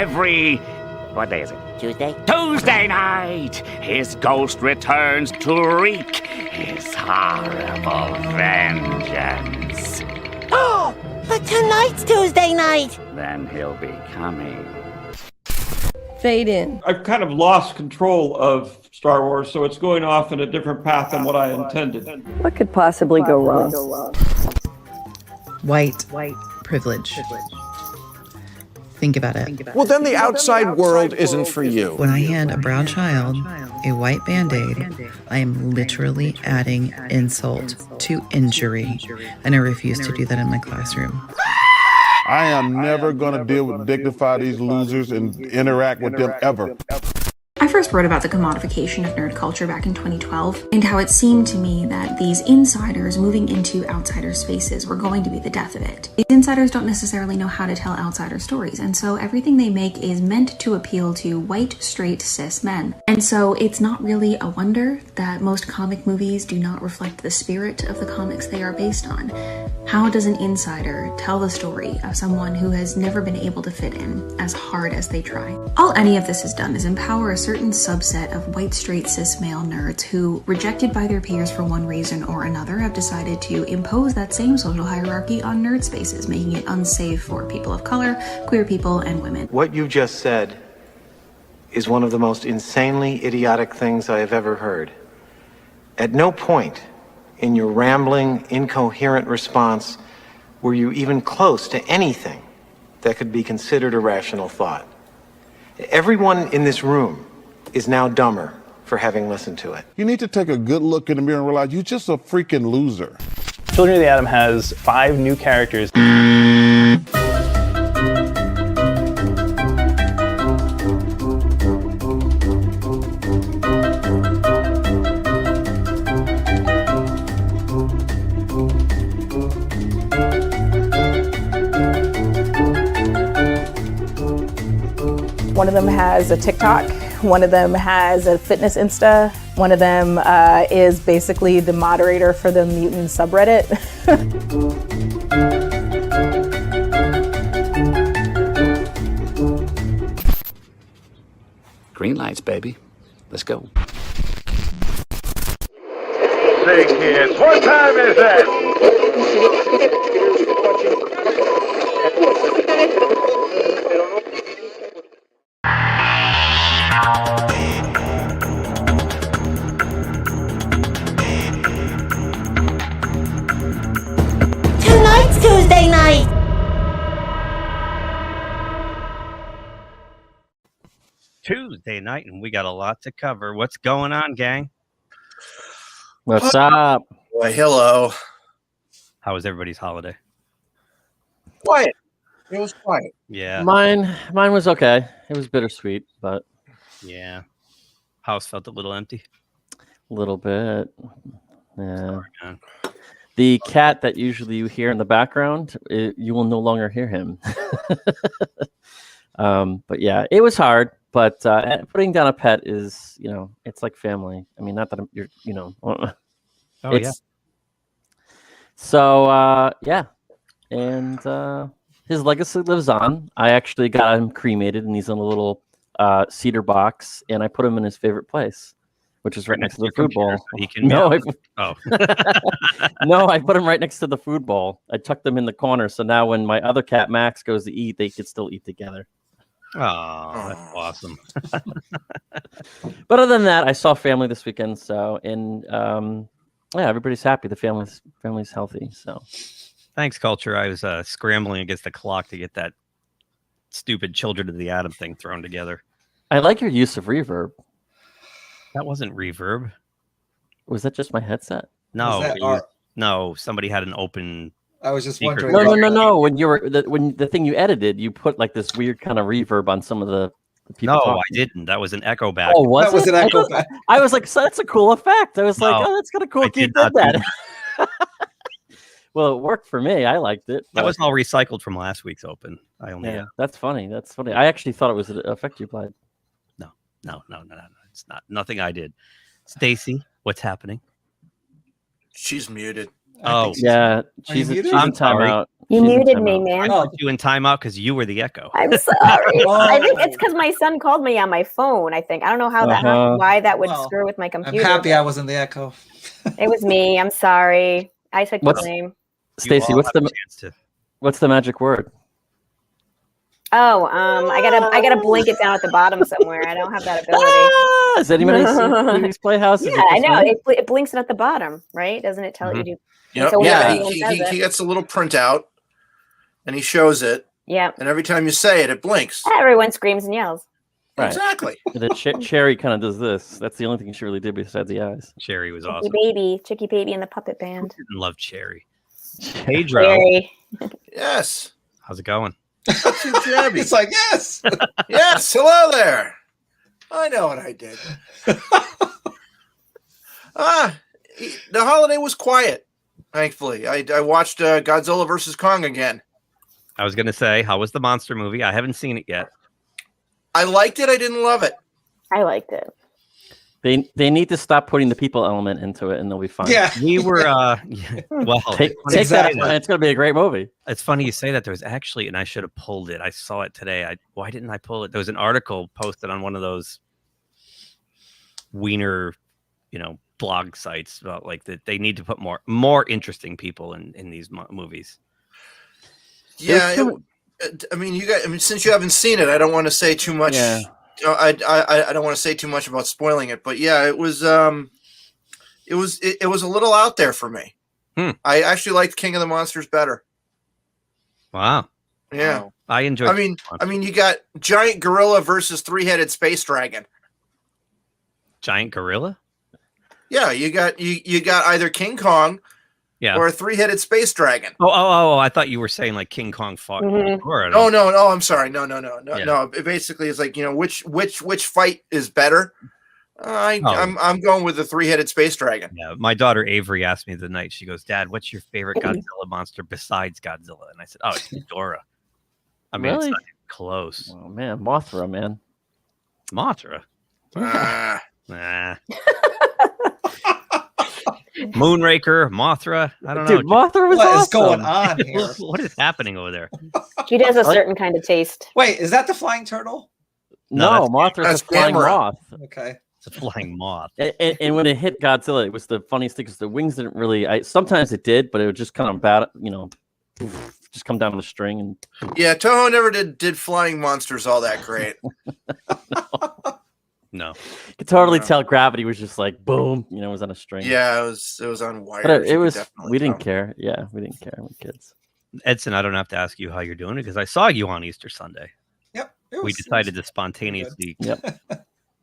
every... What day is it? Tuesday? Tuesday night! His ghost returns to wreak his horrible vengeance. Oh, but tonight's Tuesday night! Then he'll be coming. Fade in. I've kind of lost control of Star Wars, so it's going off in a different path than what I intended. What could possibly go wrong? White privilege. Think about it. Well, then the outside world isn't for you. When I hand a brown child a white Band-Aid, I am literally adding insult to injury, and I refuse to do that in my classroom. I am never going to deal with dignify these losers and interact with them ever. I first wrote about the commodification of nerd culture back in 2012 and how it seemed to me that these insiders moving into outsider spaces were going to be the death of it. These insiders don't necessarily know how to tell outsider stories, and so everything they make is meant to appeal to white, straight, cis men. And so it's not really a wonder that most comic movies do not reflect the spirit of the comics they are based on. How does an insider tell the story of someone who has never been able to fit in as hard as they try? All any of this has done is empower a certain subset of white, straight, cis male nerds who, rejected by their peers for one reason or another, have decided to impose that same social hierarchy on nerd spaces, making it unsafe for people of color, queer people, and women. What you just said is one of the most insanely idiotic things I have ever heard. At no point in your rambling, incoherent response were you even close to anything that could be considered a rational thought. Everyone in this room is now dumber for having listened to it. You need to take a good look in the mirror and realize you're just a freaking loser. Children of the Atom has 5 new characters. One of them has a TikTok. One of them has a fitness Insta. One of them is basically the moderator for the mutant subreddit. Green lights, baby. Let's go. Say, kids, what time is that? Tonight's Tuesday night! Tuesday night, and we got a lot to cover. What's going on, gang? What's up? Well, hello. How was everybody's holiday? Quiet. It was quiet. Yeah. Mine was okay. It was bittersweet, but yeah. House felt a little empty. A little bit. Yeah. Sorry, man. The cat that usually you hear in the background, you will no longer hear him. But yeah, it was hard. But putting down a pet is, it's like family. I mean, not that you're, Oh, yeah. So, yeah. And his legacy lives on. I actually got him cremated, and he's in a little cedar box, and I put him in his favorite place, which is right next to the food bowl. So he can No, I put him right next to the food bowl. I tucked them in the corner, so now when my other cat Max goes to eat, they could still eat together. Oh, that's awesome. But other than that, I saw family this weekend, yeah, everybody's happy. The family's healthy. So Thanks, Culture. I was scrambling against the clock to get that stupid Children of the Atom thing thrown together. I like your use of reverb. That wasn't reverb. Was that just my headset? No, no. Somebody had an open. I was just secret. wondering. No. When the thing you edited, you put like this weird kind of reverb on some of the people. No, talking. I didn't. That was an echo back. Oh, was that was it? an echo back. I was like, so that's a cool effect. I was like, oh, that's kind of cool. I You did did not do that. Well, it worked for me. I liked it. That was all recycled from last week's open. I only. Yeah, that's funny. That's funny. I actually thought it was an effect you applied. No. It's not. Nothing I did. Stacy, what's happening? She's muted. Oh, yeah. She's in timeout. You She's in muted me, timeout. man. I put you in timeout because you were the echo. I'm sorry. I think it's because my son called me on my phone. I think I don't know how that why that would screw with my computer. I'm happy I wasn't the echo. It was me. I'm sorry. I took the blame. Stacy, what's the magic word? Oh, I gotta blink it down at the bottom somewhere. I don't have that ability. Has anybody seen Pee-wee's Playhouse? Yeah, I know. It blinks it at the bottom, right? Doesn't it tell you to? Yep. So Yeah, he he gets a little printout, and he shows it. Yeah. And every time you say it, it blinks. Everyone screams and yells. Right. Exactly. The Cherry kind of does this. That's the only thing she really did besides the eyes. Cherry was awesome. Chicky Baby and the Puppet Band. Love Cherry. Pedro. Cherry. Yes. How's it going? It's like, yes. Yes. Hello there. I know what I did. The holiday was quiet, thankfully. I watched Godzilla vs. Kong again. I was going to say, how was the monster movie? I haven't seen it yet. I liked it. I didn't love it. I liked it. They need to stop putting the people element into it, and they'll be fine. Yeah, we were. Well, take that. It's going to be a great movie. It's funny you say that. There was actually, and I should have pulled it. I saw it today. Why didn't I pull it? There was an article posted on one of those wiener, blog sites about like that they need to put more interesting people in these movies. Yeah, since you haven't seen it, I don't want to say too much. Yeah. I don't want to say too much about spoiling it, but yeah, it was a little out there for me. I actually liked King of the Monsters better. Wow. Yeah. Wow. I enjoyed. I mean, you got giant gorilla versus three-headed space dragon. Giant gorilla? Yeah, you got either King Kong, or a three-headed space dragon. Oh! I thought you were saying like King Kong fought. Oh no! I'm sorry. No. It basically is like which fight is better. I'm going with the three-headed space dragon. Yeah, my daughter Avery asked me the night. She goes, "Dad, what's your favorite Godzilla monster besides Godzilla?" And I said, "Oh, it's Ghidorah." I mean, really? It's not close. Oh man, Mothra, man. Mothra. Nah. Moonraker, Mothra. I don't know. Dude, Mothra was what awesome. Is going on here? What is happening over there? She does a certain kind of taste. Wait, is that the flying turtle? No, Mothra's a flying moth. Okay. It's a flying moth. And when it hit Godzilla, it was the funniest thing because the wings didn't really. Sometimes it did, but it would just kind of just come down on the string and. Yeah, Toho never did flying monsters all that great. No. You could totally tell gravity was just like boom, it was on a string. Yeah, it was on wire. But we didn't care. Yeah, we didn't care. We're kids. Edson, I don't have to ask you how you're doing because I saw you on Easter Sunday. Yep. We decided to spontaneously. Yep.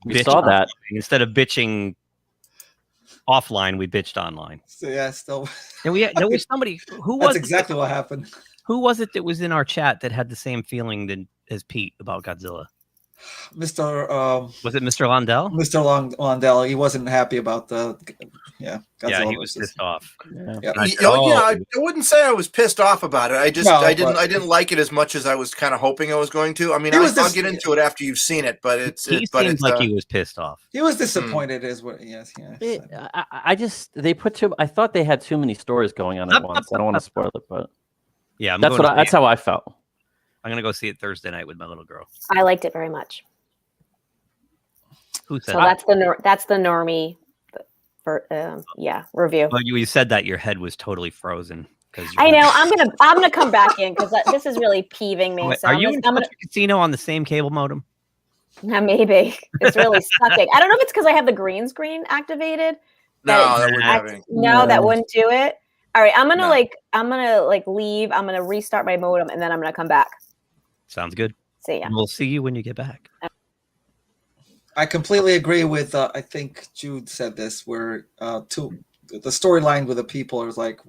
We saw that. Instead of bitching offline, we bitched online. So yeah, still. And there was somebody who was. That's exactly what happened. Who was it that was in our chat that had the same feeling as Pete about Godzilla? Mr. Was it Mr. Londell? Mr. Londell, he wasn't happy about the Godzilla. Yeah, he was pissed off. Yeah. I wouldn't say I was pissed off about it. I didn't like it as much as I was kind of hoping I was going to. I mean, I'll get into it after you've seen it, but he seemed like he was pissed off. He was disappointed, is what? Yes, they put too. I thought they had too many stories going on at once. I don't want to spoil it, but yeah, that's how I felt. I'm gonna go see it Thursday night with my little girl. I liked it very much. Who said so that? That's the normie, review. Well, you said that your head was totally frozen because I know. I'm gonna come back in because this is really peeving me. Wait, so are you in the casino on the same cable modem? Maybe it's really sucking. I don't know if it's because I have the green screen activated. That wouldn't do it. All right, I'm gonna leave. I'm gonna restart my modem and then I'm gonna come back. Sounds good. See ya. We'll see you when you get back. I completely agree with. I think Jude said this, where the storyline with the people is like,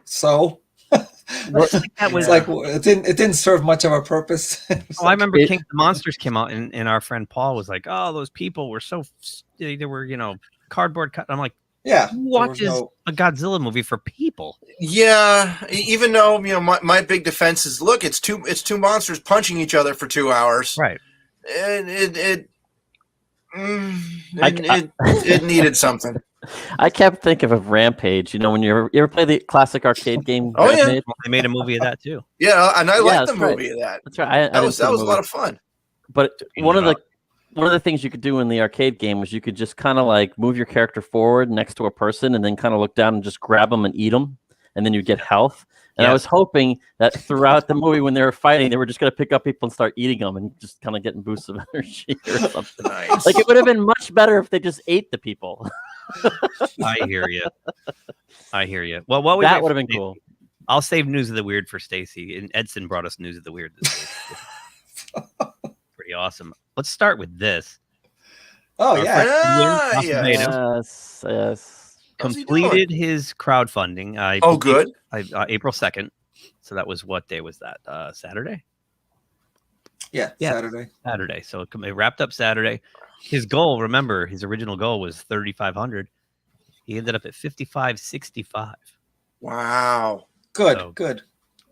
so. It didn't serve much of a purpose. I remember King of the Monsters came out, and our friend Paul was like, "Oh, those people were they were cardboard cut." I'm like, yeah, who watches a Godzilla movie for people? Yeah, even though my big defense is, look, it's two monsters punching each other for 2 hours, right? And It needed something. I kept thinking of Rampage. You know, when you ever play the classic arcade game? Oh, yeah. Rampage? They made a movie of that too. Yeah, and I liked the that's right. movie of that. That's right. That was a lot of fun. But one of the things you could do in the arcade game was you could just kind of like move your character forward next to a person and then kind of look down and just grab them and eat them, and then you get health. And I was hoping that throughout the movie, when they were fighting, they were just going to pick up people and start eating them and just kind of getting boosts of energy or something. Nice. Like, it would have been much better if they just ate the people. I hear you. I hear you. Well, what that would have been cool. I'll save news of the weird for Stacy. And Edson brought us news of the weird this week. Pretty awesome. Let's start with this. Oh, yeah. Yes. Completed his crowdfunding. Good. April 2nd. So that was, what day was that? Saturday? Yeah, Saturday. So it wrapped up Saturday. His goal, remember, his original goal was 3,500. He ended up at 5,565. Wow. Good.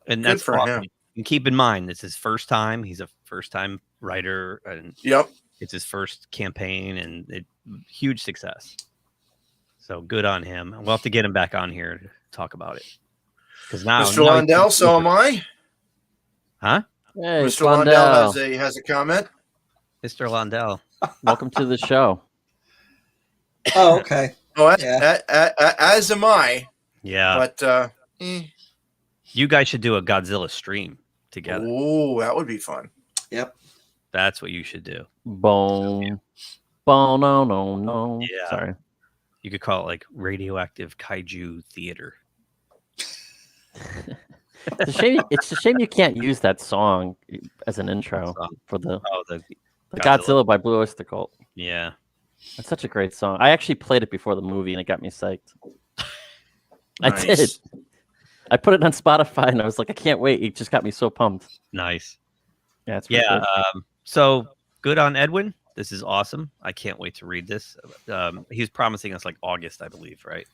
And that's for him. And keep in mind, it's his first time. He's a first-time writer, and it's his first campaign, and huge success. So good on him. We'll have to get him back on here to talk about it. Because now, Mr. Lundell, so am I. Huh? Hey, Mr. Lundell has a comment. Mr. Lundell, welcome to the show. Oh, okay. As am I. Yeah. But you guys should do a Godzilla stream together. Oh, that would be fun. Yep. That's what you should do. Boom. Boom. No. Yeah. Sorry. You could call it like Radioactive Kaiju Theater. It's a shame you can't use that song as an intro for the Godzilla by Blue Oyster Cult. Yeah. That's such a great song. I actually played it before the movie and it got me psyched. Nice. I did. I put it on Spotify and I was like, I can't wait. It just got me so pumped. Nice. Yeah. It's really good. So good on Edwin. This is awesome. I can't wait to read this. He's promising us like August, I believe, right?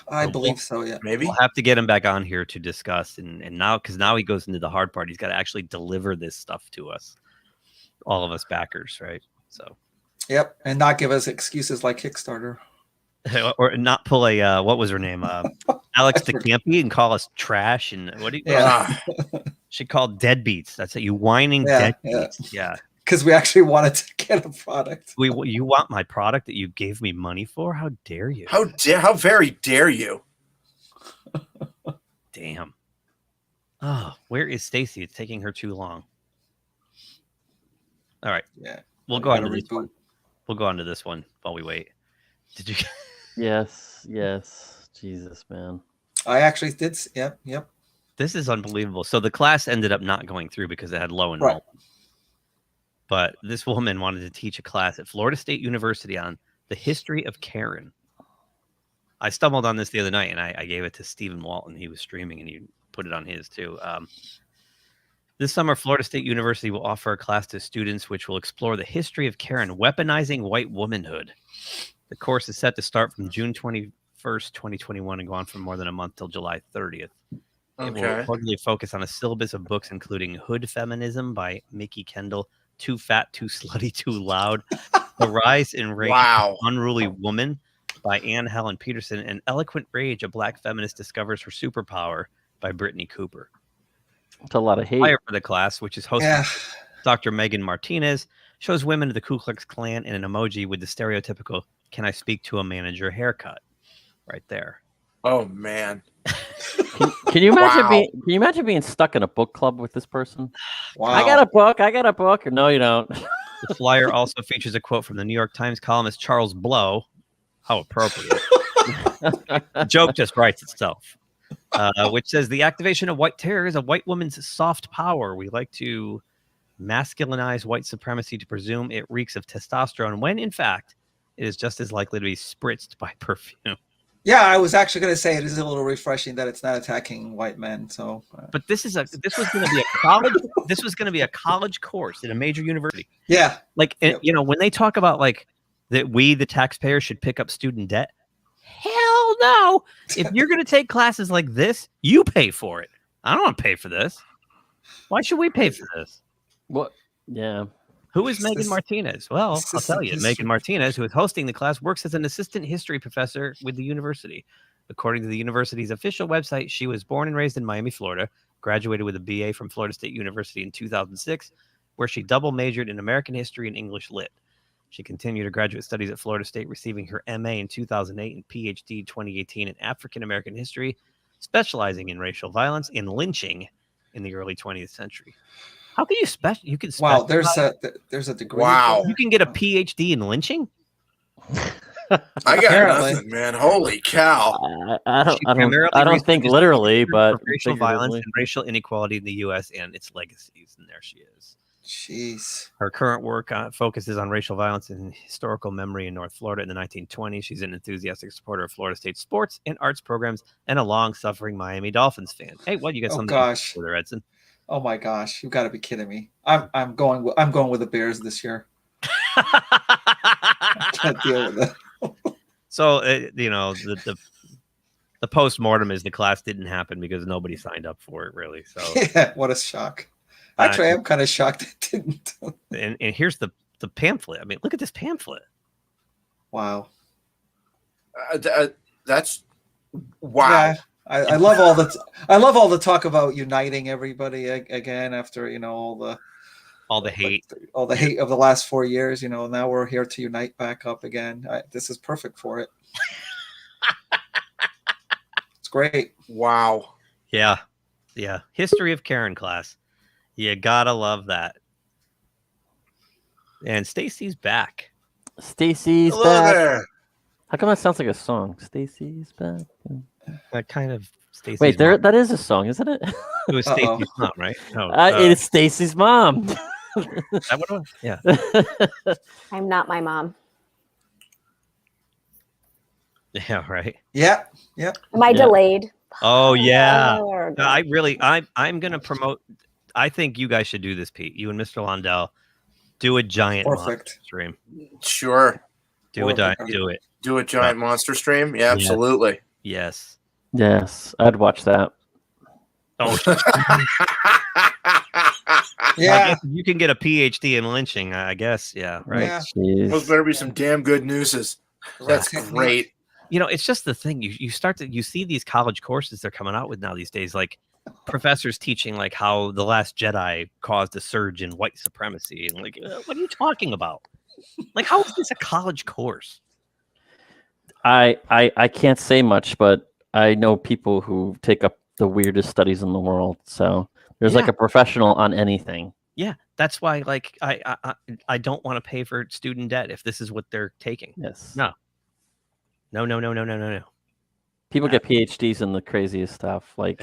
I believe so, yeah. Maybe. We'll have to get him back on here to discuss. And now, because now he goes into the hard part, he's got to actually deliver this stuff to us, all of us backers, right? So. Yep, and not give us excuses like Kickstarter. Or not pull a, what was her name? Alex DeCampi and call us trash. And what do you she called deadbeats. That's it. You whining deadbeats. Yeah. Because we actually wanted to get a product. You want my product that you gave me money for? How dare you? How very dare you? Damn. Oh, where is Stacy? It's taking her too long. All right. Yeah. We'll go on to this one. We'll go on to this one while we wait. Did you? Yes. Jesus, man. I actually did. Yep. This is unbelievable. So the class ended up not going through because it had low enrollment. Right. But this woman wanted to teach a class at Florida State University on the history of Karen. I stumbled on this the other night, and I gave it to Stephen Walton. He was streaming, and he put it on his, too. This summer, Florida State University will offer a class to students which will explore the history of Karen, weaponizing white womanhood. The course is set to start from June 21st, 2021, and go on for more than a month till July 30th. It will reportedly focus on a syllabus of books, including Hood Feminism by Mickey Kendall, Too Fat, Too Slutty, Too Loud, The Rise in Rage of an Unruly Woman by Anne Helen Peterson, and Eloquent Rage, a Black Feminist Discovers Her Superpower by Brittany Cooper. It's a lot of hate. Flyer for the class, which is hosted by Dr. Megan Martinez, shows women of the Ku Klux Klan in an emoji with the stereotypical "Can I speak to a manager?" haircut right there. Oh, man. Can you imagine being? Can you imagine being stuck in a book club with this person? Wow. I got a book. Or no, you don't. The flyer also features a quote from the New York Times columnist Charles Blow. How appropriate. The joke just writes itself. Which says the activation of white terror is a white woman's soft power. We like to masculinize white supremacy to presume it reeks of testosterone, when in fact it is just as likely to be spritzed by perfume. Yeah, I was actually going to say it is a little refreshing that it's not attacking white men. So, but this was going to be a college. This was going to be a college course at a major university. Yeah, like you know, when they talk about like that, we the taxpayers should pick up student debt. Hell no! If you're going to take classes like this, you pay for it. I don't want to pay for this. Why should we pay for this? What? Yeah. Who is Megan Martinez? Well, I'll tell you. Megan Martinez, who is hosting the class, works as an assistant history professor with the university. According to the university's official website, she was born and raised in Miami, Florida, graduated with a BA from Florida State University in 2006, where she double majored in American history and English lit. She continued her graduate studies at Florida State, receiving her MA in 2008 and PhD 2018 in African American history, specializing in racial violence and lynching in the early 20th century. How can you can wow, there's a degree. Wow. You can get a PhD in lynching? I got nothing, man. Holy cow. I don't think literally, but racial violence and racial inequality in the U.S. and its legacies, and there she is. Jeez. Her current work focuses on racial violence and historical memory in North Florida in the 1920s. She's an enthusiastic supporter of Florida State sports and arts programs and a long-suffering Miami Dolphins fan. Hey, what you got? Something gosh. there, Edson? Oh my gosh, you've got to be kidding me! I'm going with the Bears this year. I can't deal with it. So the post-mortem is the class didn't happen because nobody signed up for it, really. So yeah, what a shock. Actually, I'm kind of shocked it didn't. And here's the pamphlet. I mean, look at this pamphlet. Wow. That's wow. Yeah, I love all the talk about uniting everybody again after all the hate of the last 4 years. Now we're here to unite back up again. This is perfect for it. It's great. Wow. Yeah. History of Karen class. You gotta love that. And Stacy's back. Stacy's back. There. How come that sounds like a song? Stacy's back. That kind of Stacy's Wait, mom. that is a song, isn't it? It was Stacy's mom, right? No, it's Stacy's mom. That what it was? Yeah. I'm not my mom. Yeah, right. Yeah. Am I delayed? Oh yeah. I'm gonna promote. I think you guys should do this, Pete. You and Mr. Londell do a giant monster stream. Sure. Do it. Do a giant monster stream. Yeah, absolutely. Yes. Yes, I'd watch that. Oh. Yeah. You can get a PhD in lynching, I guess. Yeah. Right. Yeah. Those better be some damn good newses. That's great. It's just the thing. You see these college courses they're coming out with now these days, like professors teaching like how the Last Jedi caused a surge in white supremacy, and like, what are you talking about? Like, how is this a college course? I can't say much, but I know people who take up the weirdest studies in the world. So there's like a professional on anything. Yeah, that's why like I don't want to pay for student debt if this is what they're taking. Yes. No. People get PhDs in the craziest stuff, like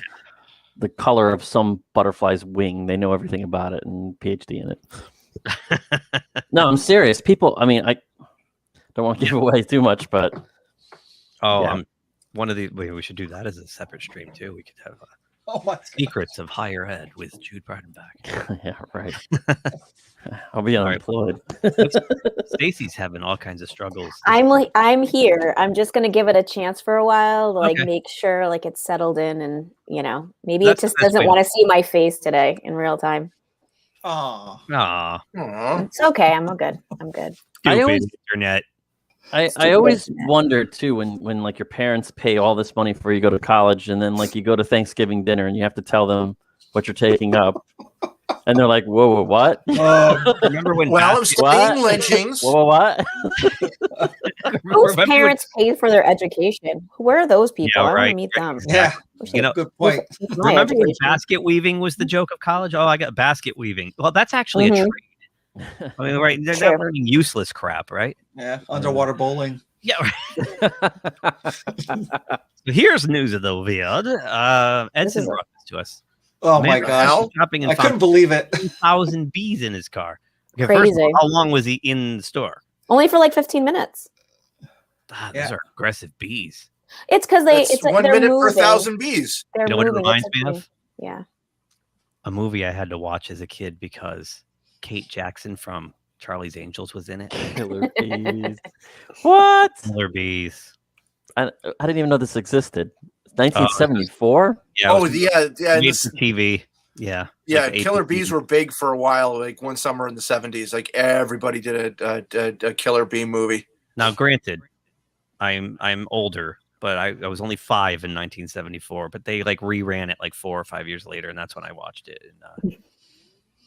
the color of some butterfly's wing. They know everything about it and PhD in it. No, I'm serious. People, I mean, I don't want to give away too much, but one of the we should do that as a separate stream too. We could have Secrets of Higher Ed with Jude Bardenbach. Yeah, right. I'll be unemployed. Stacy's having all kinds of struggles. I'm here. I'm just gonna give it a chance for a while to like make sure like it's settled in, and maybe it just doesn't want to see my face today in real time. Aww. It's okay. I'm good. I always internet. I always wonder too when like your parents pay all this money for you to go to college, and then like you go to Thanksgiving dinner and you have to tell them what you're taking up, and they're like, "Whoa, what?" Remember when? Well, I'm studying lynchings. Whoa, what? Whose parents paid for their education? Where are those people? I want to meet them. Yeah, good point. Remember when basket weaving was the joke of college? Oh, I got basket weaving. Well, that's actually a trade. I mean, right? They're not learning useless crap, right? Yeah, underwater bowling. Yeah. Here's news of the weird. Edson brought this to us. Oh my gosh! I couldn't believe it. 2,000 bees in his car. Okay, crazy. First of all, how long was he in the store? Only for like 15 minutes. Those are aggressive bees. It's because it's like 1 minute per moving. 1,000 bees. They're what it moving. reminds me of? Yeah. A movie I had to watch as a kid because Kate Jackson from Charlie's Angels was in it. Killer bees. What? Killer bees. I didn't even know this existed. 1974. Yeah. Oh yeah. Made for TV. Yeah. Yeah, Like killer bees were big for a while. Like one summer in the 70s, like everybody did a killer bee movie. Now, granted, I'm older, but I was only 5 in 1974. But they like reran it like 4 or 5 years later, and that's when I watched it. And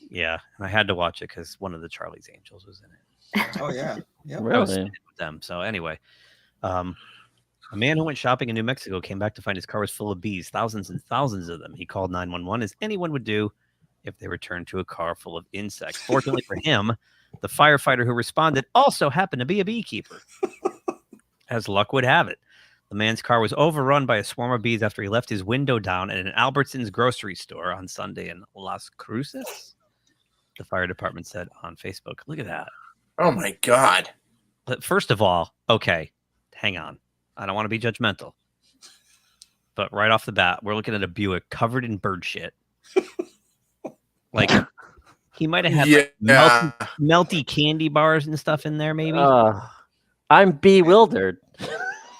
yeah, and I had to watch it because one of the Charlie's Angels was in it. Oh yeah, yeah. I was with them. So anyway, a man who went shopping in New Mexico came back to find his car was full of bees, thousands and thousands of them. He called 911 as anyone would do if they returned to a car full of insects. Fortunately for him, the firefighter who responded also happened to be a beekeeper. As luck would have it, the man's car was overrun by a swarm of bees after he left his window down at an Albertsons grocery store on Sunday in Las Cruces. The fire department said on Facebook. Look at that. Oh my God. But first of all, okay, hang on. I don't want to be judgmental. But right off the bat, we're looking at a Buick covered in bird shit. Like, he might have had like, melty candy bars and stuff in there, maybe. I'm bewildered.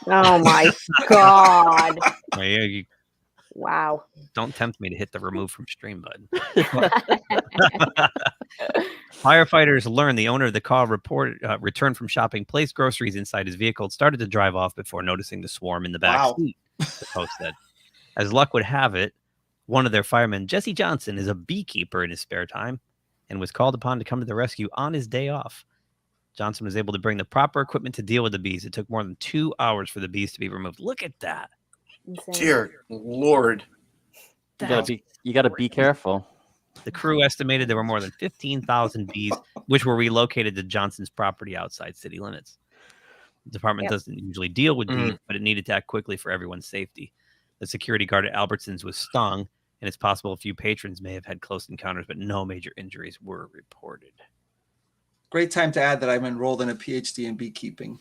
Oh my God. Well, yeah, wow. Don't tempt me to hit the remove from stream button. Firefighters learned the owner of the car returned from shopping, placed groceries inside his vehicle, started to drive off before noticing the swarm in the back seat, the post said. As luck would have it, one of their firemen, Jesse Johnson, is a beekeeper in his spare time and was called upon to come to the rescue on his day off. Johnson was able to bring the proper equipment to deal with the bees. It took more than 2 hours for the bees to be removed. Look at that. Dear Lord. You gotta be careful. The crew estimated there were more than 15,000 bees, which were relocated to Johnson's property outside city limits. The department doesn't usually deal with bees, but it needed to act quickly for everyone's safety. The security guard at Albertsons was stung, and it's possible a few patrons may have had close encounters, but no major injuries were reported. Great time to add that I'm enrolled in a PhD in beekeeping.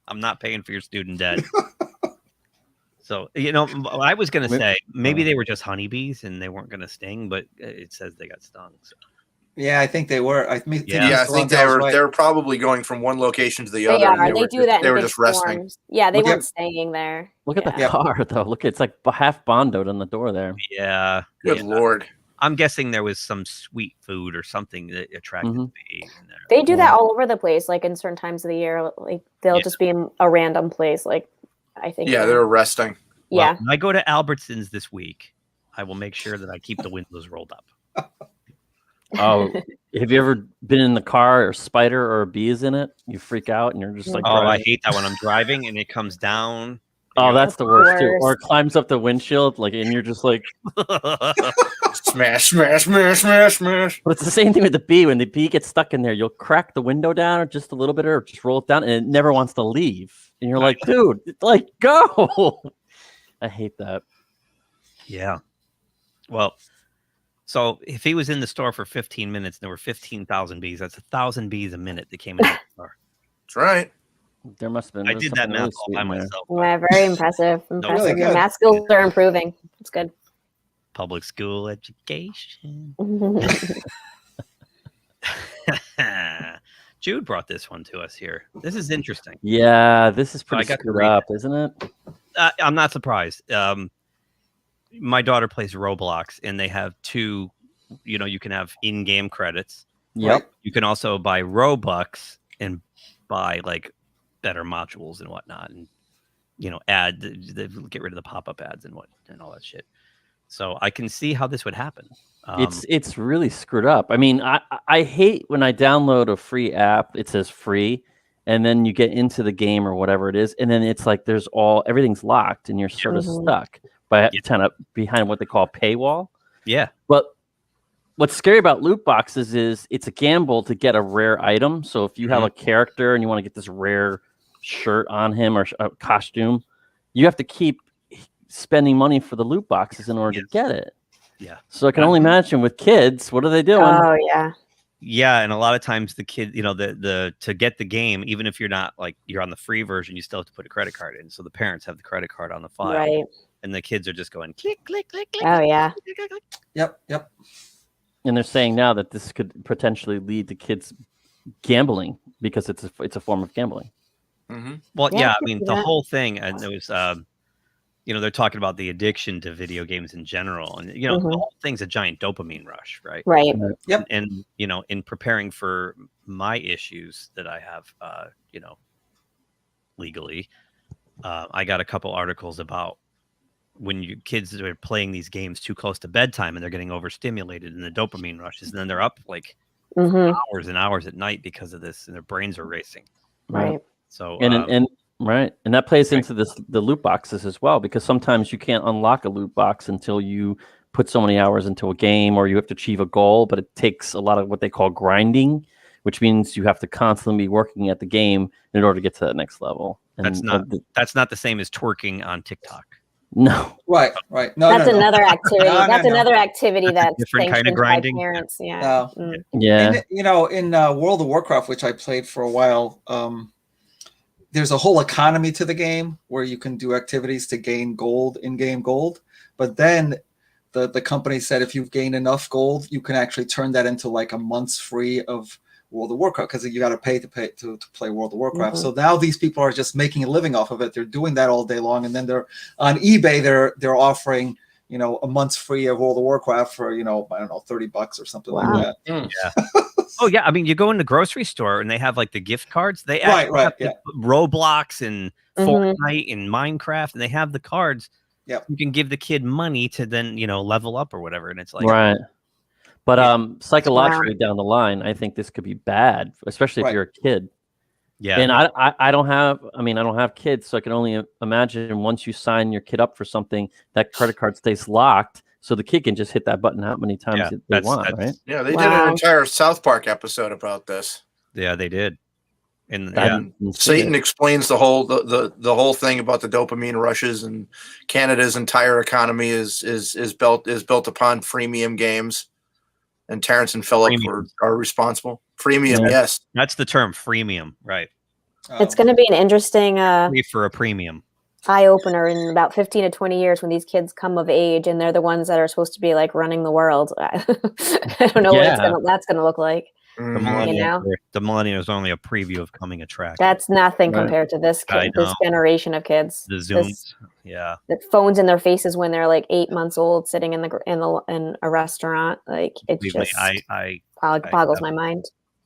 I'm not paying for your student debt. So, you know, I was going to say maybe they were just honeybees and they weren't going to sting, but it says they got stung. So. Yeah, I think they were. I think they were probably going from one location to the other. They do that. They were just resting. Yeah, they weren't staying there. Look at the car, though. Look, it's like half bondoed on the door there. Yeah. Good Lord. I'm guessing there was some sweet food or something that attracted the bee in there. They do that all over the place, like in certain times of the year. Like they'll just be in a random place. Like I think. Yeah, they're resting. Yeah. Well, when I go to Albertsons this week, I will make sure that I keep the windows rolled up. Oh, have you ever been in the car or spider or a bee is in it? You freak out and you're just like, oh, I hate that when I'm driving and it comes down. Oh, that's the worst too. Or it climbs up the windshield, like, and you're just like, smash, smash, smash, smash, smash. But it's the same thing with the bee. When the bee gets stuck in there, you'll crack the window down or just a little bit, or just roll it down, and it never wants to leave. And you're like, dude, like, go. I hate that. Yeah. Well, so if he was in the store for 15 minutes and there were 15,000 bees, that's 1,000 bees a minute that came in the store. That's right. There must have been. I did that math all by myself. Yeah, very impressive. Really Your math skills are improving. It's good. Public school education. Jude brought this one to us here. This is interesting. Yeah, this is pretty screwed up, isn't it? I'm not surprised. My daughter plays Roblox, and they have two. You know, you can have in-game credits. Yep. You can also buy Robux and buy like better modules and whatnot, and you know, get rid of the pop-up ads and all that shit. So I can see how this would happen. It's really screwed up. I mean, I hate when I download a free app. It says free, and then you get into the game or whatever it is, and then it's like everything's locked, and you're sort of stuck by kind of behind what they call paywall. Yeah. But what's scary about loot boxes is it's a gamble to get a rare item. So if you have a character and you want to get this rare shirt on him or a costume, you have to keep spending money for the loot boxes in order to get it. Yeah. So I can only imagine with kids, what are they doing? Oh yeah. Yeah, and a lot of times the kid, you know, the to get the game, even if you're not like you're on the free version, you still have to put a credit card in. So the parents have the credit card on the file, right? And the kids are just going click, click, click, click. Oh yeah. Yep. And they're saying now that this could potentially lead to kids gambling because it's a form of gambling. Well, yeah, I mean the whole thing, and there was they're talking about the addiction to video games in general, and the whole thing's a giant dopamine rush, right? Right. Yep. And in preparing for my issues that I have, legally, I got a couple articles about when your kids are playing these games too close to bedtime and they're getting overstimulated and the dopamine rushes, and then they're up like hours and hours at night because of this, and their brains are racing. Right. So and that plays into the loot boxes as well, because sometimes you can't unlock a loot box until you put so many hours into a game, or you have to achieve a goal, but it takes a lot of what they call grinding, which means you have to constantly be working at the game in order to get to that next level. And that's not the same as twerking on TikTok. No. Right. No, that's another activity. Another activity that's different kind of grinding. By parents. Yeah. Yeah. And, in World of Warcraft, which I played for a while, there's a whole economy to the game where you can do activities to gain gold, in-game gold. But then the company said if you've gained enough gold, you can actually turn that into like a month's free of World of Warcraft, because you got to pay to play World of Warcraft. So now these people are just making a living off of it. They're doing that all day long, and then they're on eBay. They're offering a month's free of World of Warcraft for I don't know, $30 or something like that. Yeah. Oh yeah, I mean, you go in the grocery store and they have like the gift cards. They actually have Roblox and Fortnite and Minecraft, and they have the cards. Yeah, you can give the kid money to then level up or whatever, and it's like right. But psychologically down the line, I think this could be bad, especially if you're a kid. Yeah. And I don't have kids, so I can only imagine once you sign your kid up for something, that credit card stays locked, so the kid can just hit that button how many times they want, right? Yeah, they did an entire South Park episode about this. Yeah, they did. And Satan explains the whole thing about the dopamine rushes, and Canada's entire economy is built upon freemium games. And Terrence and Philip are responsible. Freemium, yes. That's the term, freemium, right. It's going to be an interesting free for a premium eye-opener in about 15 to 20 years when these kids come of age and they're the ones that are supposed to be like running the world. I don't know what that's going to look like. The millennium is only a preview of coming attraction. That's nothing compared to this generation of kids. The Zooms, the phones in their faces when they're like 8 months old, sitting in a restaurant. Like it's just boggles my mind.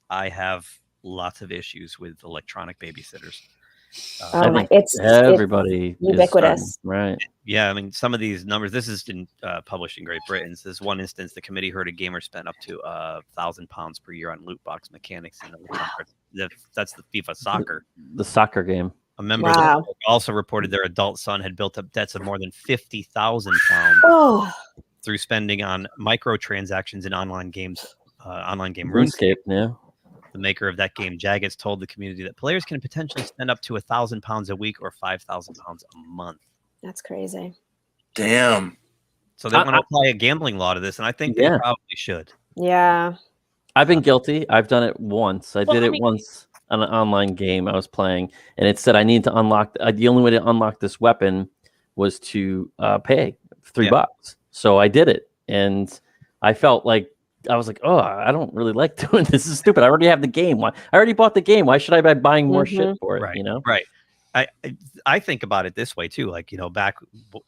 I have lots of issues with electronic babysitters. It's everybody ubiquitous, right? Yeah, I mean, some of these numbers. This is published in Great Britain. So this one instance, the committee heard a gamer spent up to £1,000 per year on loot box mechanics. That's the FIFA soccer, the soccer game. A member also reported their adult son had built up debts of more than £50,000 through spending on microtransactions in online games, online game RuneScape. Yeah. The maker of that game, Jaggets, told the community that players can potentially spend up to £1,000 a week or £5,000 a month. That's crazy. Damn. So they want to apply a gambling law to this, and I think they probably should. Yeah. I've been guilty. I've done it once. I did it once on an online game I was playing, and it said I need to unlock. The only way to unlock this weapon was to pay $3. So I did it, and I felt like. I was like, oh, I don't really like doing this. This is stupid. I already have the game. I already bought the game. Why should I be buying more shit for it? Right. Right. I think about it this way too. Like, back,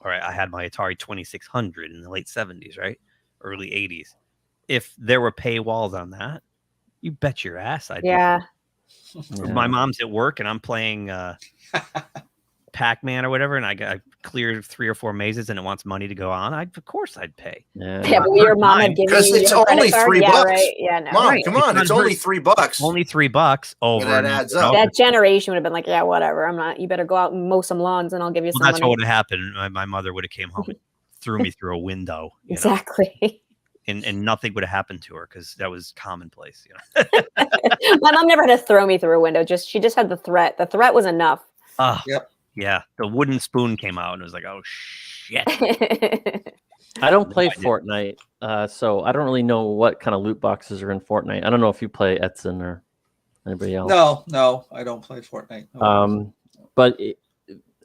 I had my Atari 2600 in the late 70s, right? Early 80s. If there were paywalls on that, you bet your ass I'd My mom's at work and I'm playing Pac-Man or whatever, and I cleared 3 or 4 mazes and it wants money to go on. Of course I'd pay. Yeah, but your mom had given you it's only $3. Yeah, right. Yeah, no. Mom, come on, it's only $3. Only $3 over. That adds up. That generation would have been like, yeah, whatever. I'm not. You better go out and mow some lawns, and I'll give you some. That's money. what would have happened. My mother would have came home and threw me through a window. Exactly. And nothing would have happened to her because that was commonplace. My mom never had to throw me through a window. She just had the threat. The threat was enough. Yep. Yeah, the wooden spoon came out and it was like, oh shit. I don't play Fortnite, so I don't really know what kind of loot boxes are in Fortnite. I don't know if you play Edson or anybody else. No, I don't play Fortnite. No. But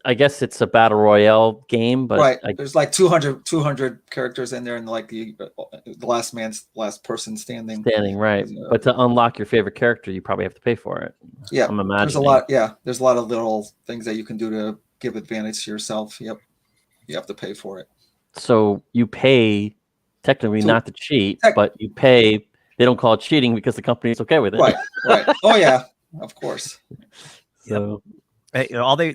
I guess it's a battle royale game. But there's like 200 characters in there, and like the last person standing. Right. But to unlock your favorite character, you probably have to pay for it. Yeah, I'm imagining. There's a lot of little things that you can do to give advantage to yourself. Yep. You have to pay for it. So you pay technically not to cheat, but you pay. They don't call it cheating because the company's okay with it. Right. Oh yeah, of course. So Hey,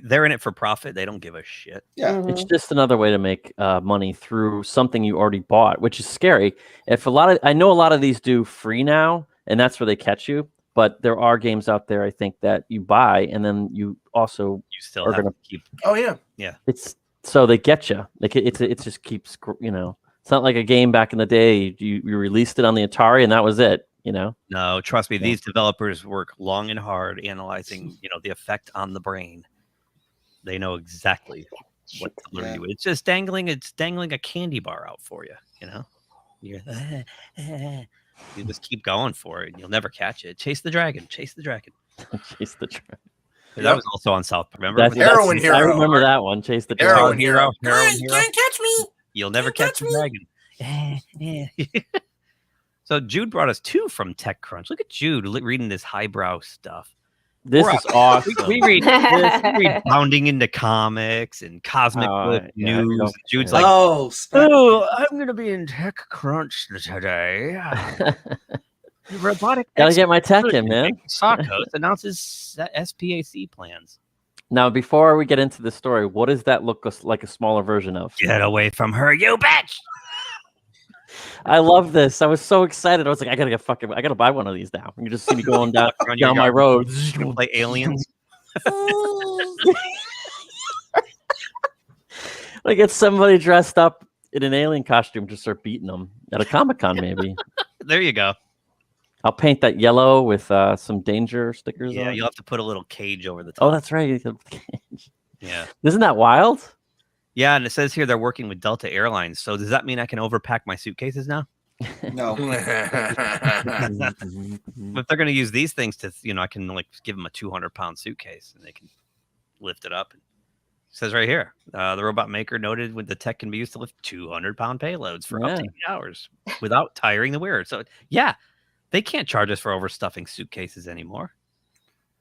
they're in it for profit. They don't give a shit. Yeah. it's just another way to make money through something you already bought, which is scary. I know a lot of these do free now, and that's where they catch you. But there are games out there, I think, that you buy and then you still are have going to keep. Oh yeah. Yeah. It's so they get you. Like it just keeps, It's not like a game back in the day. You released it on the Atari and that was it. No, trust me. Yeah. These developers work long and hard analyzing, the effect on the brain. They know exactly what to deliver you. It's just dangling. It's dangling a candy bar out for you. You just keep going for it, and you'll never catch it. Chase the dragon. Chase the dragon. Chase the dragon. That was also on South. Remember? Heroin Hero. I remember that one. Chase the dragon. Heroin Hero. Heroin Hero. Can't catch me. You'll never catch the dragon. So Jude brought us 2 from TechCrunch. Look at Jude reading this highbrow stuff. This is awesome. We read this. We read Bounding into Comics and Cosmic Book News. Jude's like, oh, I'm going to be in TechCrunch today. Robotic. Gotta get my tech in, man. Sarkos announces SPAC plans. Now, before we get into the story, what does that look like a smaller version of? Get away from her, you bitch! I love this. I was so excited. I was like, I gotta buy one of these now. You just see me going down my road. You can play Aliens. Like get somebody dressed up in an alien costume to start beating them at a Comic-Con, maybe. There you go. I'll paint that yellow with some danger stickers. Yeah, on. you'll have to put a little cage over the top. Oh, that's right. Yeah. Isn't that wild? Yeah, and it says here they're working with Delta Airlines. So does that mean I can overpack my suitcases now? No. If they're going to use these things to, I can give them a 200-pound suitcase and they can lift it up. It says right here, the robot maker noted the tech can be used to lift 200-pound payloads for up to 8 hours without tiring the wearer. So yeah, they can't charge us for overstuffing suitcases anymore.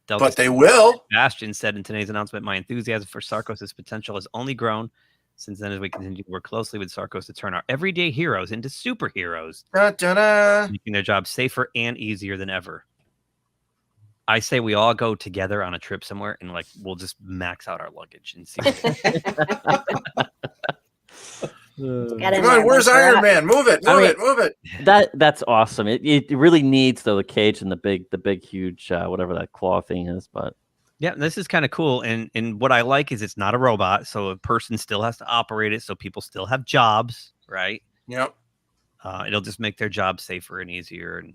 But they will. Bastion said in today's announcement, my enthusiasm for Sarkos' potential has only grown since then as we continue to work closely with Sarkos to turn our everyday heroes into superheroes, making their jobs safer and easier than ever. I say we all go together on a trip somewhere and we'll just max out our luggage and see. Come on, where's Iron Man? Move it, move it. That's awesome. It really needs the cage and the big huge whatever that claw thing is, but yeah, this is kind of cool. And what I like is it's not a robot, so a person still has to operate it, so people still have jobs, right? Yep. It'll just make their job safer and easier. And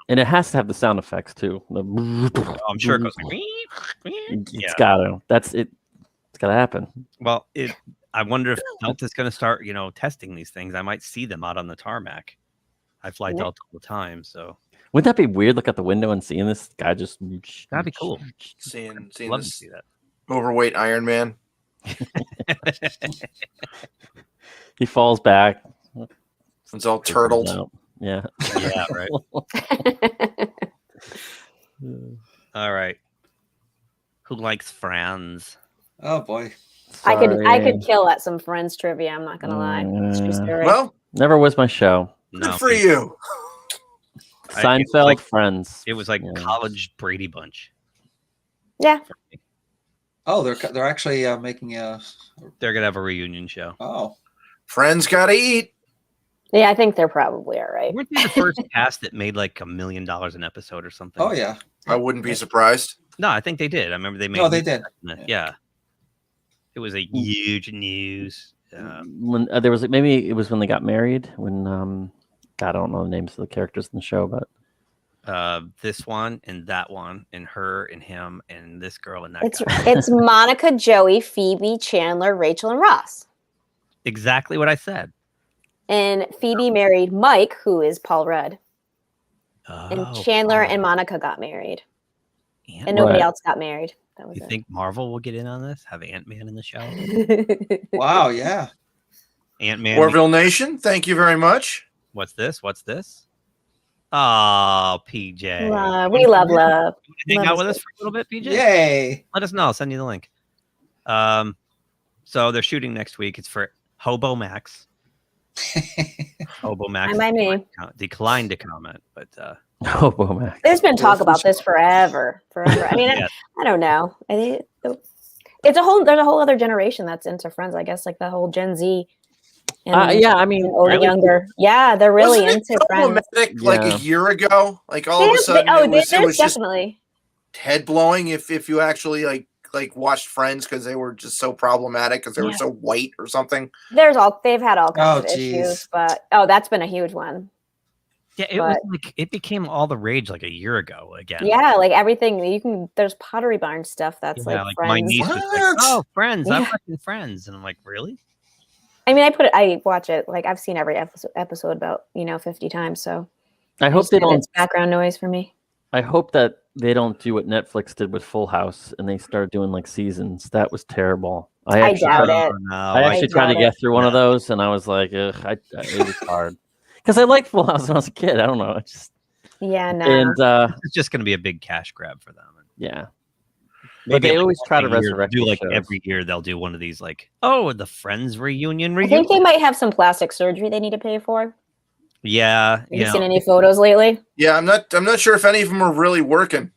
and it has to have the sound effects too. I'm sure it goes like, it's gotta. That's it. It's gotta happen. Well, I wonder if Delta's going to start, testing these things. I might see them out on the tarmac. I fly Delta all the time, so wouldn't that be weird? Look out the window and seeing this guy just. That'd be cool. Seeing love this to see that overweight Iron Man. He falls back. It's all turtled. Yeah. Yeah. Right. All right. Who likes Friends? Oh boy. Sorry. I could kill at some Friends trivia. I'm not gonna lie. It's true story. Well, never was my show. Good for you. Seinfeld, Friends. It was like college Brady Bunch. Yeah. Oh, they're actually making a. They're gonna have a reunion show. Oh, Friends gotta eat. Yeah, I think they're probably all right. Weren't they the first cast that made like $1 million an episode or something? Oh yeah. I wouldn't be surprised. No, I think they did. I remember they made. No, they did. Yeah. It was a huge news. When there was maybe it was when they got married. When I don't know the names of the characters in the show, but this one and that one and her and him and this girl and that. It's Monica, Joey, Phoebe, Chandler, Rachel, and Ross. Exactly what I said. And Phoebe married Mike, who is Paul Rudd. And Chandler and Monica got married. And nobody else got married. That was you think Marvel will get in on this? Have Ant-Man in the show? Wow, yeah. Ant-Man. Orville Nation, thank you very much. What's this? Oh, PJ. We love love. Hang out with us for a little bit, PJ? Yay. Let us know. I'll send you the link. So they're shooting next week. It's for Hobo Max. Hobo Max declined to comment, but Hobo Max. There's been talk about this forever. I mean, I don't know. I think there's a whole other generation that's into Friends. I guess like the whole Gen Z. Yeah, I mean, or younger. Yeah, they're really Wasn't it into Friends. like a year ago? Like all of a sudden, it was definitely just head blowing if you actually like watched Friends because they were just so problematic because they were so white or something. They've had all kinds of issues, but that's been a huge one. Yeah, it was like it became all the rage like a year ago again. Yeah, like everything there's Pottery Barn stuff that's like Friends. My niece was like, "Oh, Friends! I'm watching Friends," and I'm like, "Really?" I mean, I watch it like I've seen every episode about 50 times. So I hope they don't. It's background noise for me. I hope that they don't do what Netflix did with Full House and they start doing like seasons. That was terrible. I doubt it. I actually tried to get through one of those, and I was like, ugh, it was hard because I liked Full House when I was a kid. I don't know. It just no. And it's just going to be a big cash grab for them. Yeah. Maybe they always try to resurrect. Do like every year they'll do one of these like the Friends reunion. I think they might have some plastic surgery they need to pay for. Yeah. Have you seen any photos lately? Yeah, I'm not sure if any of them are really working.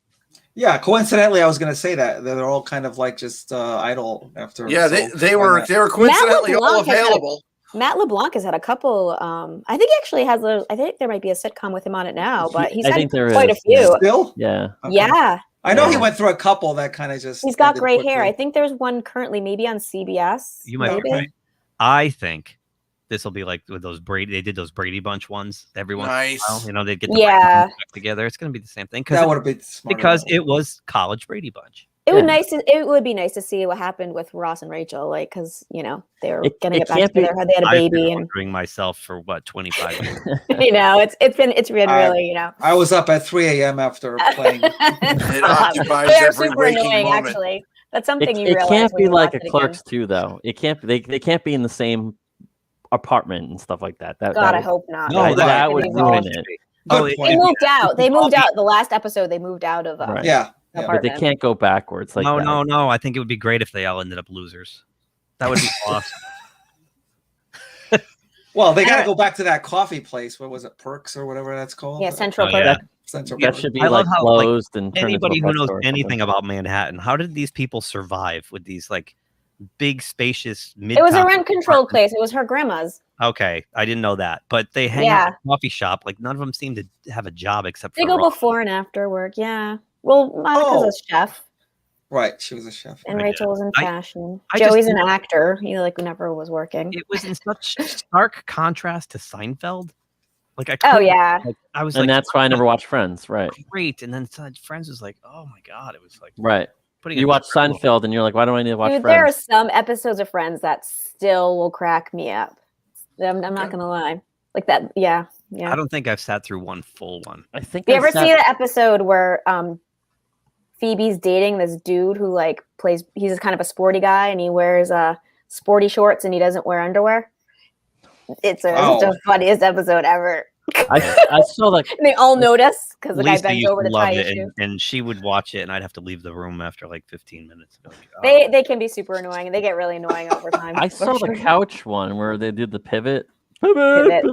Yeah, coincidentally, I was going to say that they're all kind of like just idle after. Yeah, they were coincidentally all available. Matt LeBlanc has had a couple. I think he actually has. I think there might be a sitcom with him on it now, but he's had quite a few. Still? Yeah. Okay. Yeah. I know he went through a couple that kind of just. He's got great hair. I think there's one currently, maybe on CBS. You might be right. I think this will be like with those Brady. They did those Brady Bunch ones. Everyone, nice. They'd get the back together. It's going to be the same thing. That would have been smart because it was college Brady Bunch. It would be nice to see what happened with Ross and Rachel, like because they were going to get back together. They had a baby, and wondering myself for what 25 years. It's been really I was up at 3 a.m. after playing. It occupies They're every super waking annoying, moment. actually. That's something you It realize. can't be when you like watch a it Clerks again. too, though. It can't. They can't be in the same apartment and stuff like that. I hope not. No, that would ruin it. They moved out. They moved out. The last episode, they moved out of. Right. Yeah. But they can't go backwards. Like no. I think it would be great if they all ended up losers. That would be awesome. Well, they got to go back to that coffee place. What was it, Perks or whatever that's called? Yeah, Central Perks. Yeah. Central That Perks. should be I like love how, closed and turned anybody into a who knows bookstore or anything something. about Manhattan, how did these people survive with these like big, spacious It was a rent-controlled place. It was her grandma's. Okay, I didn't know that, but they hang out in a coffee shop. Like none of them seem to have a job except for They go Ross. before and after work. Yeah. Well, Monica's a chef. Right, she was a chef. And Rachel was in fashion. I Joey's just- an actor. He never was working. It was in such stark contrast to Seinfeld. Like I Oh, couldn't- yeah. like, I was And like, that's why I never watched Friends. Right. great, and then Friends was like, oh my god, it was like Right. putting You a watch different- Seinfeld and you're like, why do I need to watch Dude, there are Friends? some episodes of Friends that still will crack me up. I'm not gonna lie. Like that, yeah. I don't think I've sat through one full one. I think. You ever see the episode where Phoebe's dating this dude who plays? He's kind of a sporty guy, and he wears sporty shorts, and he doesn't wear underwear. It's the funniest episode ever. I saw like And they all notice because the guy Lisa bends used over to tie love his it, shoe. and she would watch it, and I'd have to leave the room after like 15 minutes. Like, They can be super annoying, and they get really annoying over time. I for saw sure. the couch one where they did the pivot. Pivot.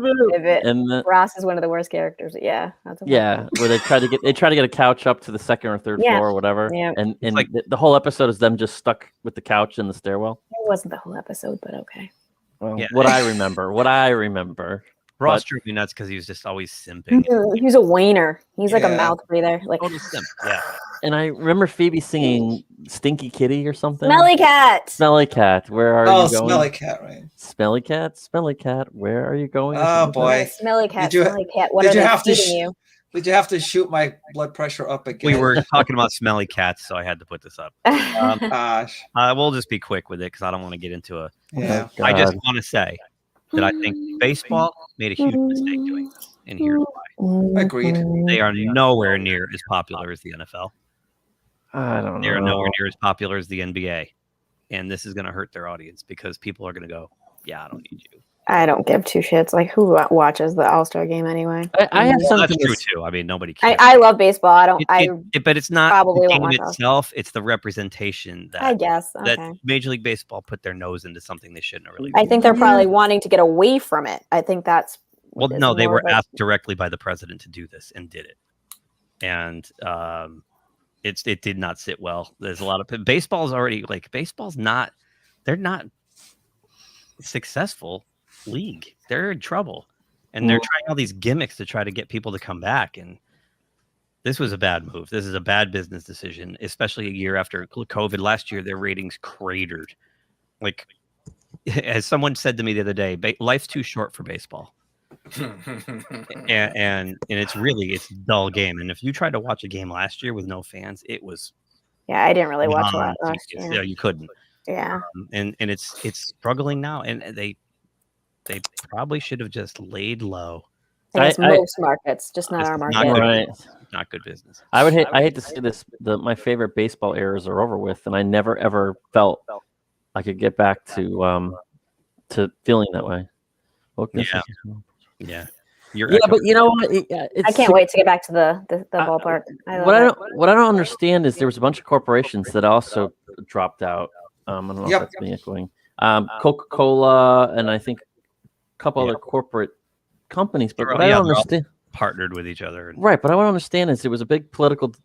And the, Ross is one of the worst characters. Yeah, that's yeah, where they try to get a couch up to the second or third Yeah. floor or whatever. Yeah. And the whole episode is them just stuck with the couch in the stairwell. It wasn't the whole episode, but okay. Well, Yeah. what I remember. Ross But- drove me nuts because he was just always simping. He's a whiner. He's like a Yeah. mouth breather. Like Total simp. Yeah. And I remember Phoebe singing "Stinky Kitty" or something. Smelly cat. Smelly cat. Where are Oh, you going? Smelly Cat, right? Smelly cat. Smelly cat. Where are you going? or Oh something? boy. Smelly cat. Did you- Smelly cat. What did are you they have to feeding you? Did you have to shoot my blood pressure up again? We were talking about smelly cats, so I had to put this up. Gosh. We'll just be quick with it because I don't want to get into a. Yeah. I just God. want to say that I think baseball made a huge mistake doing this, and here's why. Agreed. They are nowhere near as popular as the NFL. I don't They are know. nowhere near as popular as the NBA, and this is going to hurt their audience because people are going to go, "Yeah, I don't need you." I don't give two shits. Like, who watches the All-Star game anyway? I have Well, something. that's true too. I mean, nobody cares. I love baseball. I don't. But it's not probably the won't game watch All-Star. itself. It's the representation that I guess. that Okay. Major League Baseball put their nose into something they shouldn't have really. I think they're probably wanting to get away from it. I think that's. Well, no, they were asked directly by the president to do this and did it, and it did not sit well. There's a lot of baseball's already baseball's not. They're not successful league. They're in trouble, and they're trying all these gimmicks to try to get people to come back. And this was a bad move. This is a bad business decision, especially a year after COVID. Last year, their ratings cratered. Like, as someone said to me the other day, life's too short for baseball. and it's a dull game. And if you tried to watch a game last year with no fans, it was. Yeah, I didn't really watch a lot last year. Yeah, you couldn't. Yeah. And it's struggling now, and they probably should have just laid low. It's most markets, just not our market. Right. Not good business. I hate to say this. My favorite baseball eras are over with, and I never ever felt I could get back to feeling that way. Yeah. But you know what? I can't wait to get back to the ballpark. What I don't understand is there was a bunch of corporations that also dropped out. I don't know if that's me echoing. Coca-Cola and I think a couple other corporate companies. But what I don't understand, partnered with each other. Right, but what I don't understand is there was a big political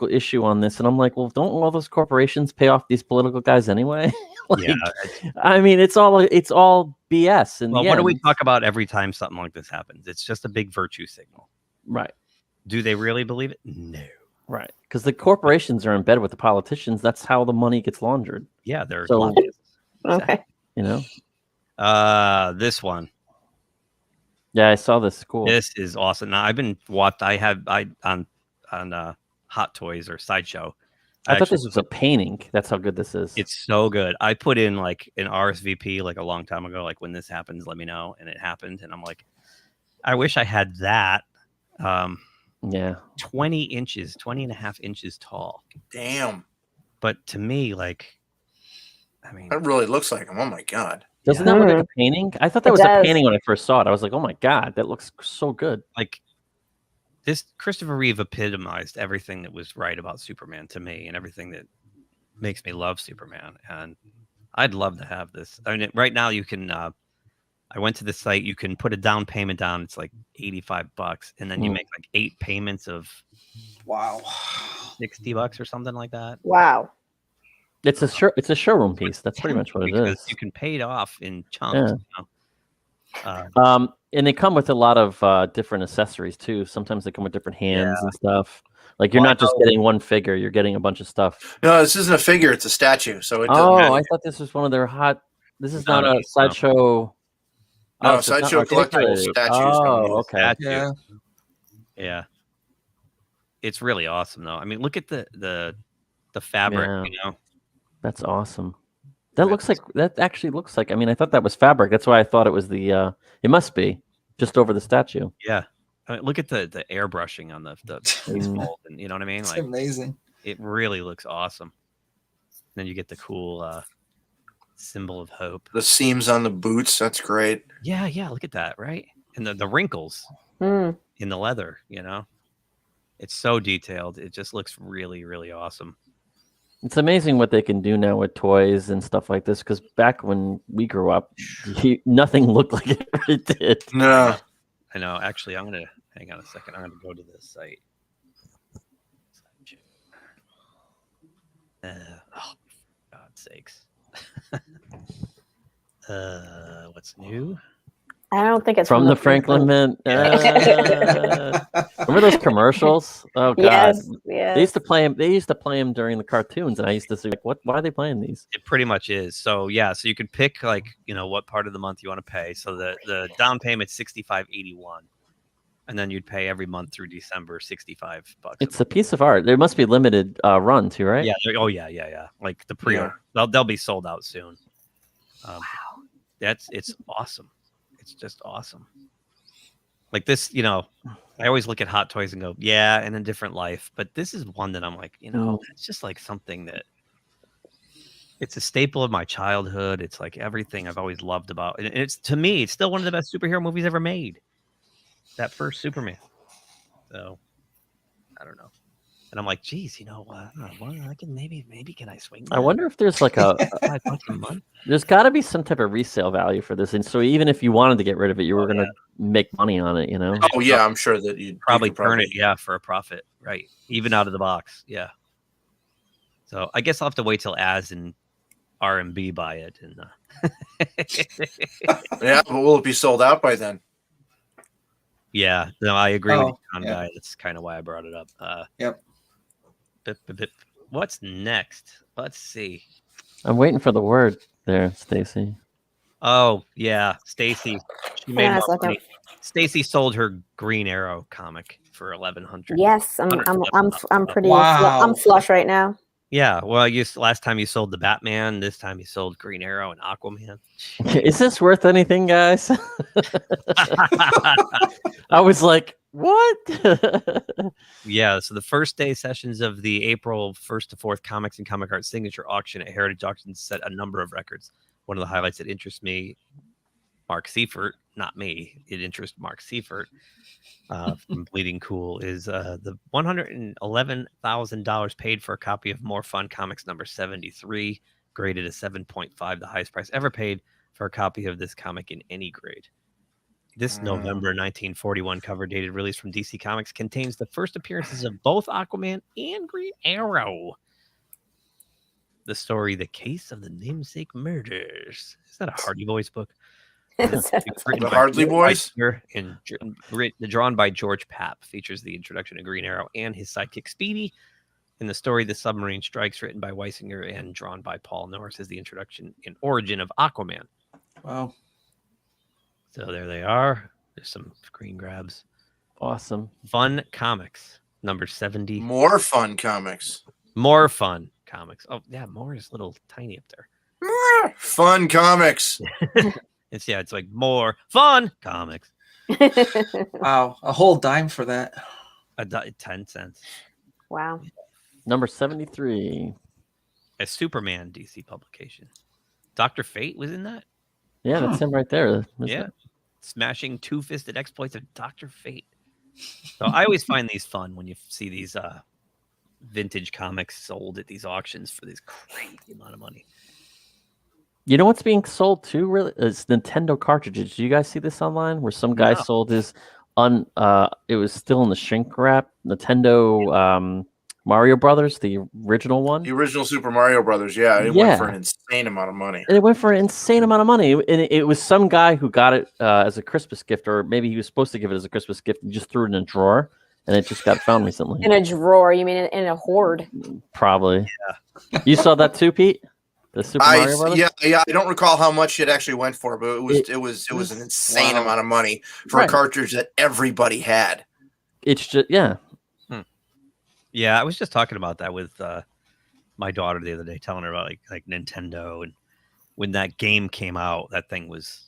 issue on this, and I'm like, well, don't all those corporations pay off these political guys anyway? I mean, it's all BS. And what do we talk about every time something like this happens? It's just a big virtue signal. Right. Do they really believe it? No. Right. Because the corporations are in bed with the politicians. That's how the money gets laundered. Yeah, they're okay. You know? This one. Yeah, I saw this. Cool. This is awesome. Now on Hot Toys or Sideshow. I thought this was a painting. That's how good this is. It's so good. I put in like an RSVP like a long time ago, like when this happens, let me know. And it happened. And I'm like, I wish I had that. 20 and a half inches tall. Damn. But to me, like, I mean, that really looks like him. Oh my God. Doesn't that look like a painting? I thought that was a painting when I first saw it. I was like, oh my God, that looks so good. Like, this Christopher Reeve epitomized everything that was right about Superman to me and everything that makes me love Superman. And I'd love to have this. I mean, right now you can, I went to the site, you can put a down payment down. It's like $85. And then you make like 8 payments of $60 or something like that. Wow. It's a showroom piece. That's pretty much what it is. You can pay it off in chunks. Yeah. You know? And they come with a lot of different accessories too. Sometimes they come with different hands and stuff. Like you're not just getting one figure; you're getting a bunch of stuff. No, this isn't a figure; it's a statue. So it. I thought this was one of their hot. This is not a sideshow. No, Sideshow collectible statues. Oh, okay. Yeah. It's really awesome, though. I mean, look at the fabric. You know, that's awesome. That actually looks like. I mean, I thought that was fabric. That's why I thought it was the. It must be just over the statue. Yeah. I mean, look at the airbrushing on the face mold, and you know what I mean? It's like amazing. It really looks awesome. And then you get the cool symbol of hope. The seams on the boots, that's great. Yeah, look at that, right? And the wrinkles in the leather, you know? It's so detailed. It just looks really, really awesome. It's amazing what they can do now with toys and stuff like this, because back when we grew up, nothing looked like it did. No. I know. Actually, I'm going to hang on a second. I'm going to go to this site. Oh, for God's sakes. What's new? I don't think it's from the Franklin Mint. Remember those commercials? Oh God! Yes. They used to play them. They used to play them during the cartoons, and I used to say, like, "What? Why are they playing these?" It pretty much is. So yeah, so you could pick like what part of the month you want to pay. So the down payment $65.81, and then you'd pay every month through December $65. It's a piece of art. There must be limited run too, right? Yeah. Oh yeah. Like the pre-order, they'll be sold out soon. Wow. It's awesome. It's just awesome. Like this, I always look at Hot Toys and go, yeah, in a different life. But this is one that I'm like, it's just like something that It's a staple of my childhood. It's like everything I've always loved about it. And it's, to me, it's still one of the best superhero movies ever made. That first Superman. So I don't know. And I'm like, geez, I can maybe can I swing that? I wonder if there's like a there's got to be some type of resale value for this, and so even if you wanted to get rid of it, you were going to make money on it, Oh yeah, I'm sure that you'd probably turn it, for a profit, right? Even out of the box, yeah. So I guess I'll have to wait till Az and RMB buy it, and yeah, but will it be sold out by then? Yeah, no, I agree with you, Con Guy. That's kind of why I brought it up. Yep. What's next? Let's see. I'm waiting for the word there, Stacy. Oh yeah, Stacy. She made Yeah, more money. Stacy sold her Green Arrow comic for $1,100. Yes, I'm pretty. Wow. I'm flush right now. Yeah, well, last time you sold the Batman. This time you sold Green Arrow and Aquaman. Is this worth anything, guys? I was like, what? Yeah, so the first day sessions of the April 1st to 4th Comics and Comic Art Signature Auction at Heritage Auctions set a number of records. One of the highlights that interests me, Mark Seifert, not me, it interests Mark Seifert from Bleeding Cool, is the $111,000 paid for a copy of More Fun Comics number 73, graded a 7.5, the highest price ever paid for a copy of this comic in any grade. This November 1941 cover dated release from DC Comics contains the first appearances of both Aquaman and Green Arrow. The story, The Case of the Namesake Murders. Is that a Hardy Boys book? The Hardly Boys? And drawn by George Papp, features the introduction of Green Arrow and his sidekick Speedy. In the story, The Submarine Strikes, written by Weisinger and drawn by Paul Norris, is the introduction and origin of Aquaman. Wow. So there they are. There's some screen grabs. Awesome. Fun Comics, number 70. More Fun Comics. More Fun Comics. Oh, yeah, more is a little tiny up there. More Fun Comics. It's like More Fun Comics. Wow, a whole dime for that. 10 cents. Wow. Number 73. A Superman DC publication. Dr. Fate was in that? Yeah, that's him right there. Yeah. Smashing two-fisted exploits of Dr. Fate. So I always find these fun when you see these vintage comics sold at these auctions for this crazy amount of money. You know what's being sold too? Really, is Nintendo cartridges. Do you guys see this online? Where some guy sold his it was still in the shrink wrap Nintendo Mario Brothers, the original one. The original Super Mario Brothers, it went for an insane amount of money. And it went for an insane amount of money. And it was some guy who got it as a Christmas gift, or maybe he was supposed to give it as a Christmas gift and just threw it in a drawer, and it just got found recently. In a drawer? You mean in a hoard? Probably. Yeah. You saw that too, Pete? The Super Mario Brothers? Yeah. I don't recall how much it actually went for, but it was an insane amount of money for a cartridge that everybody had. It's just Yeah, I was just talking about that with my daughter the other day, telling her about like Nintendo, and when that game came out, that thing was,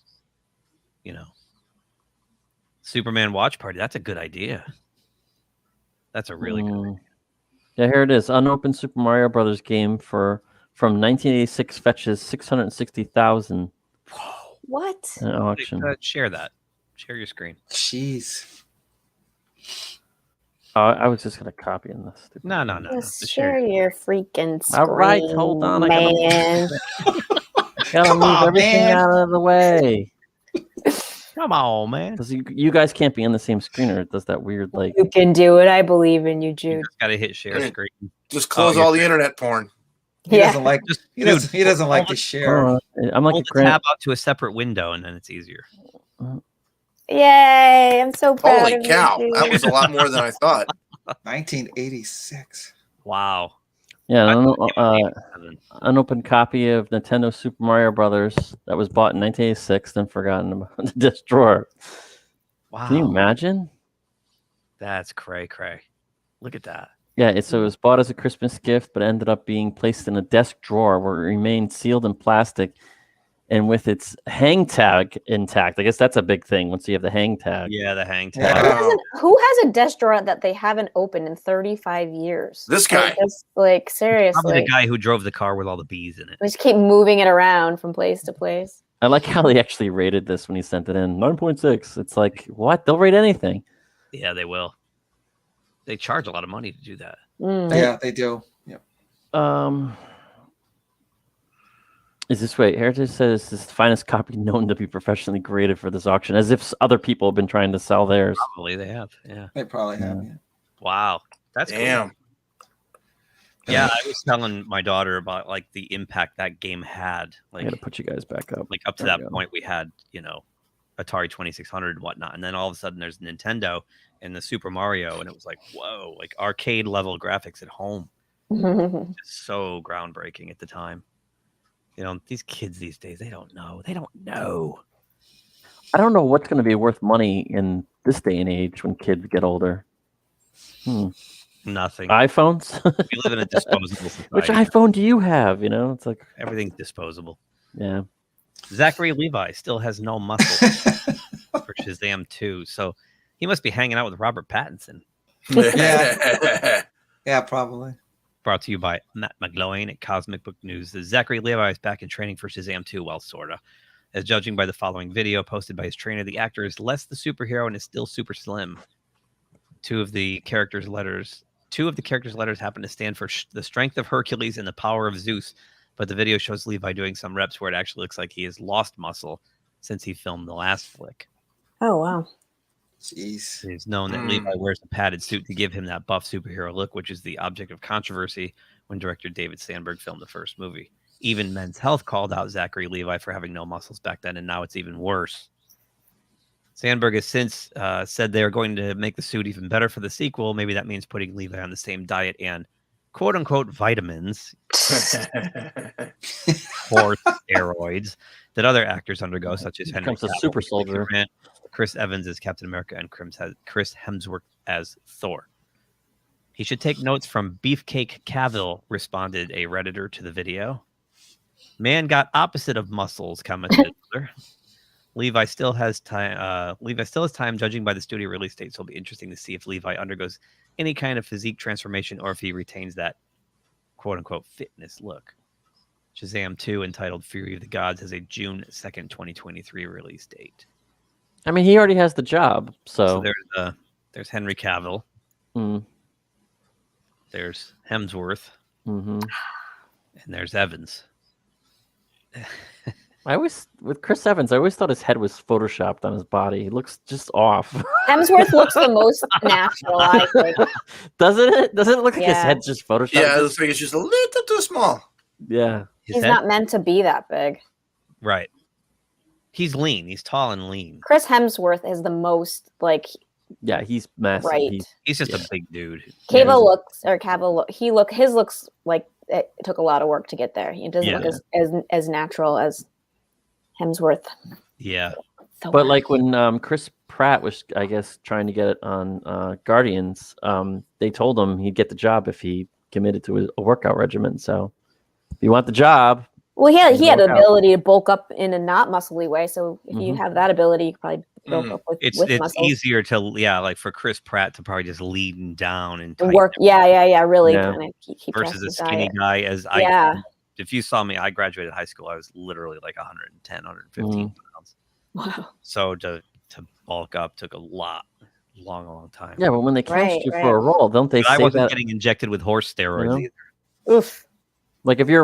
Superman Watch Party. That's a good idea. That's a really good idea. Yeah, here it is. Unopened Super Mario Brothers game from 1986 fetches $660,000. What? An auction. Share that. Share your screen. Jeez. I was just gonna copy in this. No. Just share your freaking screen. All right, hold on. Man. Gotta move everything out of the way. Come on, man. Because you guys can't be on the same screen, or it does that weird like. You can do it. I believe in you, Jude. You just gotta hit share screen. Just close all the internet porn. He doesn't like. He doesn't like to share. I'm like hold the tab out to a separate window, and then it's easier. Yay! I'm so proud. Holy cow! That was a lot more than I thought. 1986. Wow. Yeah, unopened copy of Nintendo Super Mario Brothers that was bought in 1986, then forgotten about the disc drawer. Wow. Can you imagine? That's cray. Look at that. Yeah, so it was bought as a Christmas gift, but ended up being placed in a desk drawer where it remained sealed in plastic. and with its hang tag intact. I guess that's a big thing once you have the hang tag. Yeah, the hang tag. Who has a desk drawer that they haven't opened in 35 years? This guy. Like seriously. Probably the guy who drove the car with all the bees in it. We just keep moving it around from place to place. I like how they actually rated this when he sent it in. 9.6. It's like, what? They'll rate anything. Yeah, they will. They charge a lot of money to do that. Yeah, they do. Yep. Is this way? Heritage says this is the finest copy known to be professionally graded for this auction, as if other people have been trying to sell theirs. Probably they have. Yeah. They probably have. Yeah. Wow, that's damn. Cool. Yeah, I was telling my daughter about like the impact that game had. Like, I gotta put you guys back up. Like up to that point, we had Atari 2600 and whatnot, and then all of a sudden there's Nintendo and the Super Mario, and it was like, whoa, like arcade level graphics at home. Just so groundbreaking at the time. These kids these days, they don't know. They don't know. I don't know what's going to be worth money in this day and age when kids get older. Nothing. iPhones? We live in a disposable society. Which iPhone do you have? It's like everything's disposable. Yeah. Zachary Levi still has no muscle for Shazam 2, so he must be hanging out with Robert Pattinson. Yeah, probably. Brought to you by Matt McGloin at Cosmic Book News. The Zachary Levi is back in training for Shazam 2, well, sorta. As judging by the following video posted by his trainer, the actor is less the superhero and is still super slim. Two of the characters' letters happen to stand for the strength of Hercules and the power of Zeus, but the video shows Levi doing some reps where it actually looks like he has lost muscle since he filmed the last flick. Oh, wow. Jeez. It is known that Levi wears a padded suit to give him that buff superhero look, which is the object of controversy when director David Sandberg filmed the first movie. Even Men's Health called out Zachary Levi for having no muscles back then, and now it's even worse. Sandberg has since said they are going to make the suit even better for the sequel. Maybe that means putting Levi on the same diet and quote-unquote vitamins or steroids that other actors undergo, such as Henry Becomes a Cavill, super soldier. Chris Evans as Captain America, and Chris Hemsworth as Thor. He should take notes from Beefcake Cavill, responded a Redditor to the video. Man got opposite of muscles, commented another. Levi still has time. Judging by the studio release date, so it'll be interesting to see if Levi undergoes any kind of physique transformation or if he retains that quote-unquote fitness look. Shazam 2, entitled Fury of the Gods, has a June 2nd, 2023 release date. I mean, he already has the job, so there's Henry Cavill. There's Hemsworth. Mm-hmm. And there's Evans. With Chris Evans, I always thought his head was photoshopped on his body. He looks just off. Hemsworth looks the most natural, I think. Doesn't it? Doesn't it look like his head's just photoshopped? Yeah, it looks like it's just a little too small. Yeah. He's not meant to be that big. Right. He's lean. He's tall and lean. Chris Hemsworth is the most Yeah, he's massive. Right. He's just a big dude. His looks like it took a lot of work to get there. He doesn't look as natural as Hemsworth. Yeah. But like when Chris Pratt was, I guess, trying to get it on Guardians, they told him he'd get the job if he committed to a workout regimen. So if you want the job. Well, he had the ability to bulk up in a not muscly way. So if you have that ability, you could probably bulk up with It's muscles. easier to, like for Chris Pratt to probably just lean down and work. Really kind of keep versus a skinny diet. guy. If you saw me, I graduated high school. I was literally like 110, 115 pounds. Wow. So to bulk up took a long time. Yeah, but when they cast you for a role, don't they say I wasn't that, getting injected with horse steroids either. Oof. Like if you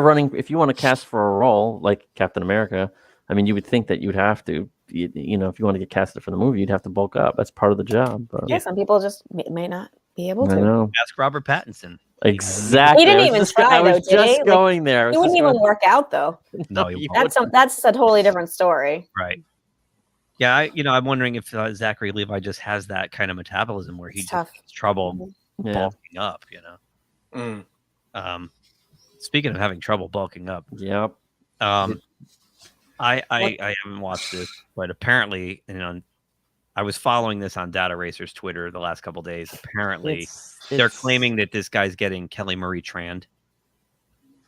want to cast for a role like Captain America, I mean, you would think that you'd have to, if you want to get casted for the movie, you'd have to bulk up. That's part of the job. But Yeah, some people just may not be able to. I know. Ask Robert Pattinson. Exactly. He didn't even try, I was though, just going there. He wouldn't even work out, though. No, he won't. That's a totally different story. Right. Yeah, I'm wondering if Zachary Levi just has that kind of metabolism where he just has trouble bulking up. Speaking of having trouble bulking up, yep. I haven't watched this, but apparently, I was following this on Data Racer's Twitter the last couple days. Apparently, they're claiming that this guy's getting Kelly Marie Tran,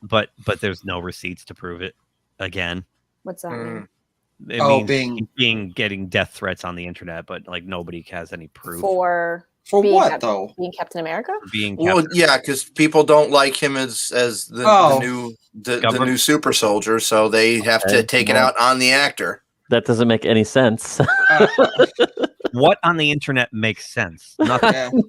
but there's no receipts to prove it. Again, What's that mean? It means getting death threats on the internet, but like nobody has any proof. For what Cap- though? Being Captain America? Well, yeah, because people don't like him as the new super soldier, so they have to take it out on the actor. That doesn't make any sense. What on the internet makes sense? Nothing.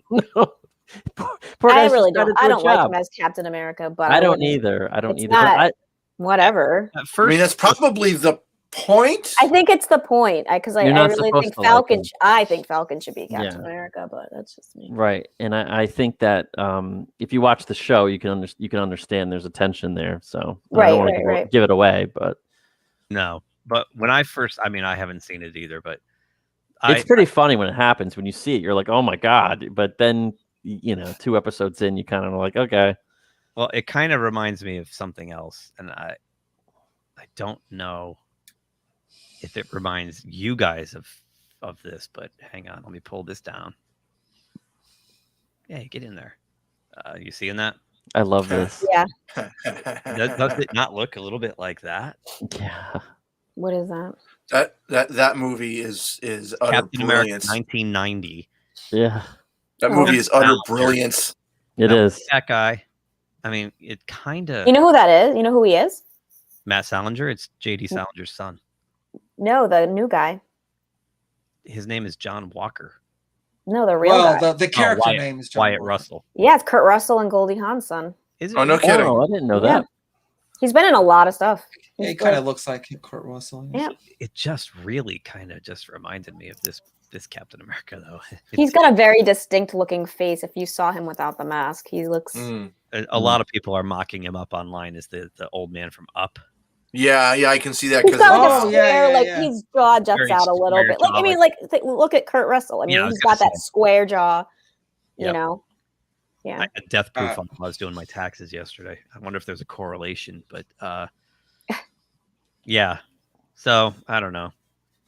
I really don't. I don't like him as Captain America, but I don't either. I don't it's either. Not, whatever. I mean, that's probably the point. I think it's the point because I really think Falcon. Like I think Falcon should be Captain America, but that's just me. Right, and I think that if you watch the show, you can understand there's a tension there. So I don't want to give it away, but no. But when I haven't seen it either, but it's pretty funny when it happens. When you see it, you're like, oh my God. But then, 2 episodes in, you kind of like, okay. Well, it kind of reminds me of something else. And I don't know if it reminds you guys of this, but hang on. Let me pull this down. Yeah, get in there. You seeing that? I love this. Yeah. Does it not look a little bit like that? Yeah. What is that? That movie is utter Captain brilliance. America 1990. Yeah. That movie is utter brilliance. It is. That guy. I mean, it kind of. You know who that is? You know who he is? Matt Salinger. It's J.D. Salinger's son. No, the new guy. His name is John Walker. No, the real guy. The character name is John Wyatt Walker. Russell. Yeah, it's Kurt Russell and Goldie Hawn's son. Is it? Oh, no kidding. Oh, I didn't know that. He's been in a lot of stuff. Yeah, he kind of looks like Kurt Russell. Yeah. It just really kind of just reminded me of this Captain America, though. He's got a very distinct looking face. If you saw him without the mask, he looks. A lot of people are mocking him up online as the old man from Up. Yeah, I can see that He's because got like a square, his jaw juts Very out a little bit. Like jaw, I mean, look at Kurt Russell. I mean, he's got that square jaw. You know. Yeah. I had death proof on when I was doing my taxes yesterday. I wonder if there's a correlation, but yeah. So I don't know.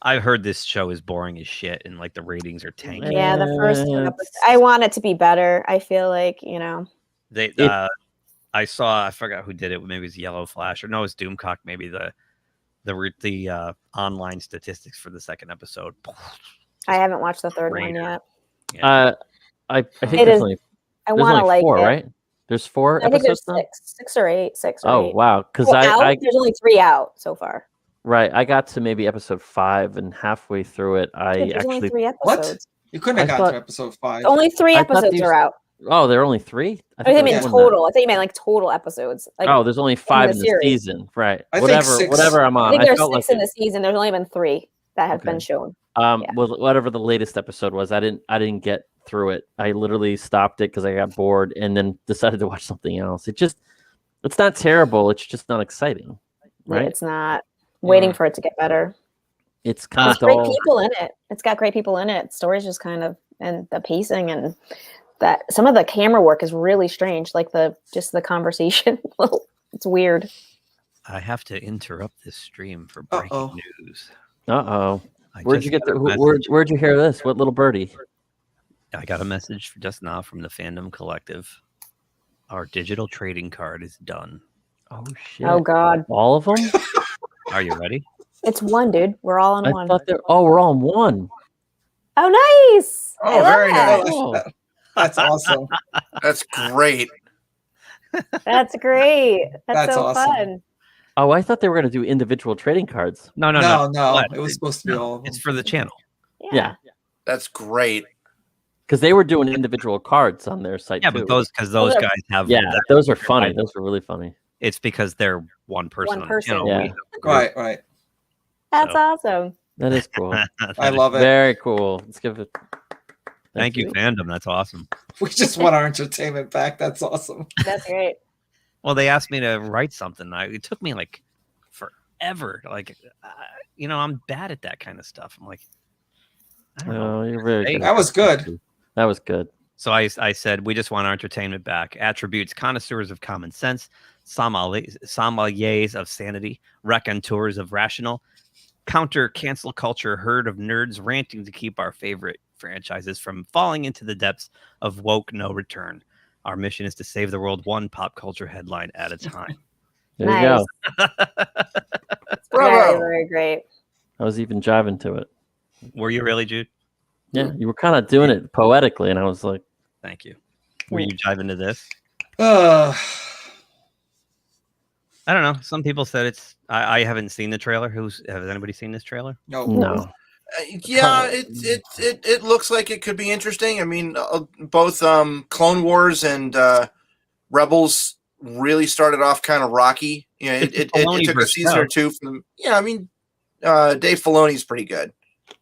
I've heard this show is boring as shit, and like the ratings are tanking. Yeah, the first episode. I want it to be better. I feel like they. I forgot who did it. Maybe it was Yellow Flash, or no, it was Doomcock. Maybe the online statistics for the second episode. I haven't watched the third one yet. Yeah. I think there's only. I want to like 4, it. right? There's 4 I think episodes there's now? 6 or 8. 6 or 8. Oh wow! Because there's only 3 out so far. Right, I got to maybe episode 5, and halfway through it, There's actually only 3 episodes. What? You couldn't have gotten to episode 5. Only 3 episodes are out. Oh, there are only 3. I think you meant total. I think you meant like total episodes. Like, there's only 5 in the series. season, right? I think 6. Whatever I'm on. I think there's 6 like in the season. There's only been 3 that have been shown. Well, whatever the latest episode was, I didn't get through it. I literally stopped it because I got bored, and then decided to watch something else. It's not terrible. It's just not exciting, right? Yeah, it's not. Waiting for it to get better. It's kind of great people in it. It's got great people in it. Story's just kind of, and the pacing and that some of the camera work is really strange. Like the conversation. It's weird. I have to interrupt this stream for breaking news. Where'd you get where'd you hear this? What little birdie? I got a message just now from the Fandom Collective. Our digital trading card is done. Oh shit! Oh god! All of them? Are you ready? It's 1, dude. We're all on 1. We're all on 1. Oh, nice! Oh, very nice. Oh. That's awesome. That's great. That's great. That's so awesome. fun. Oh, I thought they were going to do individual trading cards. No. It was supposed to be all of them. It's for the channel. Yeah. That's great. Because they were doing individual cards on their site. Yeah, too. but those guys have. Yeah, those are funny. Those are really funny. It's because they're one person. One person. On the channel. Yeah. Right. That's awesome. That is cool. I love it. Very cool. Let's give it. Thank you, Fandom. That's awesome. We just want our entertainment back. That's awesome. That's great. Well, they asked me to write something. It took me like forever. Like, I'm bad at that kind of stuff. I'm like, I don't know. You're very good. That was good. That was good. So I said, we just want our entertainment back. Attributes, connoisseurs of common sense, sommeliers of sanity, raconteurs of rational, counter cancel culture herd of nerds ranting to keep our favorite franchises from falling into the depths of woke no return. Our mission is to save the world one pop culture headline at a time. There you go. Very, very great. I was even jiving to it. Were you really, Jude? Yeah, you were kind of doing it poetically, and I was like, "Thank you." Were you jiving to this? I don't know. Some people said it's. I haven't seen the trailer. Has anybody seen this trailer? No. Yeah, it looks like it could be interesting. I mean, both Clone Wars and Rebels really started off kind of rocky. You know, it took a season or two from them. Yeah, I mean, Dave Filoni's pretty good.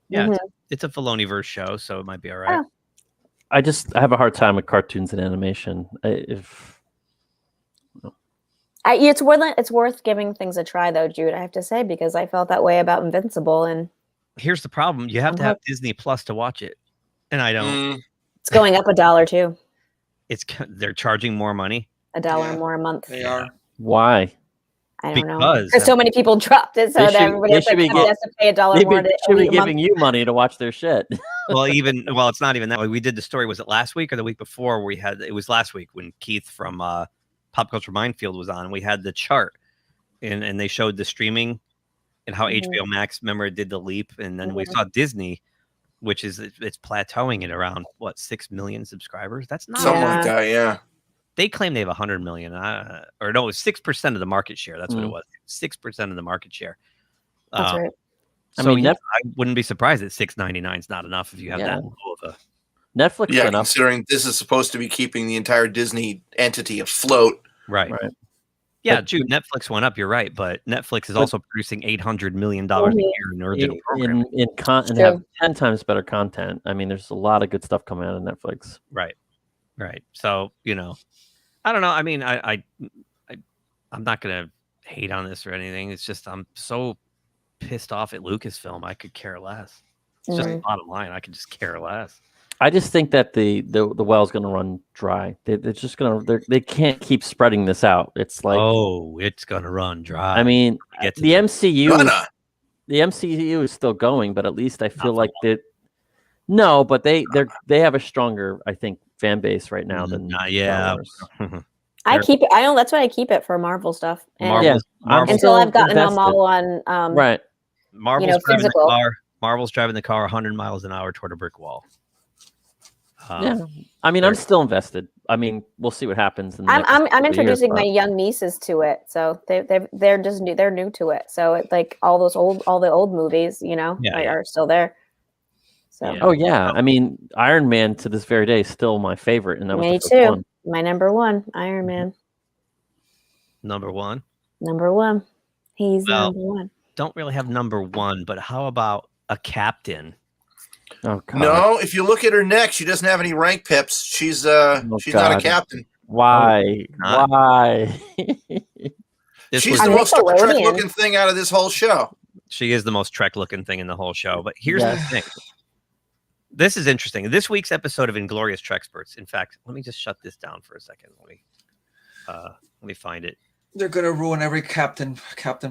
Yeah, it's a Filoni-verse show, so it might be all right. I have a hard time with cartoons and animation. It's worth giving things a try, though, Jude. I have to say, because I felt that way about Invincible, and here's the problem: you have to have Disney Plus to watch it, and I don't. It's going up $1 too. They're charging more money. $1 more a month. They are. Why? I don't know. Because so many people dropped it, so that everybody has to pay $1 more. They should be giving you money to watch their shit. Well, it's not even that way. We did the story. Was it last week or the week before? It was last week when Keith from Pop Culture Minefield was on. We had the chart, and they showed the streaming and how HBO Max, remember, it did the leap, and then we saw Disney, which is it's plateauing at around 6 million subscribers. That's not something like that. Yeah. They claim they have 100 million, or no, it was 6% of the market share. That's what it was. 6% of the market share. That's right. So I wouldn't be surprised that $6.99 is not enough if you have that low of a Netflix. Yeah, considering this is supposed to be keeping the entire Disney entity afloat. Right. Yeah, Jude, Netflix went up. You're right, but Netflix is also producing $800 million a year in original programming. And have 10 times better content. I mean, there's a lot of good stuff coming out of Netflix. Right. So I don't know. I mean, I'm not gonna hate on this or anything. It's just I'm so pissed off at Lucasfilm. I could care less. It's just the bottom line. I could just care less. I just think that the well's going to run dry. They're just going to. They can't keep spreading this out. It's like it's going to run dry. I mean, the MCU. The MCU is still going, but at least I feel like that. No, but they have a stronger, I think, fan base right now than I keep it. I know that's why I keep it for Marvel stuff. And Marvel until I've gotten them all on right. Marvel's driving the car. Marvel's driving the car 100 miles an hour toward a brick wall. I mean, I'm still invested. I mean, we'll see what happens. I'm introducing my young nieces to it, so they're just new. They're new to it, so it's like all the old movies, are still there. So. Oh yeah, I mean, Iron Man to this very day is still my favorite, and that was me the first too. one. My number one, Iron Man. Number one. He's number one. Don't really have number one, but how about a captain? Oh God. No, if you look at her neck, she doesn't have any rank pips. She's not a captain. Why? Why? She's the most Trek looking thing out of this whole show. She is the most Trek looking thing in the whole show. But here's the thing. This is interesting. This week's episode of Inglorious Treksperts. In fact, let me just shut this down for a second. Let me find it. They're gonna ruin every captain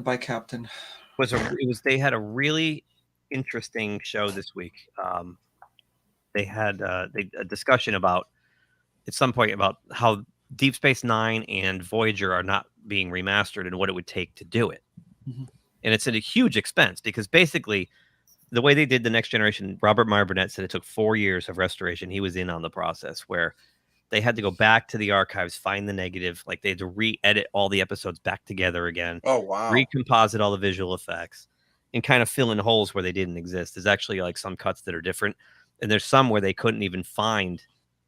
by captain. They had a really interesting show this week. They had a discussion about at some point about how Deep Space Nine and Voyager are not being remastered and what it would take to do it. And it's at a huge expense because basically the way they did the Next Generation, Robert Meyer Burnett said it took 4 years of restoration. He was in on the process where they had to go back to the archives, find the negative, like they had to re-edit all the episodes back together again. Oh wow! Recomposite all the visual effects and kind of fill in holes where they didn't exist. There's actually like some cuts that are different, and there's some where they couldn't even find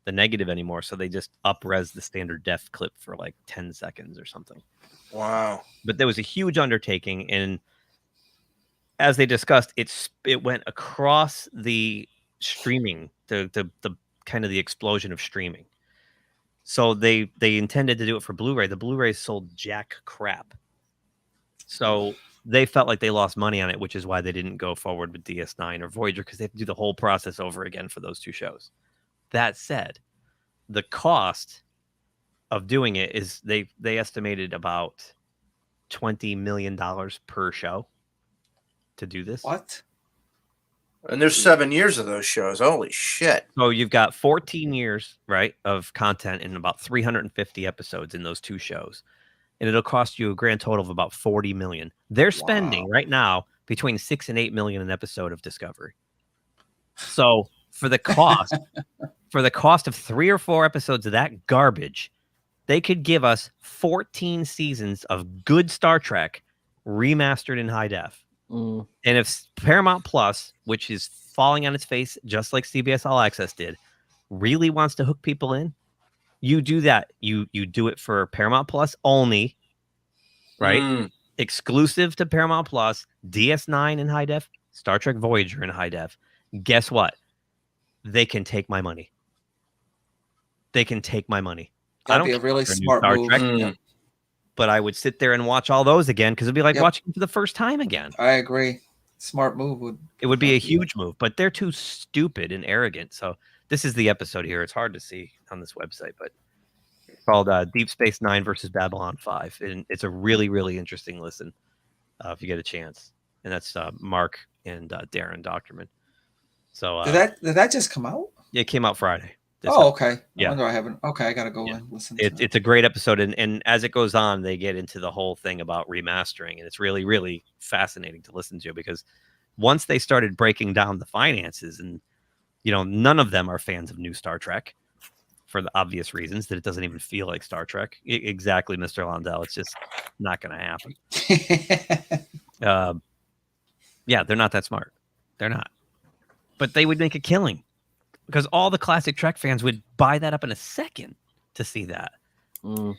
the negative anymore, so they just up-res the standard def clip for like 10 seconds or something. Wow! But there was a huge undertaking, and as they discussed, it went across the streaming, the kind of the explosion of streaming. So they intended to do it for Blu-ray. The Blu-ray sold jack crap. So they felt like they lost money on it, which is why they didn't go forward with DS9 or Voyager, because they have to do the whole process over again for those two shows. That said, the cost of doing it is they estimated about $20 million per show to do this. What? And there's 7 years of those shows. Holy shit. So you've got 14 years, right, of content and about 350 episodes in those two shows. and it'll cost you a grand total of about 40 million. They're spending right now between 6 and 8 million an episode of Discovery. So for the cost, of 3 or 4 episodes of that garbage, they could give us 14 seasons of good Star Trek remastered in high def. And if Paramount Plus, which is falling on its face just like CBS All Access did, really wants to hook people in, you do that. You do it for Paramount Plus only, right? Exclusive to Paramount Plus, DS9 in high def, Star Trek Voyager in high def. Guess what? They can take my money. They can take my money. That'd be a really smart move. But I would sit there and watch all those again because it'd be like watching them for the first time again. I agree. Smart move It would be a huge move, but they're too stupid and arrogant. So this is the episode here. It's hard to see on this website, but it's called Deep Space Nine versus Babylon 5. And it's a really, really interesting listen if you get a chance. And that's Mark and Darren Doctorman. So did that just come out? It came out Friday. Okay. Yeah. I wonder I haven't. Okay, I gotta go and listen. It's a great episode, and as it goes on, they get into the whole thing about remastering, and it's really, really fascinating to listen to because once they started breaking down the finances, and none of them are fans of new Star Trek for the obvious reasons that it doesn't even feel like Star Trek. Exactly, Mr. Londell. It's just not going to happen. Yeah, they're not that smart. They're not, but they would make a killing. Because all the classic Trek fans would buy that up in a second to see that. I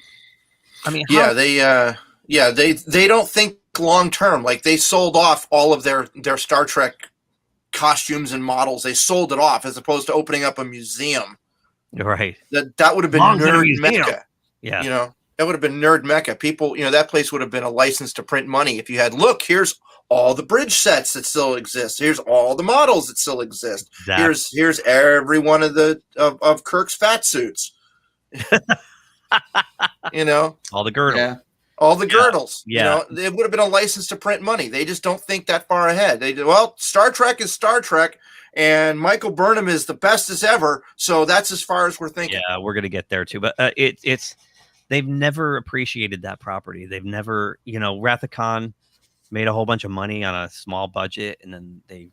mean, they don't think long term. Like they sold off all of their Star Trek costumes and models. They sold it off as opposed to opening up a museum. Right. That would have been nerd mecca. Yeah. That would have been nerd mecca. People, that place would have been a license to print money. If you had, look, here's all the bridge sets that still exist. Here's all the models that still exist. Here's every one of of Kirk's fat suits. All the girdles. Yeah. All the girdles. Yeah. It would have been a license to print money. They just don't think that far ahead. Star Trek is Star Trek, and Michael Burnham is the best as ever. So that's as far as we're thinking. Yeah, we're gonna get there too. But it's they've never appreciated that property. They've never, Wrath of Khan made a whole bunch of money on a small budget, and then they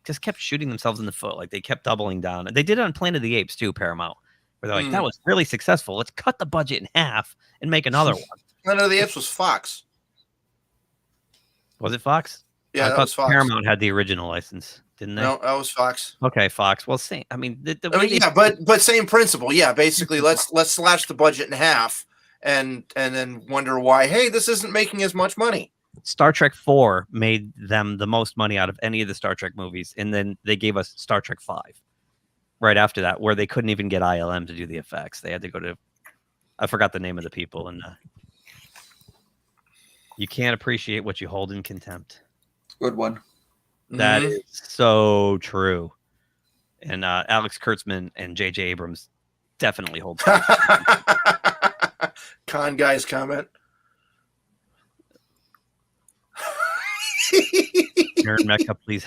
just kept shooting themselves in the foot. Like they kept doubling down. They did it on Planet of the Apes too, Paramount, where they're like, that was really successful. Let's cut the budget in half and make another one. Planet of the Apes was Fox. Was it Fox? Yeah, I that thought was Fox. Paramount had the original license, didn't they? No, that was Fox. Okay, Fox. Well, same. I mean, but same principle. Yeah, basically, let's slash the budget in half, and then wonder why. Hey, this isn't making as much money. Star Trek 4 made them the most money out of any of the Star Trek movies, and then they gave us Star Trek 5 right after that, where they couldn't even get ILM to do the effects. They had to go to, I forgot the name of the people, and you can't appreciate what you hold in contempt. Good one. That is so true. And Alex Kurtzman and J.J. Abrams definitely hold. Con guy's comment. Nerd Mecca, please.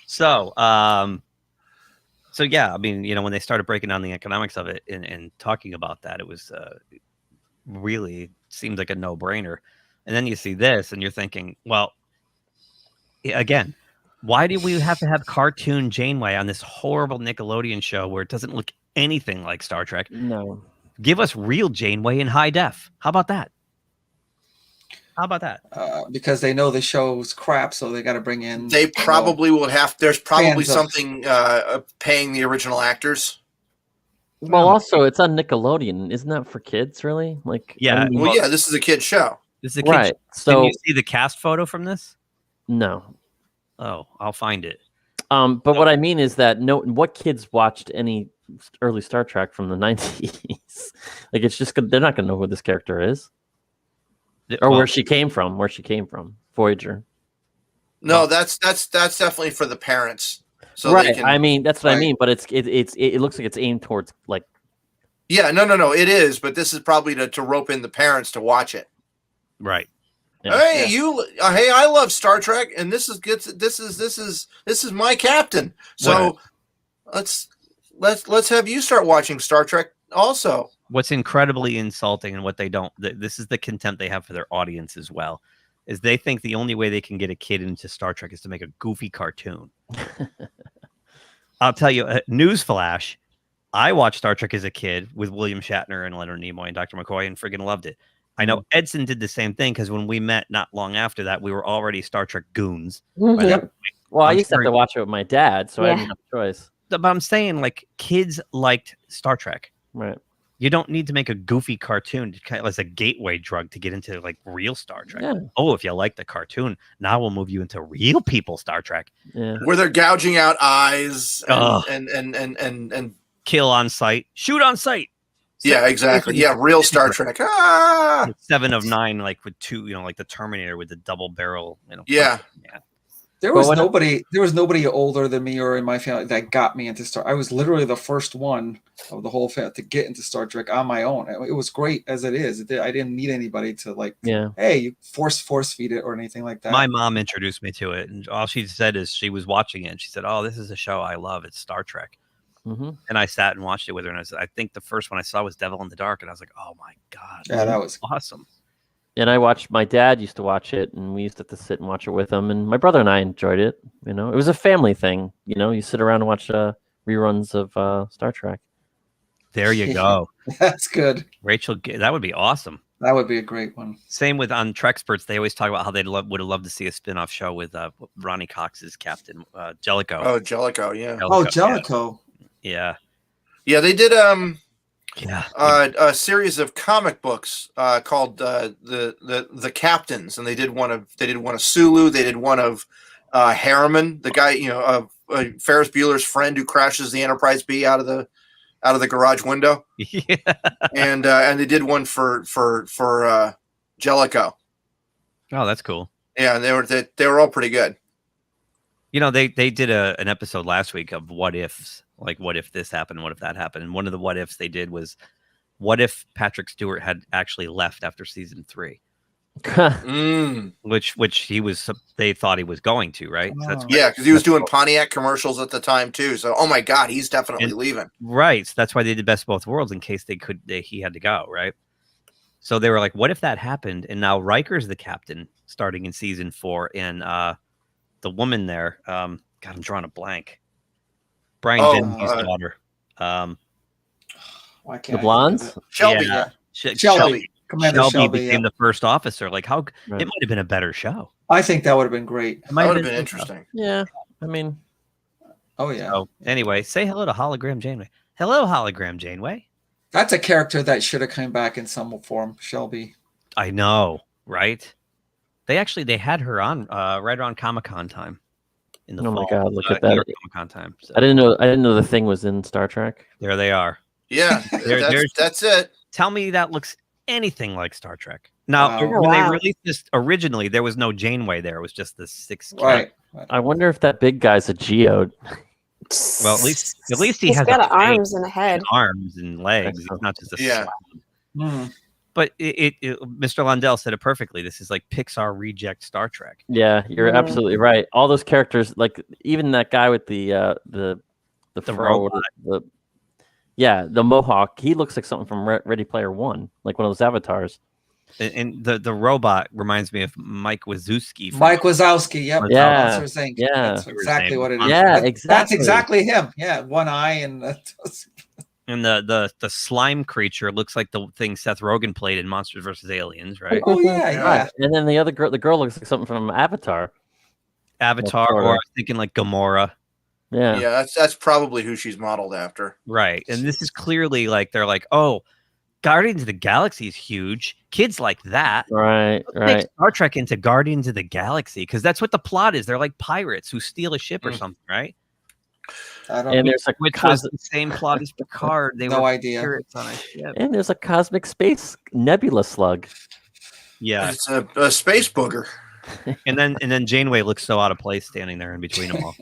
So yeah, I mean, when they started breaking down the economics of it and talking about that, it was really seemed like a no-brainer. And then you see this and you're thinking, well, again, why do we have to have cartoon Janeway on this horrible Nickelodeon show where it doesn't look anything like Star Trek? No. Give us real Janeway in high def. How about that? Because they know the show's crap, so they got to bring in. They probably will have. There's probably fans of- something paying the original actors. Well, also it's on Nickelodeon. Isn't that for kids? Really? Yeah. Yeah. This is a kid's show. This is a kid's right. show. So can you see the cast photo from this? No. Oh, I'll find it. But what I mean is that what kids watched any early Star Trek from the 90s? It's just they're not going to know who this character is. Or where she came from. Voyager. No, that's definitely for the parents. So right. They can, I mean, that's what I mean. But it looks like it's aimed towards Yeah, no, it is. But this is probably to rope in the parents to watch it. Right. Yeah. Hey, hey, I love Star Trek, and this is my captain. So let's have you start watching Star Trek Also, what's incredibly insulting and what they don't, this is the contempt they have for their audience as well, is they think the only way they can get a kid into Star Trek is to make a goofy cartoon. I'll tell you, newsflash, I watched Star Trek as a kid with William Shatner and Leonard Nimoy and Dr. McCoy and friggin' loved it. I know Edson did the same thing because when we met not long after that, we were already Star Trek goons. Yep. Well, I used to have to watch it with my dad, so I didn't have a choice. But I'm saying, like, kids liked Star Trek. Right. You don't need to make a goofy cartoon as a gateway drug to get into like real Star Trek. Yeah. Oh, if you like the cartoon, now we'll move you into real people Star Trek. Yeah. where they're gouging out eyes Ugh. and kill on sight, shoot on sight. yeah, exactly. Yeah, real Star Trek. Ah! 7 of 9, like with 2, like the Terminator with the double barrel. Yeah. There was nobody older than me or in my family that got me into Star. I was literally the first one of the whole family to get into Star Trek on my own. It was great as it is. I didn't need anybody to hey, you force feed it or anything like that. My mom introduced me to it, and all she said is she was watching it, and she said, "Oh, this is a show I love. It's Star Trek." And I sat and watched it with her, and I think the first one I saw was Devil in the Dark, and I was like, "Oh my god, yeah, that was awesome." And I watched, my dad used to watch it, and we used to have to sit and watch it with him. And my brother and I enjoyed it. It was a family thing. You sit around and watch reruns of Star Trek. There you go. That's good. Rachel, that would be awesome. That would be a great one. Same with on Trexperts. They always talk about how they would have loved to see a spin-off show with Ronnie Cox's Captain Jellicoe. Oh, Jellicoe, yeah. Jellicoe. Yeah. Yeah, they did Yeah. A series of comic books called the Captains, and they did one of Sulu. They did one of Harriman, the guy Ferris Bueller's friend who crashes the Enterprise B out of the garage window. Yeah. And they did one for Jellicoe. Oh, that's cool. Yeah, and they were all pretty good. They did an episode last week of what ifs. Like, what if this happened? What if that happened? And one of the what ifs they did was, what if Patrick Stewart had actually left after season 3? Which they thought he was going to, right? Oh. So that's because he was doing Pontiac commercials at the time too. So, oh my God, he's definitely leaving. Right. So that's why they did Best of Both Worlds in case he had to go, right? So they were like, what if that happened? And now Riker's the captain starting in season 4, and the woman there, God, I'm drawing a blank. Brian Dennehy's daughter. The blondes? Shelby. Yeah. Shelby. Commander Shelby became the first officer. Like, how it might have been a better show. I think that would have been great. That would have been interesting. Yeah. I mean. Oh, yeah. So, anyway, say hello to Hologram Janeway. Hello, Hologram Janeway. That's a character that should have come back in some form, Shelby. I know, right? They had her on right around Comic-Con time. In the oh my fall, God! Look at that! Comic-Con time. So. I didn't know the thing was in Star Trek. There they are. Yeah, that's it. Tell me that looks anything like Star Trek. Now, when they released this originally, there was no Janeway there. It was just the 6. Right. I wonder if that big guy's a geode. Well, at least he He's has got arms and a head, arms and legs. It's not just a yeah. But Mr. Lundell said it perfectly. This is like Pixar reject Star Trek. Yeah, you're absolutely right. All those characters, like even that guy with the robot. The mohawk. He looks like something from Ready Player One, like one of those avatars. And the robot reminds me of Mike Wazowski. Mike Wazowski, yep. Yeah, that's exactly what it is. Yeah, exactly. That's exactly him. Yeah, one eye and. And the slime creature looks like the thing Seth Rogen played in Monsters vs. Aliens, right? Oh yeah. Right. And then the girl looks like something from Avatar. Or I was thinking like Gamora. Yeah. Yeah, that's probably who she's modeled after. Right. And this is clearly like they're like, oh, Guardians of the Galaxy is huge. Kids like that. Right. Let's make Star Trek into Guardians of the Galaxy, because that's what the plot is. They're like pirates who steal a ship or something, right? And there's which was the same plot as Picard. They no were idea. pirates on a ship. And there's a cosmic space nebula slug. Yeah, it's a space booger. and then Janeway looks so out of place standing there in between them all.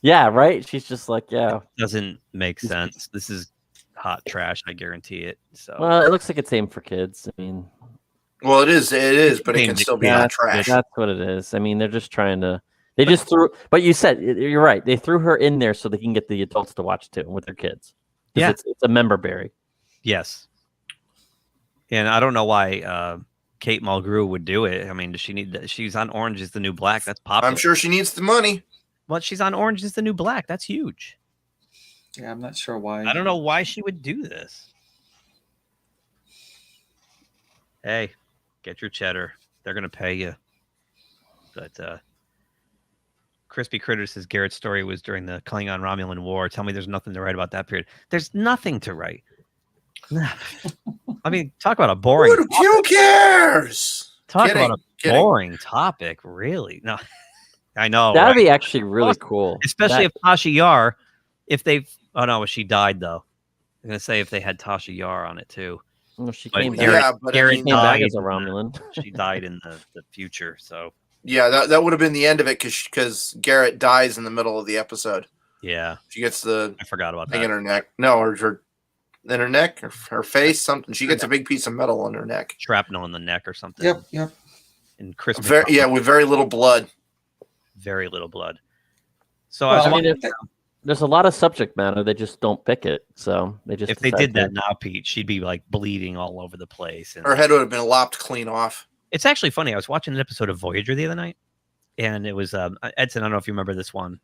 Yeah, right. She's just like, yeah, doesn't make sense. This is hot trash. I guarantee it. So well, it looks like it's aimed for kids. I mean, well, it is, but it can still be hot trash. That's what it is. I mean, they're just trying to. They just threw, but you said you're right. They threw her in there so they can get the adults to watch too with their kids. Yeah, it's a member berry. Yes. And I don't know why Kate Mulgrew would do it. I mean, does she need that? She's on Orange is the New Black. That's popular. I'm sure she needs the money. Well, she's on Orange is the New Black. That's huge. Yeah, I'm not sure why. I don't know why she would do this. Hey, get your cheddar. They're going to pay you. But Crispy Critter says Garrett's story was during the Klingon-Romulan War. Tell me there's nothing to write about that period. There's nothing to write. I mean, talk about a boring topic. Who cares? Talk about a boring topic, really. No, I know. That'd right? be actually really cool. Especially if Tasha Yar, if they've, oh no, she died though. I'm going to say if they had Tasha Yar on it too. Well, she But came Garrett, back. Garrett She came back died as a Romulan. She died in the future, so. Yeah, that would have been the end of it because Garrett dies in the middle of the episode. Yeah. She gets the I forgot about thing that. in her neck. No, or in her neck, or her face, something. She gets a big piece of metal on her neck. Shrapnel in the neck or something. Yep. And Chris. With very little blood. Very little blood. So Well, I was I mean, wondering, there's a lot of subject matter. They just don't pick it. So they just if they decide did that to- now, Pete, she'd be like bleeding all over the place. And Her head would have been lopped clean off. it's actually funny. I was watching an episode of Voyager the other night, and it was Edson. I don't know if you remember this one.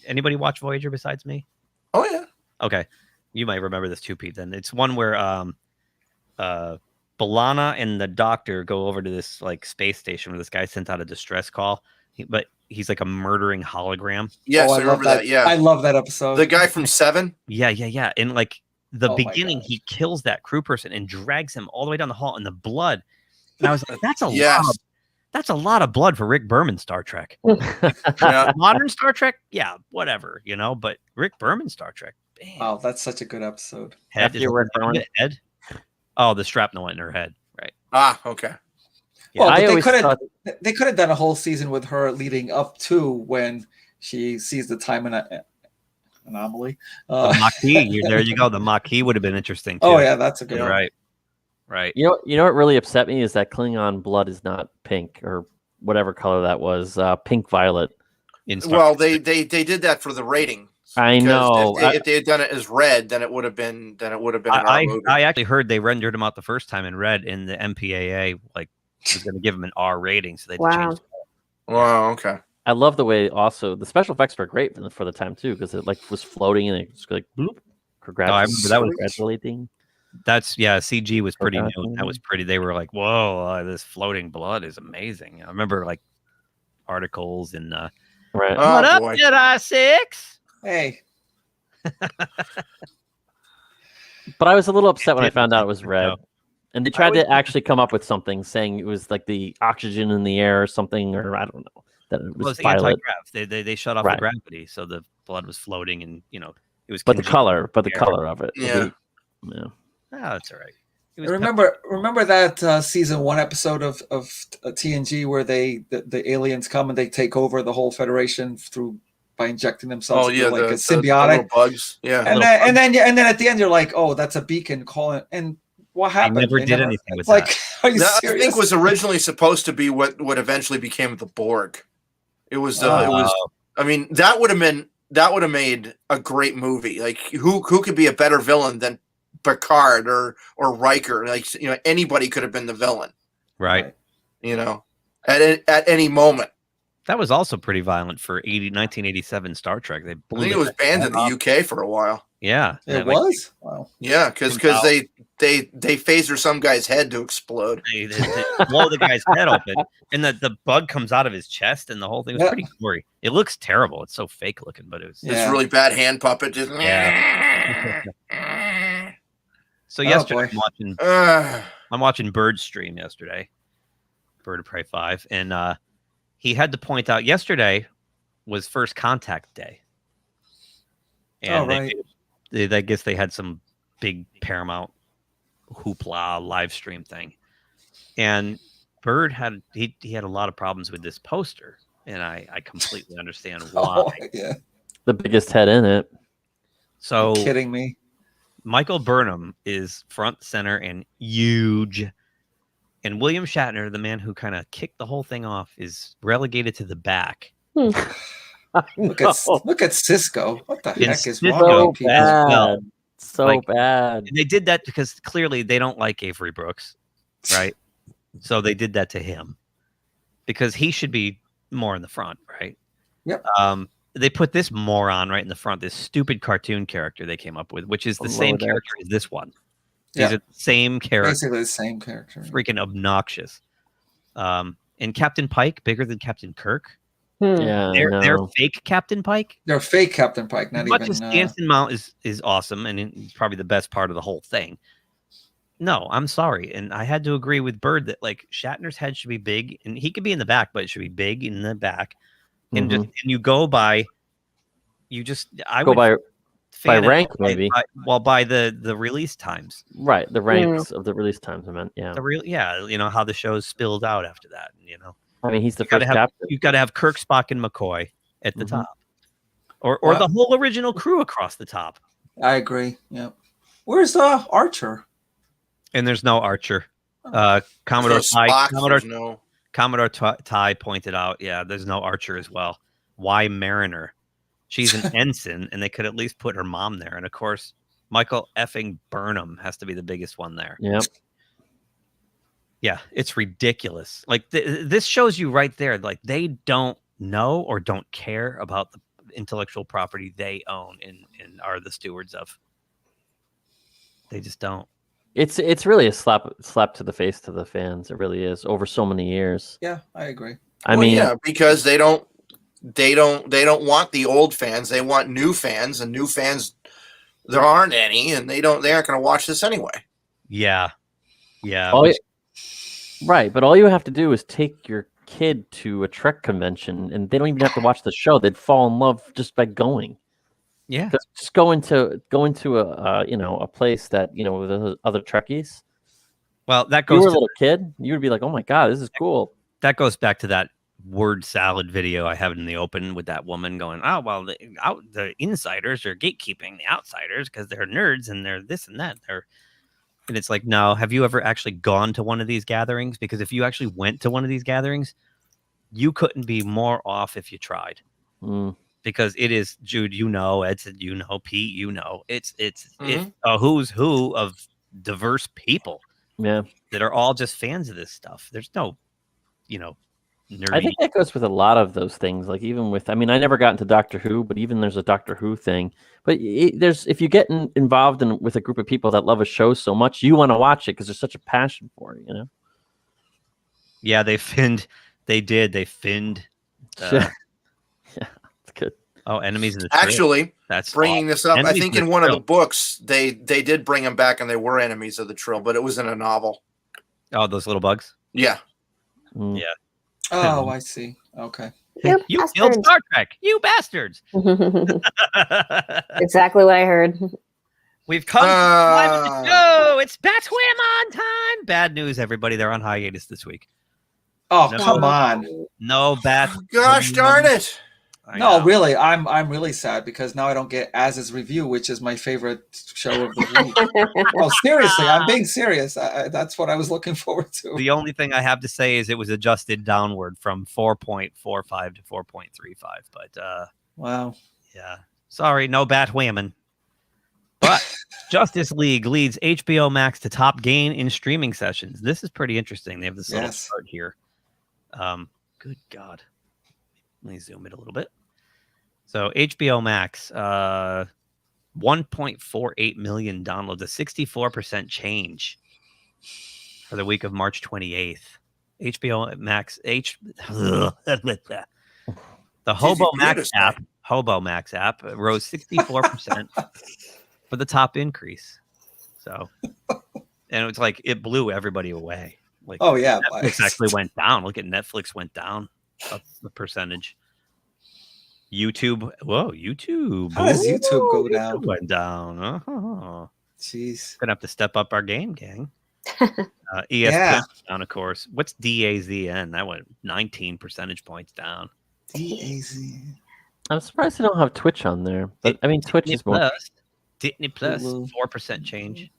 Anybody watch Voyager besides me? Oh yeah. Okay, you might remember this too, Pete. Then it's one where B'Elanna and the Doctor go over to this like space station where this guy sent out a distress call, but he's like a murdering hologram. Yes, Oh, I remember that. Yeah, I love that episode. The guy from Seven. Yeah. And like the Oh my beginning, he kills that crew person and drags him all the way down the hall in the blood. And I was like, that's a Yes. lot. That's a lot of blood for Rick Berman Star Trek. Yeah. Modern Star Trek, yeah, whatever, But Rick Berman Star Trek, bam. Wow, that's such a good episode. Head, After Rick Berman. head. Oh, the shrapnel went in her head, right? Ah, okay. Yeah, Well, I but always thought- they could have done a whole season with her leading up to when she sees the time anomaly. The Maquis, there you go. The Maquis would have been interesting too. Oh yeah, that's a good one. Right. You know what really upset me is that Klingon blood is not pink or whatever color that was, pink violet. Well, they did that for the rating. I Because know. If they had done it as red, then it would have been in our movie. I actually heard they rendered him out the first time in red, and the MPAA was going to give him an R rating, so they changed. Wow. Okay. I love the way also the special effects were great for the time too, because it was floating and it was like bloop, I remember that was congratulating. That's CG was pretty new. That was pretty. They were like, "Whoa, this floating blood is amazing." I remember like articles and right. What up, Jedi 6? Hey. But I was a little upset when I found out it was red. And they tried to actually come up with something saying it was like the oxygen in the air or something, or I don't know. That it was violet. anti-grav. They shut off Right. the gravity, so the blood was floating, and it was. But the congealed color, in air. of it. Yeah. Yeah. Oh, that's all right. It was Remember that season 1 episode of TNG where the aliens come and they take over the whole Federation by injecting themselves Oh yeah, into like the a symbiotic little bugs. Yeah. and then at the end you're like, oh, that's a beacon calling. And what happened? never They did anything with it's like, that. are you That, I serious? think was originally supposed to be what eventually became the Borg. It was. It was. I mean, that would have made a great movie. Like, who could be a better villain than Picard or Riker? Like, anybody could have been the villain. right. At any moment. That was also pretty violent for 1987 Star Trek. They I blew think it was banned in the UK for a while. Yeah, It was? Wow. Yeah, because they phaser some guy's head to explode. They blow the guy's head open, and the bug comes out of his chest, and the whole thing was pretty gory. It looks terrible. It's so fake looking, but it was. It's really bad hand puppet. Just Yeah. So yesterday, I'm watching Bird's stream yesterday, Bird of Prey 5, and he had to point out yesterday was First Contact Day, and I guess they had some big Paramount hoopla live stream thing, and Bird had he had a lot of problems with this poster, and I completely understand why. Oh, yeah. The biggest head in it. So You're kidding me. Michael Burnham is front, center, and huge. And William Shatner, the man who kind of kicked the whole thing off, is relegated to the back. Look at Cisco. What the heck is Cisco wrong with people? as well. So bad. And they did that because clearly they don't like Avery Brooks, right? So they did that to him because he should be more in the front, right? Yep. They put this moron right in the front, this stupid cartoon character they came up with, which is the same character as this one. These are the same character. Basically the same character. Freaking obnoxious. And Captain Pike, bigger than Captain Kirk. Yeah, they're fake Captain Pike. They're fake Captain Pike, not As much even. as Anson Mount is awesome and it's probably the best part of the whole thing. No, I'm sorry, and I had to agree with Bird that like Shatner's head should be big, and he could be in the back, but it should be big in the back. And just and you go by, I go would by rank maybe. By the release times. Right, the ranks of the release times. I meant, yeah. You know how the show's spilled out after that. You know, I mean, he's the first captain. You've got to have Kirk, Spock, and McCoy at the top, or the whole original crew across the top. I agree. Yeah. Where's Archer? And there's no Archer. Commodore Ty pointed out, there's no Archer as well. Why Mariner? She's an ensign, and they could at least put her mom there. And of course, Michael effing Burnham has to be the biggest one there. Yep. Yeah, it's ridiculous. Like this shows you right there, like they don't know or don't care about the intellectual property they own and are the stewards of. They just don't. It's really a slap to the face to the fans. It really is over so many years. Yeah, I agree. I mean, because they don't want the old fans. They want new fans, and new fans there aren't any, and they aren't going to watch this anyway. Yeah. Right, but all you have to do is take your kid to a Trek convention, and they don't even have to watch the show. They'd fall in love just by going. Yeah, just go into a place that with other Trekkies. Well, that goes. goes. You were a little kid, you would be like, "Oh my god, this is cool." That goes back to that word salad video I have in the open with that woman going, "Oh well, the insiders are gatekeeping the outsiders because they're nerds and they're this and that." And it's like, no, have you ever actually gone to one of these gatherings? Because if you actually went to one of these gatherings, you couldn't be more off if you tried. Because it is, Jude, Ed said, Pete, it's a who's who of diverse people. Yeah, that are all just fans of this stuff. There's no, nerdy. I think that goes with a lot of those things. Like even with, I mean, I never got into Doctor Who, but even there's a Doctor Who thing. But if you get involved with a group of people that love a show so much, you want to watch it because there's such a passion for it, Yeah, they finned. They finned. Yeah, it's good. Oh, Enemies in the Trail. Actually, that's bringing this up. Enemies I think in one of the books they did bring them back, and they were enemies of the Trill, but it was in a novel. Oh, those little bugs. Yeah. Yeah. Oh, I see. Okay. You killed Star Trek, you bastards. Exactly what I heard. We've come to the time of the show. It's Batwham on time. Bad news, everybody. They're on hiatus this week. Oh, come on. No Bat. Gosh darn it. No, really, I'm really sad because now I don't get Az's review, which is my favorite show of the week. Oh, seriously, I'm being serious. That's what I was looking forward to. The only thing I have to say is it was adjusted downward from 4.45 to 4.35. But wow, yeah, sorry, no bat whamming. But Justice League leads HBO Max to top gain in streaming sessions. This is pretty interesting. They have this little chart here. Good God, let me zoom it a little bit. So HBO Max, 1.48 million downloads, a 64% change for the week of March 28th. HBO Max, the Hobo Max app rose 64% for the top increase. So, and it's like it blew everybody away. Like, oh yeah, Netflix actually went down. Look at Netflix went down the percentage. YouTube, YouTube. How does YouTube go down? YouTube went down. Oh, jeez. Gonna have to step up our game, gang. ESPN down, of course. What's DAZN? That went 19 percentage points down. DAZN. I'm surprised they don't have Twitch on there. But I mean, Twitch is more. Disney Plus, 4% change.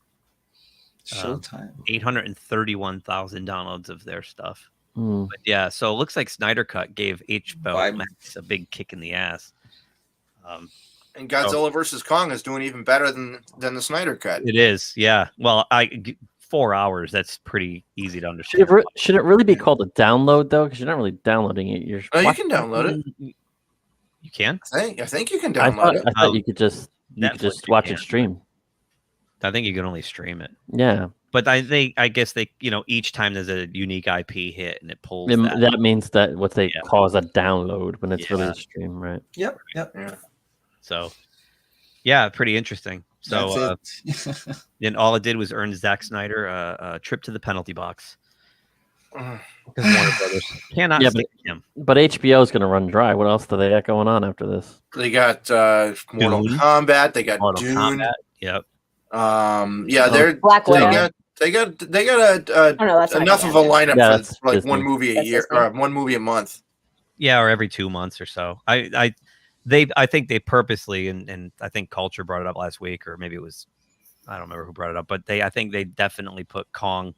Showtime. 831,000 downloads of their stuff. Mm. But yeah, so it looks like Snyder Cut gave HBO Max a big kick in the ass. And Godzilla versus Kong is doing even better than the Snyder cut. It is, yeah. Well, 4 hours. That's pretty easy to understand. Should it really be called a download though? Because you're not really downloading it. You're you can download it. You can. I think you can download it. I thought you could just watch it stream. I think you can only stream it. Yeah. But I guess they, each time there's a unique IP hit and it pulls that means that what they call is a download when it's really a stream, right? Yep. Yeah. So, yeah, pretty interesting. So, then all it did was earn Zack Snyder a trip to the penalty box. Because Warner Brothers cannot stick him. But HBO is going to run dry. What else do they got going on after this? They got Mortal Kombat. They got Dune. Kombat. Yep. They're Black Widow. They got enough of a lineup for like one movie a year or one movie a month. Yeah, or every 2 months or so. I think they purposely and I think Culture brought it up last week, or maybe it was, I don't remember who brought it up, but I think they definitely put Kong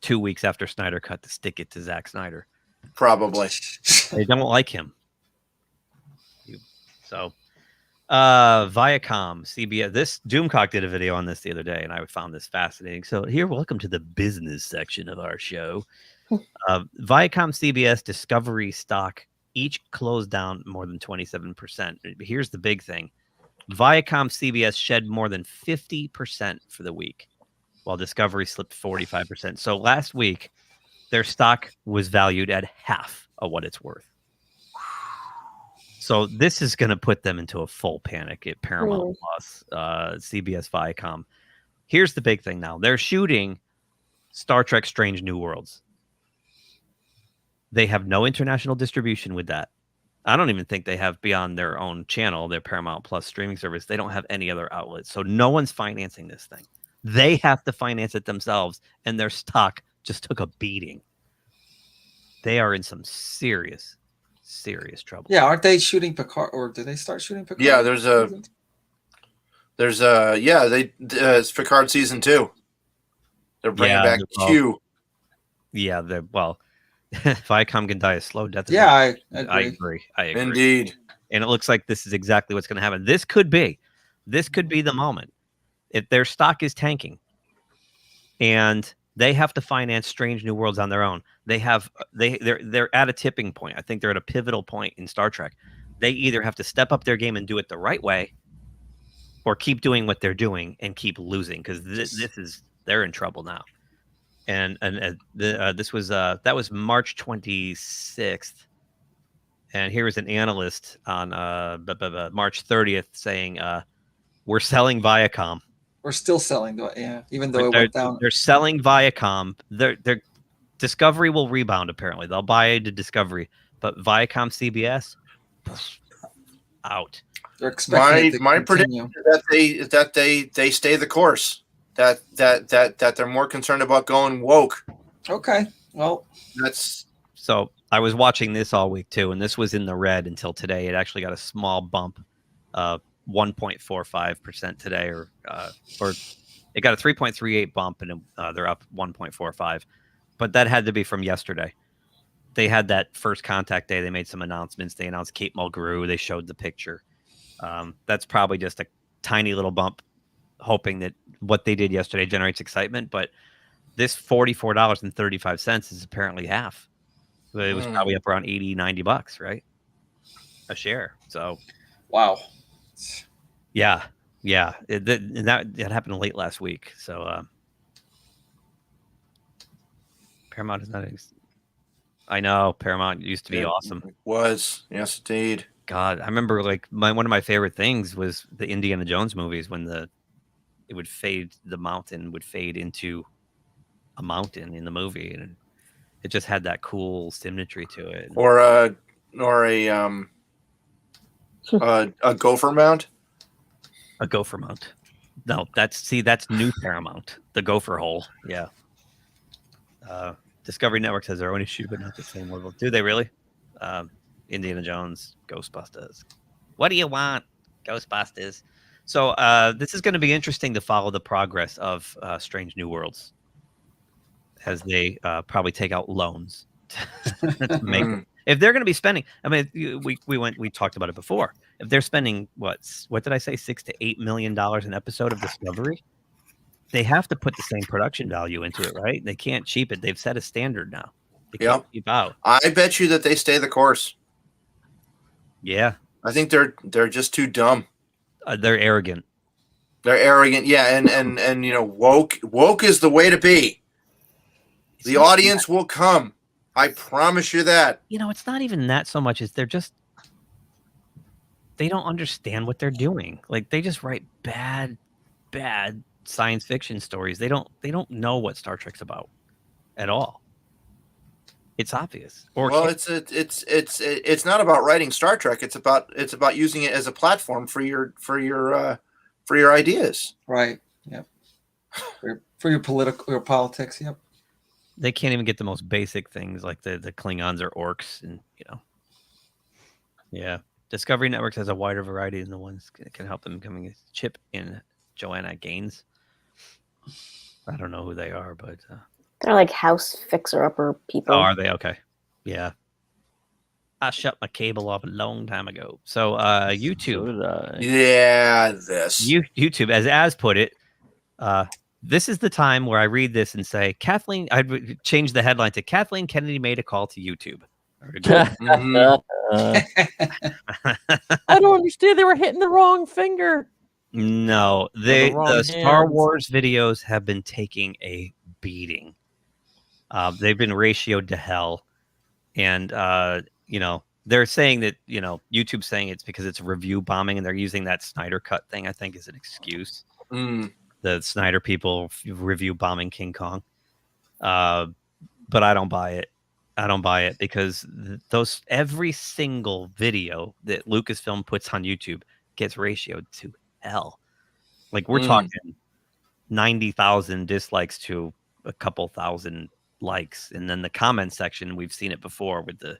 2 weeks after Snyder cut to stick it to Zack Snyder. Probably. They don't like him. So Viacom, CBS. This Doomcock did a video on this the other day, and I found this fascinating. So here, welcome to the business section of our show. Viacom, CBS, Discovery stock each closed down more than 27%. Here's the big thing. Viacom, CBS shed more than 50% for the week, while Discovery slipped 45%. So last week, their stock was valued at half of what it's worth. So this is going to put them into a full panic at Paramount Plus, CBS, Viacom. Here's the big thing now. They're shooting Star Trek Strange New Worlds. They have no international distribution with that. I don't even think they have beyond their own channel, their Paramount Plus streaming service. They don't have any other outlets. So no one's financing this thing. They have to finance it themselves, and their stock just took a beating. They are in some serious trouble. Yeah, aren't they shooting Picard, or did they start shooting Picard? Yeah, it's Picard season 2. They're bringing back Q. Yeah, Viacom can die a slow death. Yeah, I agree. Indeed. And it looks like this is exactly what's going to happen. This could be the moment. If their stock is tanking and they have to finance Strange New Worlds on their own, they're at a tipping point. I think they're at a pivotal point in Star Trek. They either have to step up their game and do it the right way, or keep doing what they're doing and keep losing, because they're in trouble now. And this was that was March 26th, and here was an analyst on March 30th saying we're selling Viacom. We're still selling, even though it went down. They're selling Viacom. Their Discovery will rebound. Apparently, they'll buy into Discovery, but Viacom, CBS, out. They're expecting my prediction is that they stay the course. That they're more concerned about going woke. Okay, well, that's so. I was watching this all week too, and this was in the red until today. It actually got a small bump, 1.45% today, or it got a 3.38 bump, and they're up 1.45. But that had to be from yesterday. They had that first contact day. They made some announcements. They announced Kate Mulgrew. They showed the picture. That's probably just a tiny little bump, hoping that what they did yesterday generates excitement. But this $44.35 is apparently half. It was probably up around $80-$90, right? A share. So, wow. Yeah. That happened late last week. So, Paramount is not. I know Paramount used to be awesome. It was, yes, indeed. God, I remember one of my favorite things was the Indiana Jones movies when it would fade, the mountain would fade into a mountain in the movie, and it just had that cool symmetry to it. Or a gopher mount. A gopher mount. No, that's new Paramount. The gopher hole. Yeah. Discovery Network has their own issue, but not the same level. Do they really? Indiana Jones, Ghostbusters. What do you want? Ghostbusters. So this is going to be interesting to follow the progress of Strange New Worlds as they probably take out loans to make it. If they're going to be spending, I mean, we talked about it before. if they're spending what did I say, $6 to $8 million an episode of Discovery, they have to put the same production value into it, right? They can't cheap it. They've set a standard now. They can't cheap out. I bet you that they stay the course. Yeah, I think they're just too dumb. They're arrogant. They're arrogant, yeah, and you know, woke is the way to be. The audience will come. I promise you that. You know, it's not even that so much as they don't understand what they're doing. Like they just write bad science fiction stories. They don't know what Star Trek's about at all. It's obvious. It's not about writing Star Trek. It's about using it as a platform for your ideas. Right. Yep. For your politics. Yep. They can't even get the most basic things like the Klingons or orcs, and yeah. Discovery Networks has a wider variety than the ones that can help them becoming a Chip in Joanna Gaines. I don't know who they are, but they're like house fixer-upper people. Oh, are they? Okay. Yeah. I shut my cable off a long time ago. So YouTube. Yeah, this. YouTube, as put it, this is the time where I read this and say, Kathleen, I'd change the headline to Kathleen Kennedy made a call to YouTube. I don't understand. They were hitting the wrong finger. No, the Star Wars videos have been taking a beating. They've been ratioed to hell, and they're saying that YouTube's saying it's because it's review bombing, and they're using that Snyder Cut thing, I think, as an excuse. The Snyder people review bombing King Kong, but I don't buy it. I don't buy it because every single video that Lucasfilm puts on YouTube gets ratioed to hell. Like we're talking 90,000 dislikes to a couple thousand likes, and then the comment section, we've seen it before with the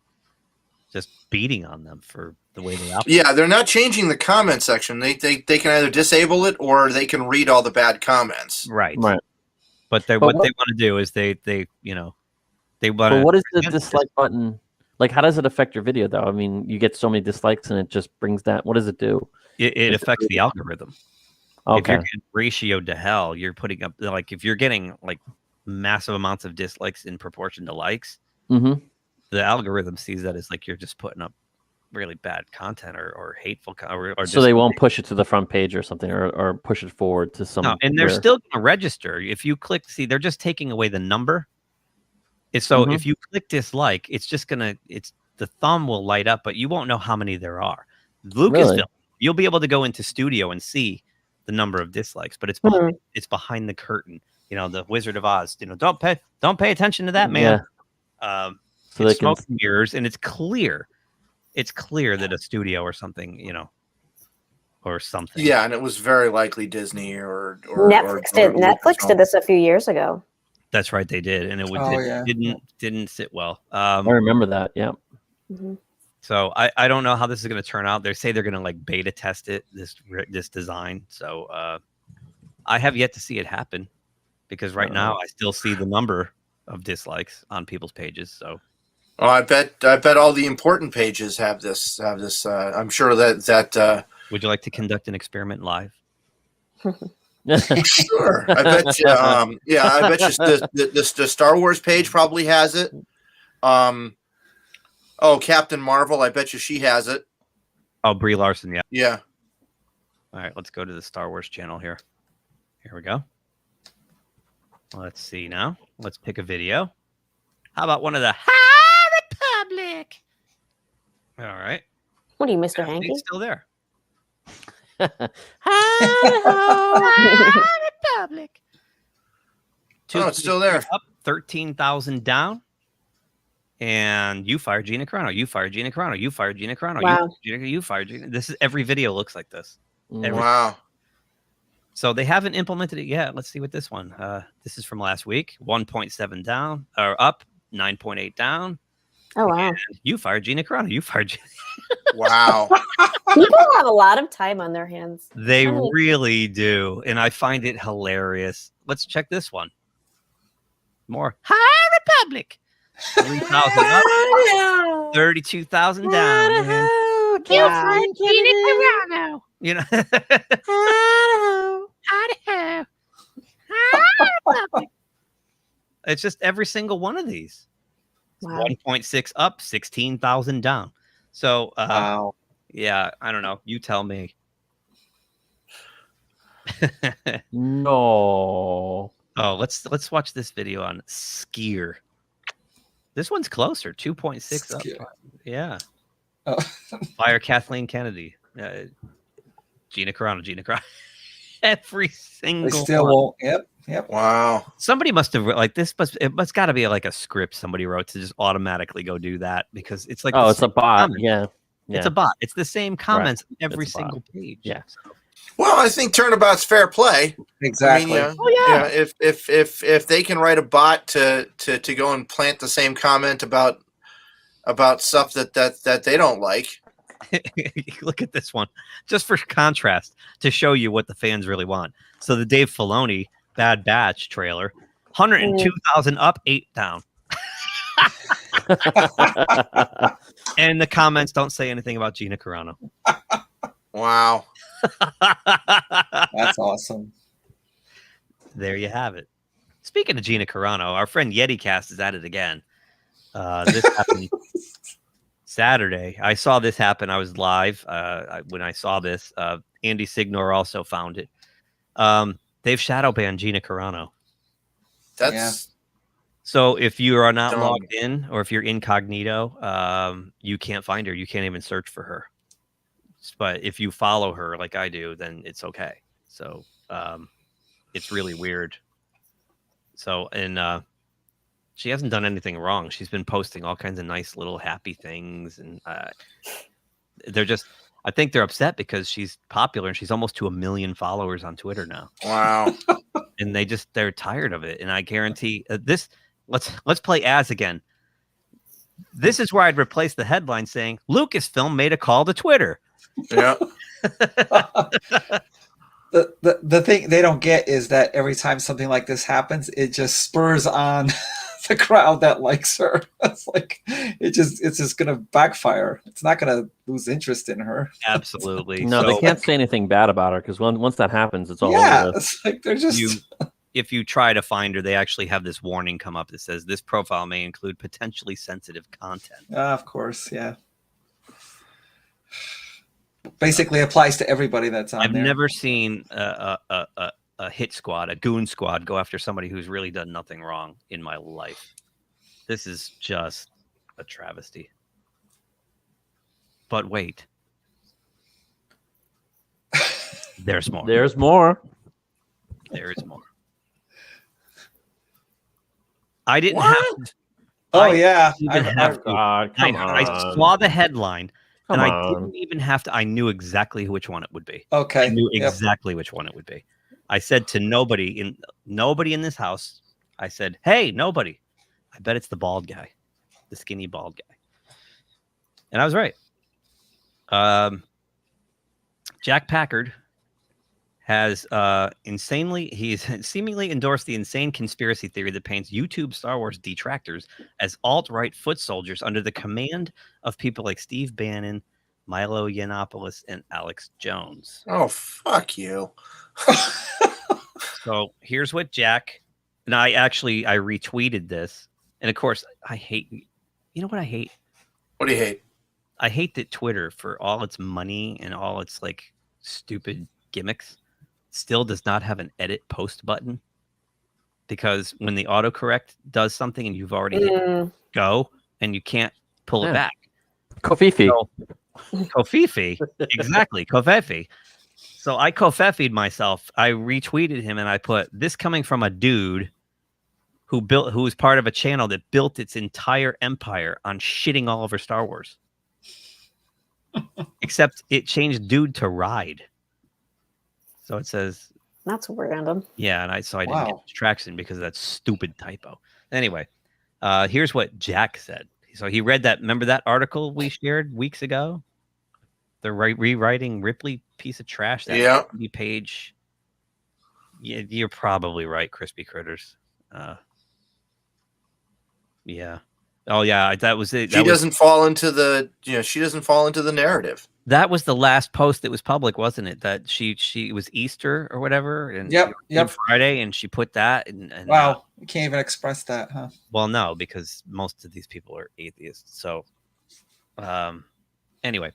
just beating on them for the way they operate. Yeah, they're not changing the comment section. They can either disable it or they can read all the bad comments. Right. But what they want to do is they want to. What is the dislike button? Like, how does it affect your video, though? I mean, you get so many dislikes, and it just brings that. What does it do? It affects the algorithm. Okay. If you're getting ratioed to hell, you're putting up like if you're getting like massive amounts of dislikes in proportion to likes, the algorithm sees that as like you're just putting up really bad content or hateful or so they won't push it to the front page or something or push it forward to some. No, and they're still going to register. If you click, they're just taking away the number. So if you click dislike, it's just the thumb will light up, but you won't know how many there are. Lucasfilm, you'll be able to go into Studio and see the number of dislikes, but it's behind the curtain. The Wizard of Oz. Don't pay attention to that, man. So it's smoke and mirrors, and it's clear. It's clear that a studio or something, or something. Yeah, and it was very likely Disney or Netflix did. Netflix did this a few years ago. That's right, they did, and it didn't sit well. I remember that. Yeah. So I don't know how this is going to turn out. They say they're going to like beta test it, this design. So I have yet to see it happen because right now I still see the number of dislikes on people's pages. So I bet all the important pages have this. I'm sure that. Would you like to conduct an experiment live? Sure. I bet you. I bet you the Star Wars page probably has it. Captain Marvel. I bet you she has it. Oh, Brie Larson. Yeah. Yeah. All right. Let's go to the Star Wars channel here. Here we go. Let's see now. Let's pick a video. How about one of the High Republic? All right. What are you, Mr. Hanky? He's still there. High Republic. It's still there. Up 13,000 down. And you fired Gina Carano. You fired Gina Carano. You fired Gina Carano. Wow. You fired Gina. This is every video looks like this. Wow. So they haven't implemented it yet. Let's see what this one. This is from last week. 1.7 down or up. 9.8 down. Oh wow. And you fired Gina Carano. You fired Gina. Wow. People have a lot of time on their hands. They really do. And I find it hilarious. Let's check this one. More. High Republic. 3,000 up. 32,000 down. Thank you, Frank Gina Kennedy. Carano. You know, Idaho. it's just every single one of these. Wow. 1.6 up, 16,000 down. So, Wow. yeah, I don't know. You tell me. No. Oh, let's watch this video on Skier. This one's closer, 2.6 up. Yeah. Oh. Fire Kathleen Kennedy. Gina Carano. Every single They still one. won't. Yep. Wow. Somebody must have like this. It must got to be like a script somebody wrote to just automatically go do that because it's like Oh, the it's a same bot. comments. Yeah. It's a bot. It's the same comments on every It's a bot. single page. Yeah. Well, I think turnabout's fair play. Exactly. I mean, if they can write a bot to go and plant the same comment about stuff that they don't like. Look at this one, just for contrast, to show you what the fans really want. So the Dave Filoni Bad Batch trailer, 102,000 up, 8 down. And the comments don't say anything about Gina Carano. Wow. That's awesome. There you have it. Speaking of Gina Carano, our friend YetiCast is at it again. This happened Saturday. I saw this happen. I was live when I saw this. Andy Signor also found it. They've shadow banned Gina Carano. That's so if you are not dumb. logged in or if you're incognito, you can't find her. You can't even search for her. But if you follow her like I do, then it's okay. So it's really weird. So and she hasn't done anything wrong. She's been posting all kinds of nice little happy things, and they're just. I think they're upset because she's popular and she's almost to 1 million followers on Twitter now. Wow. And they're tired of it. And I guarantee this. Let's play as again. This is where I'd replace the headline saying Lucasfilm made a call to Twitter. Yeah. The thing they don't get is that every time something like this happens, it just spurs on the crowd that likes her. It's like it's just gonna backfire. It's not gonna lose interest in her. Absolutely. No, they can't say anything bad about her because once that happens, it's all over. It's like they're just. If you try to find her, they actually have this warning come up that says this profile may include potentially sensitive content. Of course, yeah. Basically applies to everybody that's on there. I've never seen a hit squad, a goon squad, go after somebody who's really done nothing wrong in my life. This is just a travesty. But wait. There's more. There's more. There is more. I didn't have to. Oh, yeah. I saw the headline. And I didn't even have to. I knew exactly which one it would be. Okay. I knew exactly which one it would be. I said to nobody in this house, I said, hey, nobody. I bet it's the bald guy, the skinny bald guy. And I was right. Jack Packard has he's seemingly endorsed the insane conspiracy theory that paints YouTube Star Wars detractors as alt-right foot soldiers under the command of people like Steve Bannon, Milo Yiannopoulos, and Alex Jones. Oh, fuck you. So here's what Jack, and I retweeted this. And of course, I hate, you know what I hate? What do you hate? I hate that Twitter, for all its money and all its like stupid gimmicks, still does not have an edit post button, because when the autocorrect does something and you've already hit go and you can't pull it back. Kofifi. Kofifi. Exactly. Kofifi. So I Kofefi'd myself. I retweeted him and I put this coming from a dude who was part of a channel that built its entire empire on shitting all over Star Wars. Except it changed dude to ride. So it says that's random. Yeah, and I didn't get traction because of that stupid typo. Anyway, here's what Jack said. So he read that. Remember that article we shared weeks ago? The rewriting Ripley piece of trash. That page. Yeah, you're probably right, Crispy Critters. Yeah. Oh yeah, that was it. She doesn't fall into the she doesn't fall into the narrative. That was the last post that was public, wasn't it? That she was Easter or whatever, and Yep. Good Friday, and she put that. And wow, you can't even express that, huh? Well, no, because most of these people are atheists. So, anyway,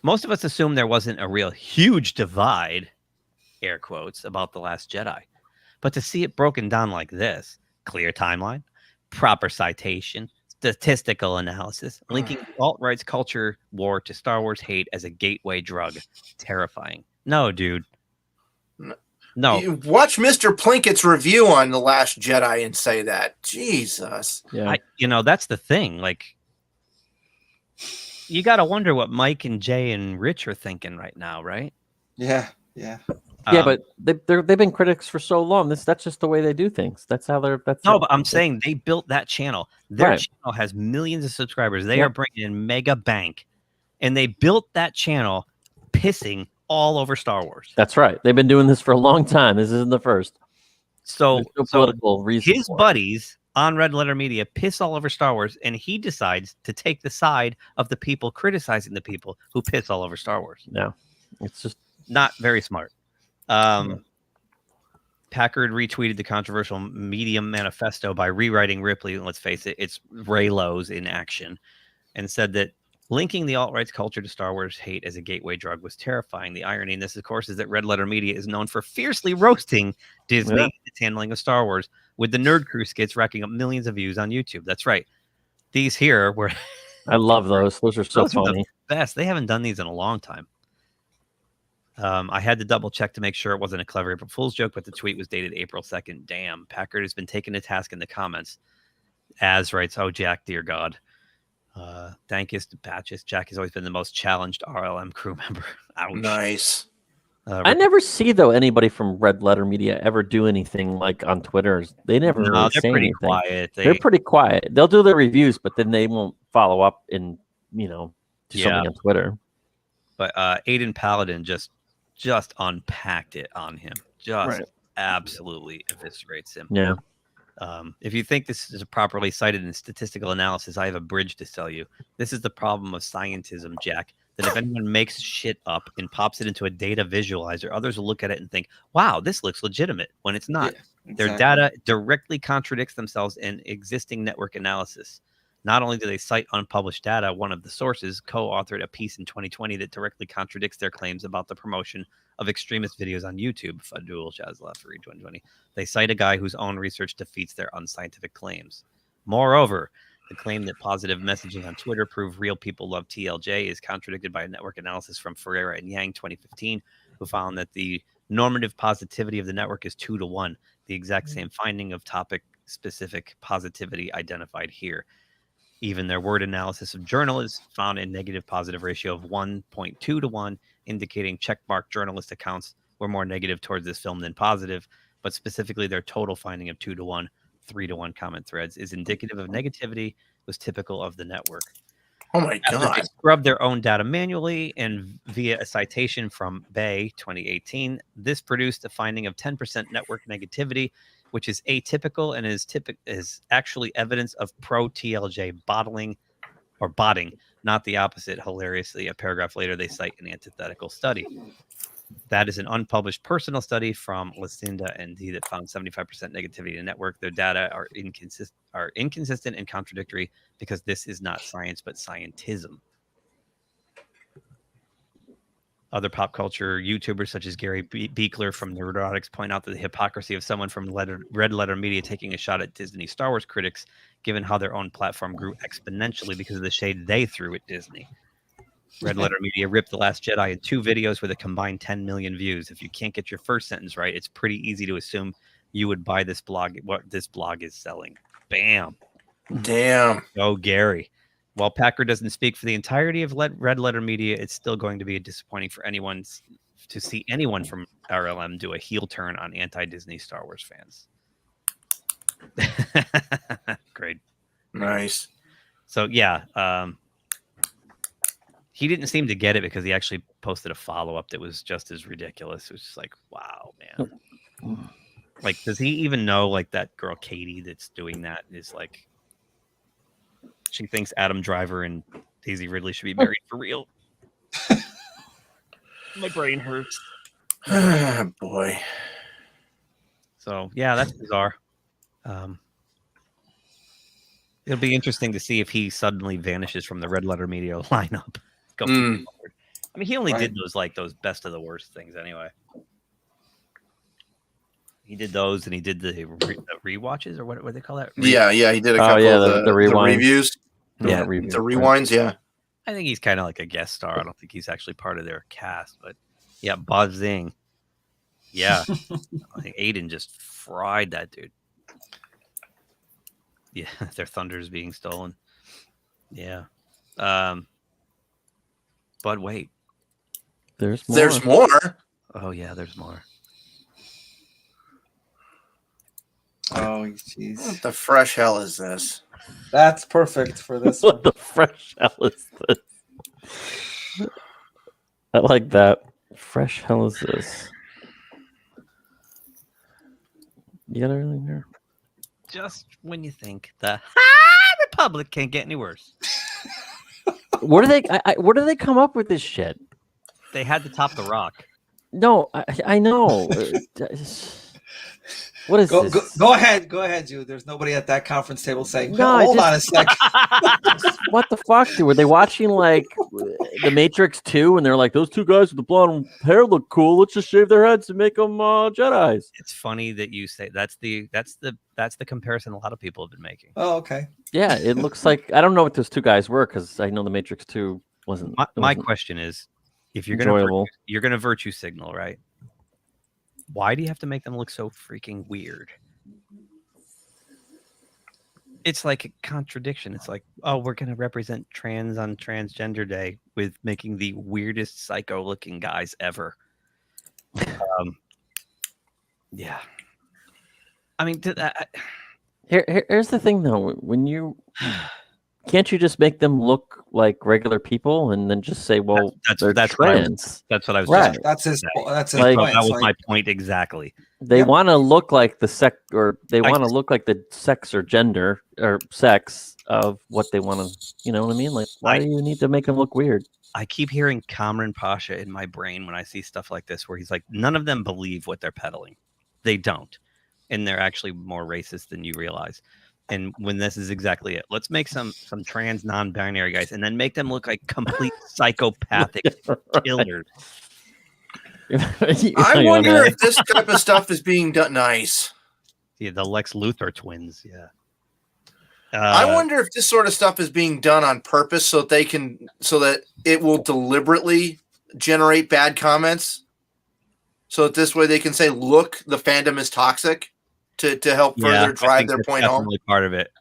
most of us assume there wasn't a real huge divide, air quotes, about The Last Jedi, but to see it broken down like this, clear timeline, proper citation, statistical analysis, linking alt-right's culture war to Star Wars hate as a gateway drug. Terrifying. No, dude. No. You watch Mr. Plinkett's review on The Last Jedi and say that. Jesus. Yeah. That's the thing. Like, you got to wonder what Mike and Jay and Rich are thinking right now, right? Yeah. Yeah, but they've been critics for so long. That's just the way they do things. That's how they're. But I'm saying they built that channel. Their channel has millions of subscribers. They are bringing in mega bank, and they built that channel pissing all over Star Wars. That's right. They've been doing this for a long time. This isn't the first. So political reason. His buddies on Red Letter Media piss all over Star Wars, and he decides to take the side of the people criticizing the people who piss all over Star Wars. No, it's just not very smart. Packard retweeted the controversial Medium manifesto by rewriting Ripley. Let's face it, it's Reylo's in action, and said that linking the alt-right's culture to Star Wars hate as a gateway drug was terrifying. The irony in this, of course, is that Red Letter Media is known for fiercely roasting Disney and its handling of Star Wars, with the Nerd Crew skits racking up millions of views on YouTube. That's right. These here were... I love those. Those are so funny. The best. They haven't done these in a long time. I had to double check to make sure it wasn't a clever April Fool's joke, but the tweet was dated April 2nd. Damn, Packard has been taken to task in the comments. Az writes, "Oh, Jack, dear God. Thankus to Patches. Jack has always been the most challenged RLM crew member." Ouch. Nice. I never see though anybody from Red Letter Media ever do anything like on Twitter. They never really they're say pretty anything. quiet. They're pretty quiet. They'll do their reviews, but then they won't follow up and do something on Twitter. But Aiden Paladin just unpacked it on him. Just absolutely eviscerates him. Yeah. If you think this is properly cited in statistical analysis, I have a bridge to sell you. This is the problem of scientism, Jack. That if anyone makes shit up and pops it into a data visualizer, others will look at it and think, wow, this looks legitimate, when it's not. Yeah, Their data directly contradicts themselves in existing network analysis. Not only do they cite unpublished data, one of the sources co-authored a piece in 2020 that directly contradicts their claims about the promotion of extremist videos on YouTube. Fadul Shazla for 2020. They cite a guy whose own research defeats their unscientific claims. Moreover, the claim that positive messaging on Twitter prove real people love TLJ is contradicted by a network analysis from Ferreira and Yang 2015, who found that the normative positivity of the network is 2 to 1, the exact same finding of topic-specific positivity identified here. Even their word analysis of journalists found a negative positive ratio of 1.2 to 1, indicating checkmark journalist accounts were more negative towards this film than positive, but specifically their total finding of 2 to 1, 3 to 1 comment threads is indicative of negativity, was typical of the network. Oh my God. They scrubbed their own data manually and via a citation from Bay 2018, this produced a finding of 10% network negativity, which is atypical and is actually evidence of pro-TLJ botting, not the opposite. Hilariously, a paragraph later, they cite an antithetical study. That is an unpublished personal study from Lucinda and D that found 75% negativity in the network. Their data are inconsistent and contradictory because this is not science, but scientism. Other pop culture YouTubers such as Gary Beekler from Neurotics point out that the hypocrisy of someone from Red Letter Media taking a shot at Disney Star Wars critics, given how their own platform grew exponentially because of the shade they threw at Disney. Red Letter Media ripped The Last Jedi in 2 videos with a combined 10 million views. If you can't get your first sentence right, it's pretty easy to assume you would buy this blog, what this blog is selling. Bam. Damn. Oh, Gary. While Packard doesn't speak for the entirety of Red Letter Media, it's still going to be disappointing for anyone to see anyone from RLM do a heel turn on anti-Disney Star Wars fans. Great. Nice. So, yeah. He didn't seem to get it because he actually posted a follow-up that was just as ridiculous. It was just like, wow, man. Like, does he even know, like, that girl Katie that's doing that is like... She thinks Adam Driver and Daisy Ridley should be married for real. My brain hurts. Boy. So yeah, that's bizarre. It'll be interesting to see if he suddenly vanishes from the Red Letter Media lineup. Going forward. I mean, he only did those best of the worst things anyway. He did those, and he did the rewatches, or what do they call that? Yeah, he did a couple of the reviews. Yeah, the rewinds. Yeah, I think he's kind of like a guest star. I don't think he's actually part of their cast, but yeah, Boz Zing. Yeah, I think Aiden just fried that dude. Yeah, their thunder's being stolen. Yeah, but wait, there's more. There's more. Oh yeah, there's more. Oh, jeez. What the fresh hell is this? That's perfect for this What one. the fresh hell is this? I like that. Fresh hell is this? You got everything here? Just when you think the Republic can't get any worse. Where do they? Where do they come up with this shit? They had to top the Rock. No, I know. What is this? Go ahead, Jude. There's nobody at that conference table saying, No, hold on a sec. What the fuck, dude? Were they watching like The Matrix 2 and they're like, those two guys with the blonde hair look cool. Let's just shave their heads and make them Jedis. It's funny that you say that's the comparison a lot of people have been making. Oh, okay. Yeah, it looks like I don't know what those two guys were because I know The Matrix 2 wasn't. My question is, if you're gonna virtue signal, right? Why do you have to make them look so freaking weird? It's like a contradiction. It's like, oh, we're going to represent trans on Transgender Day with making the weirdest psycho-looking guys ever. Yeah. I mean, Here's the thing, though. When you can't you just make them look like regular people and then just say, well, that's trans. That's what I was right. That's his point. That was my point exactly. They want to look like the sex, or they want to look like the sex or gender or sex of what they want to. You know what I mean? Like, why do you need to make them look weird? I keep hearing Kamran Pasha in my brain when I see stuff like this, where he's like, none of them believe what they're peddling. They don't, and they're actually more racist than you realize. And when this is exactly it, let's make some trans non-binary guys, and then make them look like complete psychopathic killers. I wonder if this type of stuff is being done. Nice. Yeah, the Lex Luthor twins. Yeah. I wonder if this sort of stuff is being done on purpose so that it will deliberately generate bad comments. So that this way they can say, "Look, the fandom is toxic," to help further drive their point home. Part of it.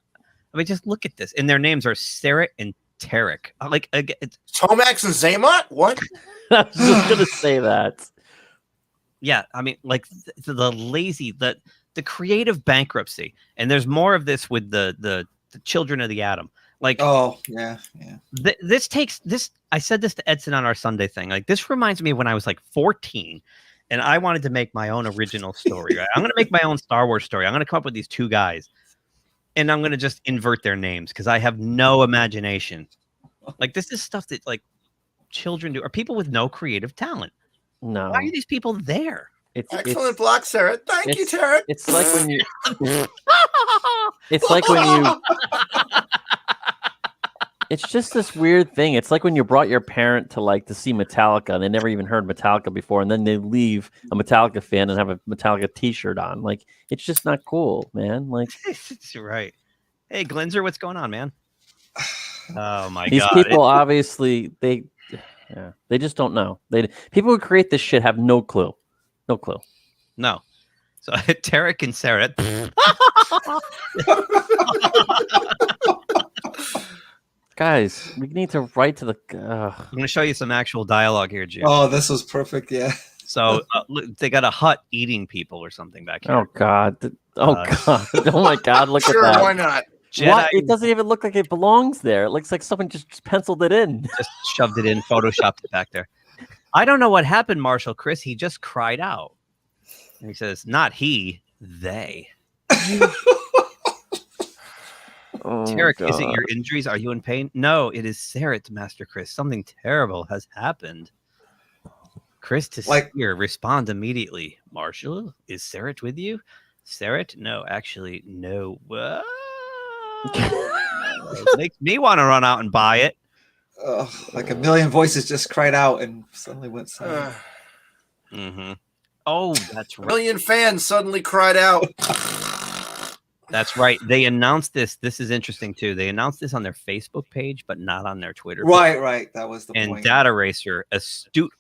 I mean, just look at this, and their names are Sarah and Tarek. Like, it's Tomax and Zaymot. What? I was just gonna say that. Yeah, I mean, like the lazy, the creative bankruptcy, and there's more of this with the children of the atom. Like, oh yeah. This takes this. I said this to Edson on our Sunday thing. Like, this reminds me of when I was like 14, and I wanted to make my own original story. Right? I'm going to make my own Star Wars story. I'm going to come up with these two guys, and I'm going to just invert their names because I have no imagination. Like, this is stuff that like children do, or people with no creative talent. No. Why are these people there? Excellent block, Sarah. Thank you, Tarek. It's like when you. It's like when you. It's just this weird thing. It's like when you brought your parent to see Metallica, and they never even heard Metallica before, and then they leave a Metallica fan and have a Metallica T-shirt on. Like, it's just not cool, man. Like, right. Hey, Glenzer, what's going on, man? Oh my God! These people obviously they just don't know. People who create this shit have no clue. No clue. No. So Tarek and Sarah. Guys, we need to write to the. I'm going to show you some actual dialogue here, Jim. Oh, this was perfect. Yeah. So look, they got a hut eating people or something back here. Oh God! Oh God! Oh my God! Look Sure, at that. why not? What? It doesn't even look like it belongs there. It looks like someone just penciled it in. Just shoved it in, photoshopped it back there. I don't know what happened, Marshall Chris. He just cried out. And he says, not he, they. Tarek, is it your injuries? Are you in pain? No, it is Sarah, Master Chris. Something terrible has happened. Chris to Seer, respond immediately. Marshall, is Sarah with you? Sarah? No, actually, no. It makes me want to run out and buy it. Like a million voices just cried out and suddenly went silent. Oh, that's right. A million fans suddenly cried out. That's right. They announced this. This is interesting too. They announced this on their Facebook page, but not on their Twitter page. Right. That was the point. And Data Racer, astute,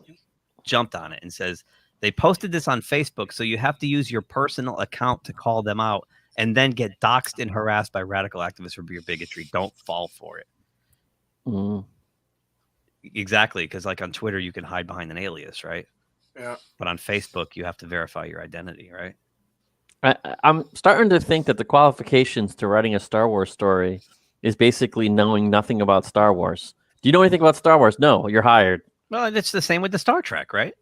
jumped on it and says they posted this on Facebook, so you have to use your personal account to call them out and then get doxxed and harassed by radical activists for your bigotry. Don't fall for it. Exactly, because like on Twitter, you can hide behind an alias, right? Yeah. But on Facebook, you have to verify your identity, right? I'm starting to think that the qualifications to writing a Star Wars story is basically knowing nothing about Star Wars. Do you know anything about Star Wars? No, you're hired. Well, it's the same with the Star Trek, right?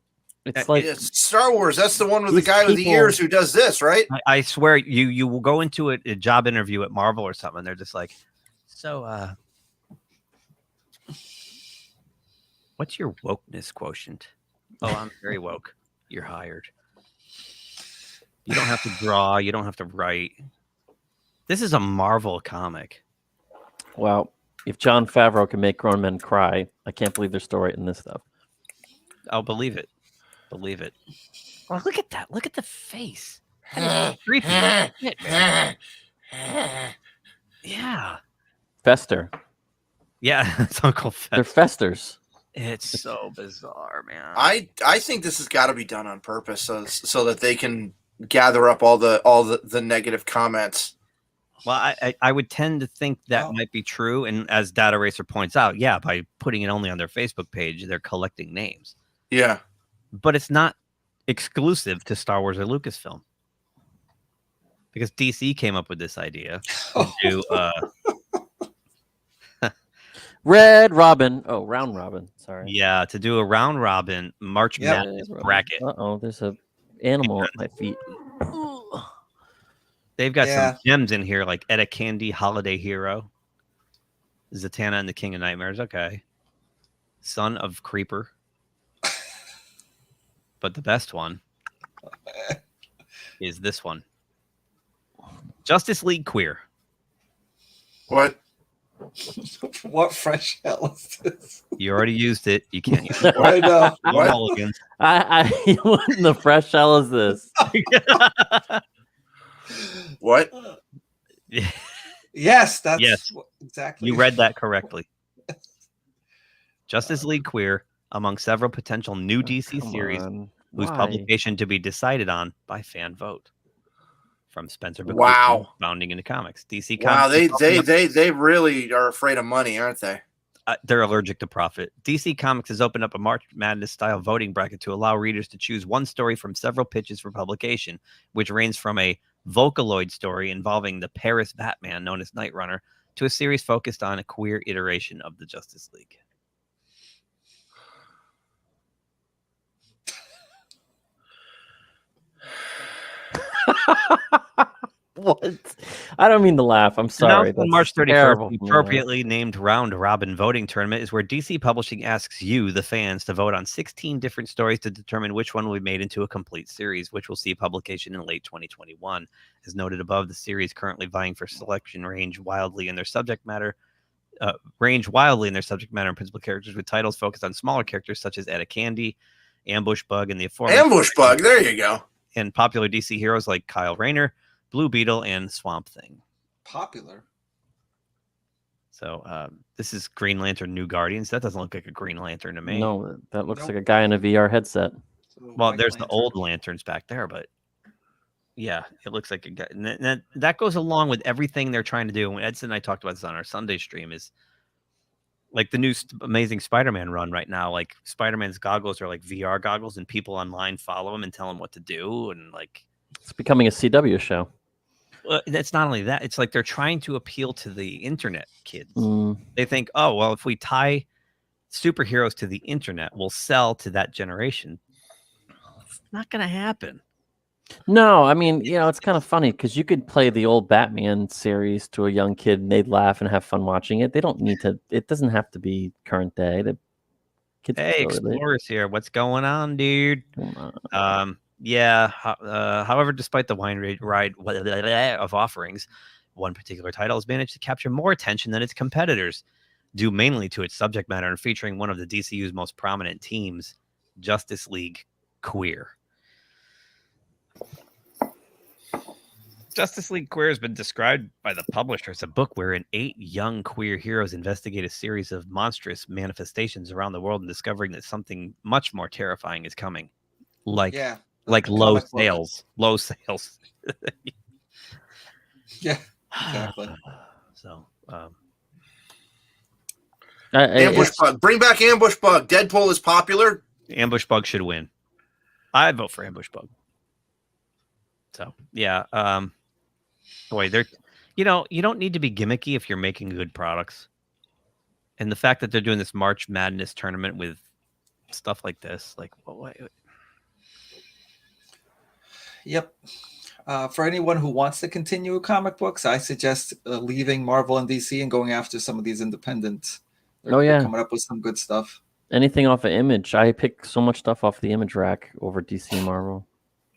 It's like Star Wars. That's the one with the guy with the ears who does this, right? I swear, you will go into a job interview at Marvel or something. They're just like, so, what's your wokeness quotient? Oh, I'm very woke. You're hired. You don't have to draw. You don't have to write. This is a Marvel comic. Well, if Jon Favreau can make grown men cry, I can't believe they're still writing this stuff. I'll believe it. Believe it. Oh, look at that. Look at the face. That is creepy. Yeah. Fester. Yeah, it's Uncle Fester. They're festers. It's so bizarre, man. I think this has got to be done on purpose so that they can gather up all the negative comments. Well, I would tend to think that might be true. And as Data Racer points out, yeah, by putting it only on their Facebook page, they're collecting names. Yeah. But it's not exclusive to Star Wars or Lucasfilm. Because DC came up with this idea to do Red Robin. Oh, Round Robin. Sorry. Yeah, to do a round robin March Madness bracket. There's a animal at my feet. They've got some gems in here like Etta Candy, Holiday Hero, Zatanna and the King of Nightmares. Okay. Son of Creeper. But the best one is this one. Justice League Queer. What? What fresh hell is this? You already used it. You can't use it. I know. What in the fresh hell is this? What? Yes, that's yes. Exactly. You read that correctly. Justice League Queer, among several potential new DC series whose publication to be decided on by fan vote. From Spencer Bacall, wow, founding into comics. DC wow, Comics they really are afraid of money, aren't they? They're allergic to profit. DC Comics has opened up a March Madness style voting bracket to allow readers to choose one story from several pitches for publication, which range from a Vocaloid story involving the Paris Batman known as Night Runner to a series focused on a queer iteration of the Justice League. What? I don't mean to laugh. I'm sorry. On March 31st, the appropriately named Round Robin voting tournament is where DC Publishing asks you, the fans, to vote on 16 different stories to determine which one will be made into a complete series, which will see publication in late 2021. As noted above, the series currently vying for selection range wildly in their subject matter and principal characters with titles focused on smaller characters such as Etta Candy, Ambush Bug, and the Ambush Bug. There you go. And popular DC heroes like Kyle Rayner, Blue Beetle, and Swamp Thing. Popular. So this is Green Lantern New Guardians. That doesn't look like a Green Lantern to me. No, that looks like a guy in a VR headset. Well, there's the old lanterns back there, but yeah, it looks like a guy. And that goes along with everything they're trying to do. And Edson and I talked about this on our Sunday stream is like the new Amazing Spider-Man run right now. Like Spider-Man's goggles are like VR goggles and people online follow him and tell him what to do. And like, it's becoming a CW show. It's not only that, it's like they're trying to appeal to the internet kids. They think, oh, well, if we tie superheroes to the internet, we'll sell to that generation. It's not going to happen. No, I mean, it's kind of funny because you could play the old Batman series to a young kid and they'd laugh and have fun watching it. They don't need to. It doesn't have to be current day. The kids Hey, can still relate. Explorers here. What's going on, dude? However, despite the wide ride of offerings, one particular title has managed to capture more attention than its competitors, due mainly to its subject matter and featuring one of the DCU's most prominent teams, Justice League Queer. Justice League Queer has been described by the publisher as a book wherein 8 young queer heroes investigate a series of monstrous manifestations around the world and discovering that something much more terrifying is coming. Like low sales. Low sales. Yeah, exactly. So, Ambush Bug. Bring back Ambush Bug. Deadpool is popular. Ambush Bug should win. I vote for Ambush Bug. So, yeah. Boy, you don't need to be gimmicky if you're making good products. And the fact that they're doing this March Madness tournament with stuff like this, like, what? Yep. For anyone who wants to continue with comic books, I suggest leaving Marvel and DC and going after some of these independents. They're coming up with some good stuff. Anything off of Image. I pick so much stuff off the Image rack over DC and Marvel.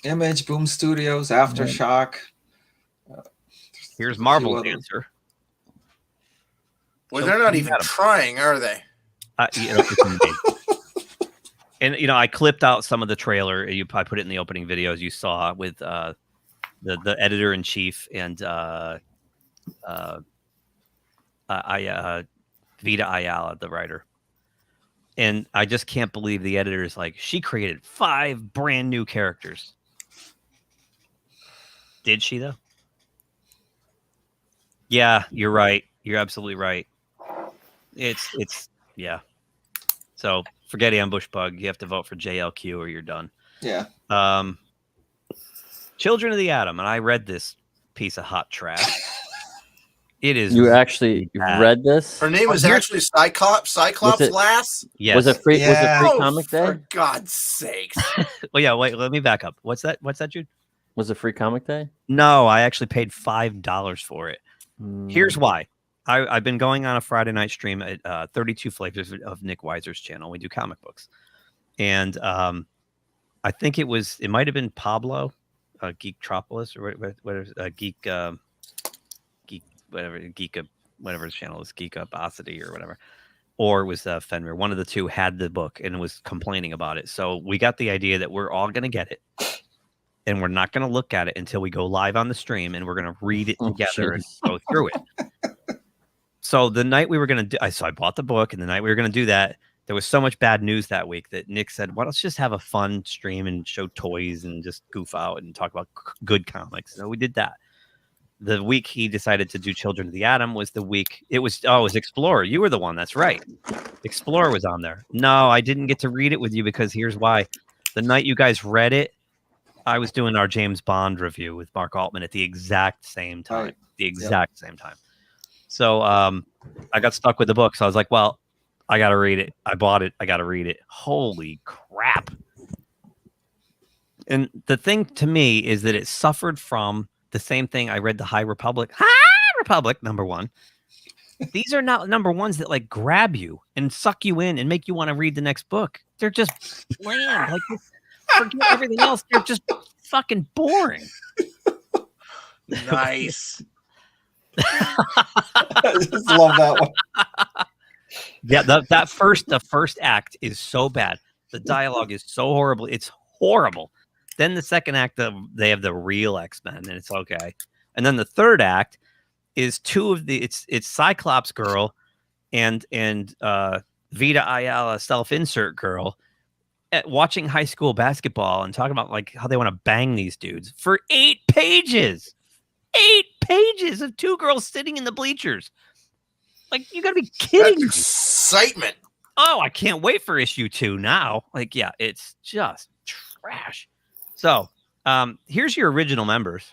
Image, Boom Studios, Aftershock. Here's Marvel's answer. Well, they're not even trying, are they? And I clipped out some of the trailer. I put it in the opening videos you saw with the editor in chief and Vita Ayala, the writer. And I just can't believe the editor is like, she created 5 brand new characters. Did she though? Yeah, you're right. You're absolutely right. It's yeah. So forget Ambush Bug. You have to vote for JLQ or you're done. Yeah. Children of the Atom, and I read this piece of hot trash. It is. You actually read this? Her name was actually Cyclops Lass. Yes. Was it free? Was it free comic day? For God's sakes! Well, yeah. Wait, let me back up. What's that, Jude? Was it free comic day? No, I actually paid $5 for it. Here's why. I've been going on a Friday night stream at 32 Flavors of Nick Weiser's channel. We do comic books, and I think it might have been Pablo, Geektropolis, or whatever his channel is, Geekopacity or whatever, or it was Fenrir. One of the two had the book and was complaining about it. So we got the idea that we're all going to get it, and we're not going to look at it until we go live on the stream, and we're going to read it together and go through it. So the night we were going to do, so I bought the book, and the night we were going to do that, there was so much bad news that week that Nick said, well, let's just have a fun stream and show toys and just goof out and talk about good comics. So we did that. The week he decided to do Children of the Atom was the week it was Explorer. You were the one. That's right. Explorer was on there. No, I didn't get to read it with you because here's why. The night you guys read it, I was doing our James Bond review with Mark Altman at the exact same time. Right. The exact same time. So I got stuck with the book. So I was like, well, I got to read it. I bought it. I got to read it. Holy crap. And the thing to me is that it suffered from the same thing. I read the High Republic. High Republic, #1. These are not #1s that like grab you and suck you in and make you want to read the next book. They're just bland. Like, forget everything else. They're just fucking boring. Nice. I just love that one. Yeah, the first act is so bad. The dialogue is so horrible. It's horrible. Then the second act, they have the real X-Men, and it's okay. And then the third act is it's Cyclops girl and Vita Ayala self-insert girl watching high school basketball and talking about like how they want to bang these dudes for 8 pages. 8 pages of 2 girls sitting in the bleachers. Like, you gotta be kidding me. Excitement. Oh, I can't wait for issue 2 now. Like, yeah, it's just trash. So, here's your original members.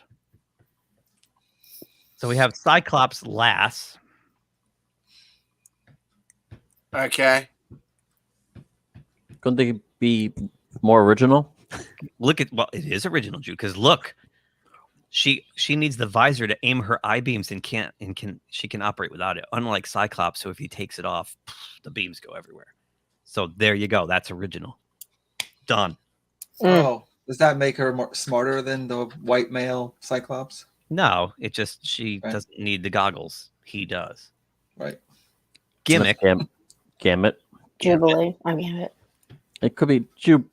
So we have Cyclops Lass. Okay. Couldn't they be more original? Look at it is original, Jude. Because look, she needs the visor to aim her eye beams and she can operate without it. Unlike Cyclops, so if he takes it off, the beams go everywhere. So there you go. That's original. Done. Oh, does that make her more smarter than the white male Cyclops? No, it just she doesn't need the goggles. He does. Right. Gimmick. Gambit. Jubilee. I mean it. It could be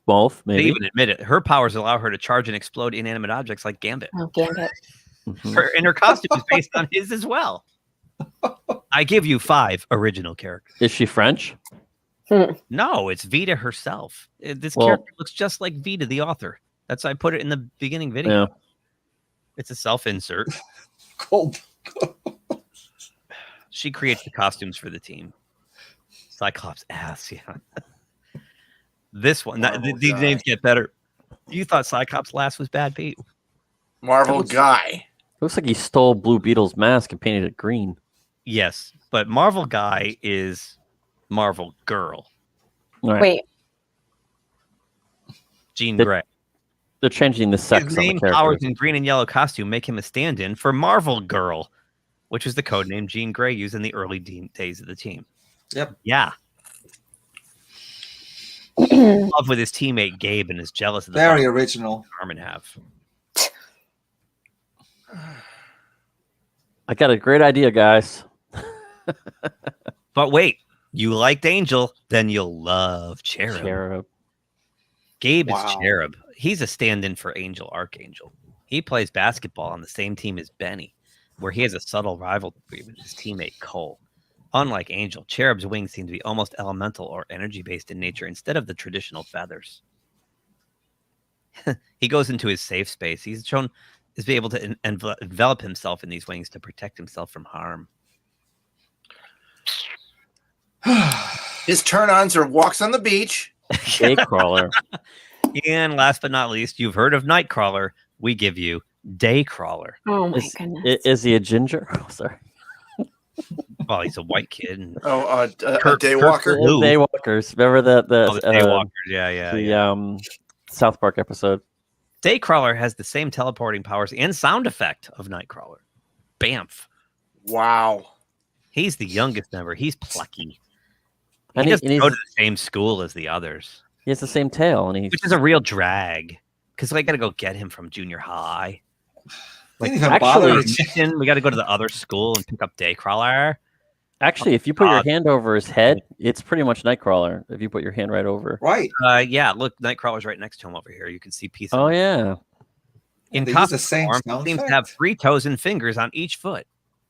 both, They maybe. even admit it. Her powers allow her to charge and explode inanimate objects like Gambit. Oh, Gambit. And her costume is based on his as well. I give you 5 original characters. Is she French? No, it's Vita herself. This character looks just like Vita, the author. That's why I put it in the beginning video. Yeah. It's a self-insert. Cold. She creates the costumes for the team. Cyclops ass, yeah. This one, these names get better. You thought Cyclops last was bad, Pete? Marvel Guy. Looks like he stole Blue Beetle's mask and painted it green. Yes, but Marvel Guy is Marvel Girl. Right. Wait. Jean Grey. They're changing the sex His on the name, character. powers, and green and yellow costume make him a stand-in for Marvel Girl, which was the code name Jean Grey used in the early days of the team. Yep. Yeah. In love with his teammate Gabe and is jealous of the Very original. Armin have. I got a great idea, guys. But wait, you liked Angel, then you'll love Cherub. Gabe is Cherub. He's a stand-in for Angel Archangel. He plays basketball on the same team as Benny, where he has a subtle rivalry with his teammate Cole. Unlike Angel, Cherub's wings seem to be almost elemental or energy-based in nature instead of the traditional feathers. He goes into his safe space. He's shown is be able to envelop himself in these wings to protect himself from harm. His turn-ons are walks on the beach. Daycrawler. And last but not least, you've heard of Nightcrawler. We give you Daycrawler. Oh my goodness. Is he a ginger? Oh, sorry. Well, he's a white kid. And a Daywalker. Daywalkers. Remember the Daywalkers? Yeah. The South Park episode. Daycrawler has the same teleporting powers and sound effect of Nightcrawler. Bamf. Wow. He's the youngest member. He's plucky. And He doesn't he's- go to the same school as the others, He has the same tail, and which is a real drag. Because I got to go get him from junior high. Like, Didn't even bother to- we got to go to the other school and pick up Daycrawler. Actually, if you put your hand over his head, it's pretty much Nightcrawler. If you put your hand right over. Right. Yeah, look, Nightcrawler's right next to him over here. You can see pieces. Oh yeah. In They use costume the same form, sound he seems to effect? have 3 toes and fingers on each foot.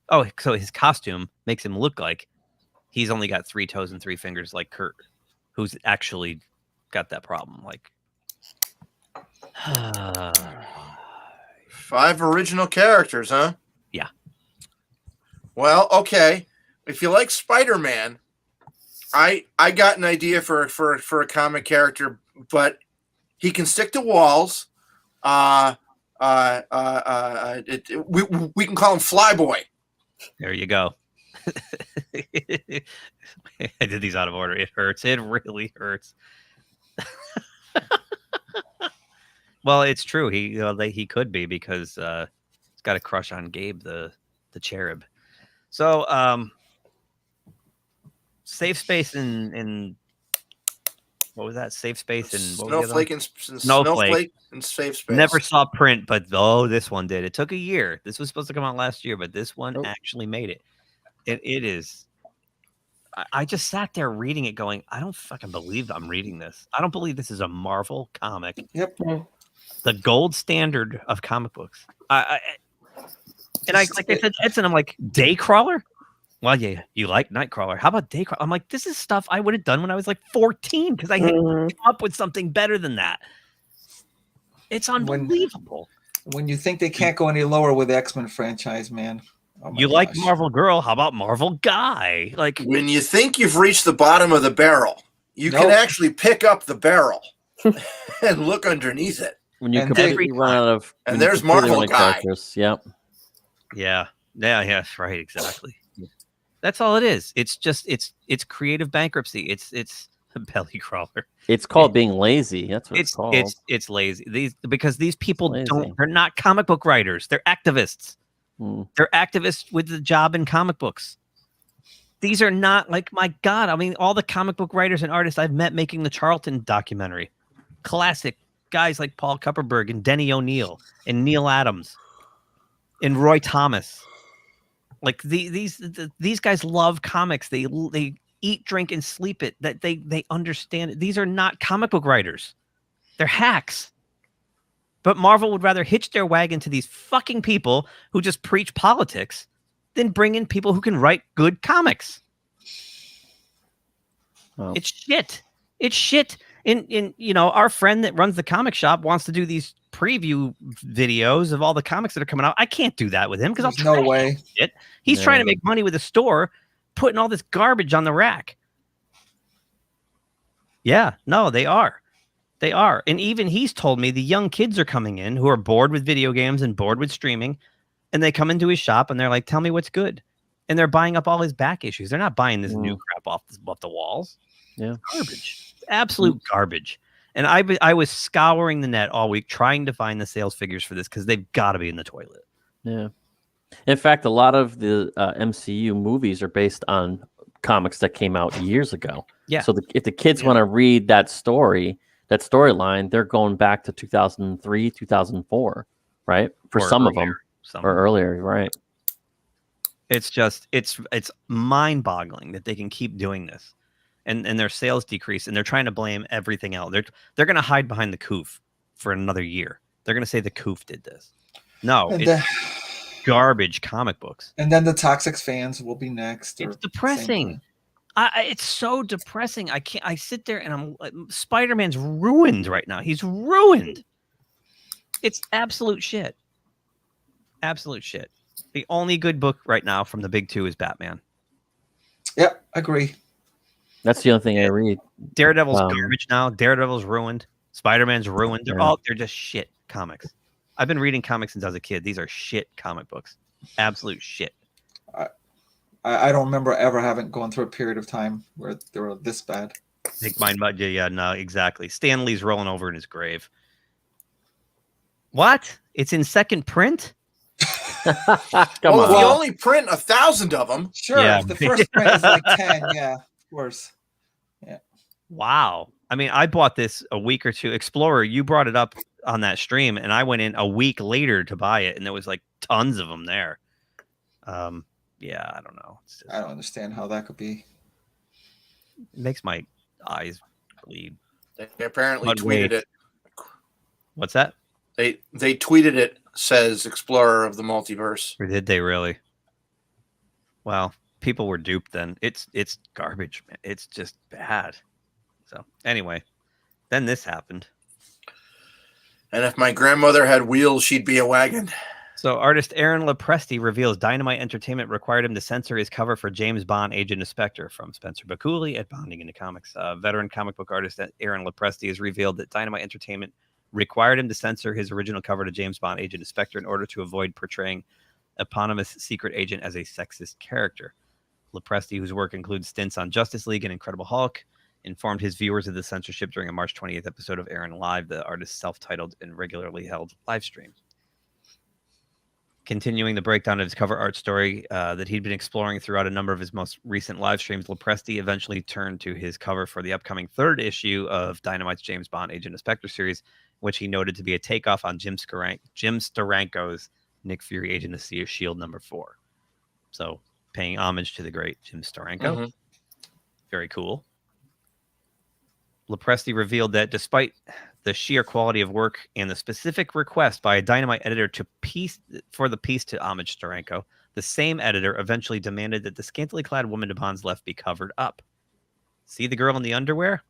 Oh, so his costume makes him look like he's only got 3 toes and 3 fingers, like Kurt, who's actually got that problem. Like, 5 original characters, huh? Yeah. Well, okay. If you like Spider-Man, I got an idea for a comic character, but he can stick to walls. We can call him Flyboy. there you go. I did these out of order. It hurts. It really hurts. Well, it's true. He could be because he's got a crush on Gabe, the cherub. So, safe space in what was that? Safe space in Snowflake and Snowflake and safe space. Never saw print, but this one did. It took a year. This was supposed to come out last year, but this one actually made it. It is. I just sat there reading it, going, I don't fucking believe I'm reading this. I don't believe this is a Marvel comic. Yep. The gold standard of comic books. Like I said, Edson, I'm like, Daycrawler? Well, yeah, you like Nightcrawler. How about Daycrawler? I'm like, this is stuff I would have done when I was like 14 because I had to come up with something better than that. It's unbelievable. When you think they can't go any lower with the X-Men franchise, man. Oh my You like gosh. Marvel Girl? How about Marvel Guy? Like, When you think you've reached the bottom of the barrel, you can actually pick up the barrel and look underneath it. When you And completely run out of And there's Marvel Guy. characters. Yep. yeah, right, exactly. That's all it is. It's just it's creative bankruptcy. It's Belly crawler. It's called being lazy. That's what it's called. It's lazy. Because these people lazy. they're not comic book writers. They're activists. Mm. They're activists with a job in comic books. These are not like, my God. I mean, all the comic book writers and artists I've met making the Charlton documentary, classic guys like Paul Kupperberg and Denny O'Neil and Neil Adams and Roy Thomas. Like these guys love comics. They eat, drink, and sleep it. That they understand it. These are not comic book writers. They're hacks. But Marvel would rather hitch their wagon to these fucking people who just preach politics than bring in people who can write good comics. Oh. It's shit. It's shit. In our friend that runs the comic shop wants to do these preview videos of all the comics that are coming out. I can't do that with him because no way. Shit. He's trying to make money with a store, putting all this garbage on the rack. Yeah, no, they are. They are. And even he's told me the young kids are coming in who are bored with video games and bored with streaming. And they come into his shop and they're like, tell me what's good. And they're buying up all his back issues. They're not buying this new crap off the walls. Yeah. It's garbage. Absolute garbage. And I was scouring the net all week trying to find the sales figures for this because they've got to be in the toilet. Yeah. In fact, a lot of the MCU movies are based on comics that came out years ago. Yeah. So if the kids want to read that storyline, they're going back to 2003, 2004, right? For some of them. Or earlier, right? It's just it's mind-boggling that they can keep doing this, and their sales decrease, and they're trying to blame everything else. They're going to hide behind the Coof for another year. They're going to say the Coof did this. No, it's garbage comic books. And then the Toxic fans will be next. It's depressing. It's so depressing. I sit there and Spider-Man's ruined right now. He's ruined. It's absolute shit. Absolute shit. The only good book right now from the big two is Batman. Yep, agree. That's the only thing I read. Daredevil's garbage now. Daredevil's ruined. Spider-Man's ruined. They're just shit comics. I've been reading comics since I was a kid. These are shit comic books. Absolute shit. I don't remember ever having gone through a period of time where they were this bad. Make mine, but yeah, no, exactly. Stan Lee's rolling over in his grave. What? It's in second print? If you only print 1,000 of them, sure. Yeah. If the first print is like 10, yeah, of course. Yeah. Wow. I mean, I bought this a week or two. Explorer, you brought it up on that stream, and I went in a week later to buy it, and there was like tons of them there. Yeah, I don't know. I don't understand how that could be. It makes my eyes bleed. They apparently tweeted it. What's that? They tweeted it. Says Explorer of the Multiverse. Or did they really? Well, people were duped then. It's garbage, man. It's just bad. So anyway, then this happened. And if my grandmother had wheels, she'd be a wagon. So artist Aaron Lopresti reveals Dynamite Entertainment required him to censor his cover for James Bond Agent of Spectre from Spencer Bakuli at Bonding into Comics. Veteran comic book artist Aaron Lopresti has revealed that Dynamite Entertainment required him to censor his original cover to James Bond Agent of Spectre in order to avoid portraying eponymous secret agent as a sexist character. Lopresti, whose work includes stints on Justice League and Incredible Hulk, informed his viewers of the censorship during a March 28th episode of Aaron Live, the artist's self-titled and regularly held live stream. Continuing the breakdown of his cover art story that he'd been exploring throughout a number of his most recent live streams, Lopresti eventually turned to his cover for the upcoming third issue of Dynamite's James Bond Agent of Spectre series, which he noted to be a takeoff on Jim Steranko's Nick Fury Agent of S.H.I.E.L.D. #4. So paying homage to the great Jim Steranko. Mm-hmm. Very cool. Lopresti revealed that despite the sheer quality of work and the specific request by a Dynamite editor for the piece to homage Steranko, the same editor eventually demanded that the scantily clad woman to Bond's left be covered up. See the girl in the underwear?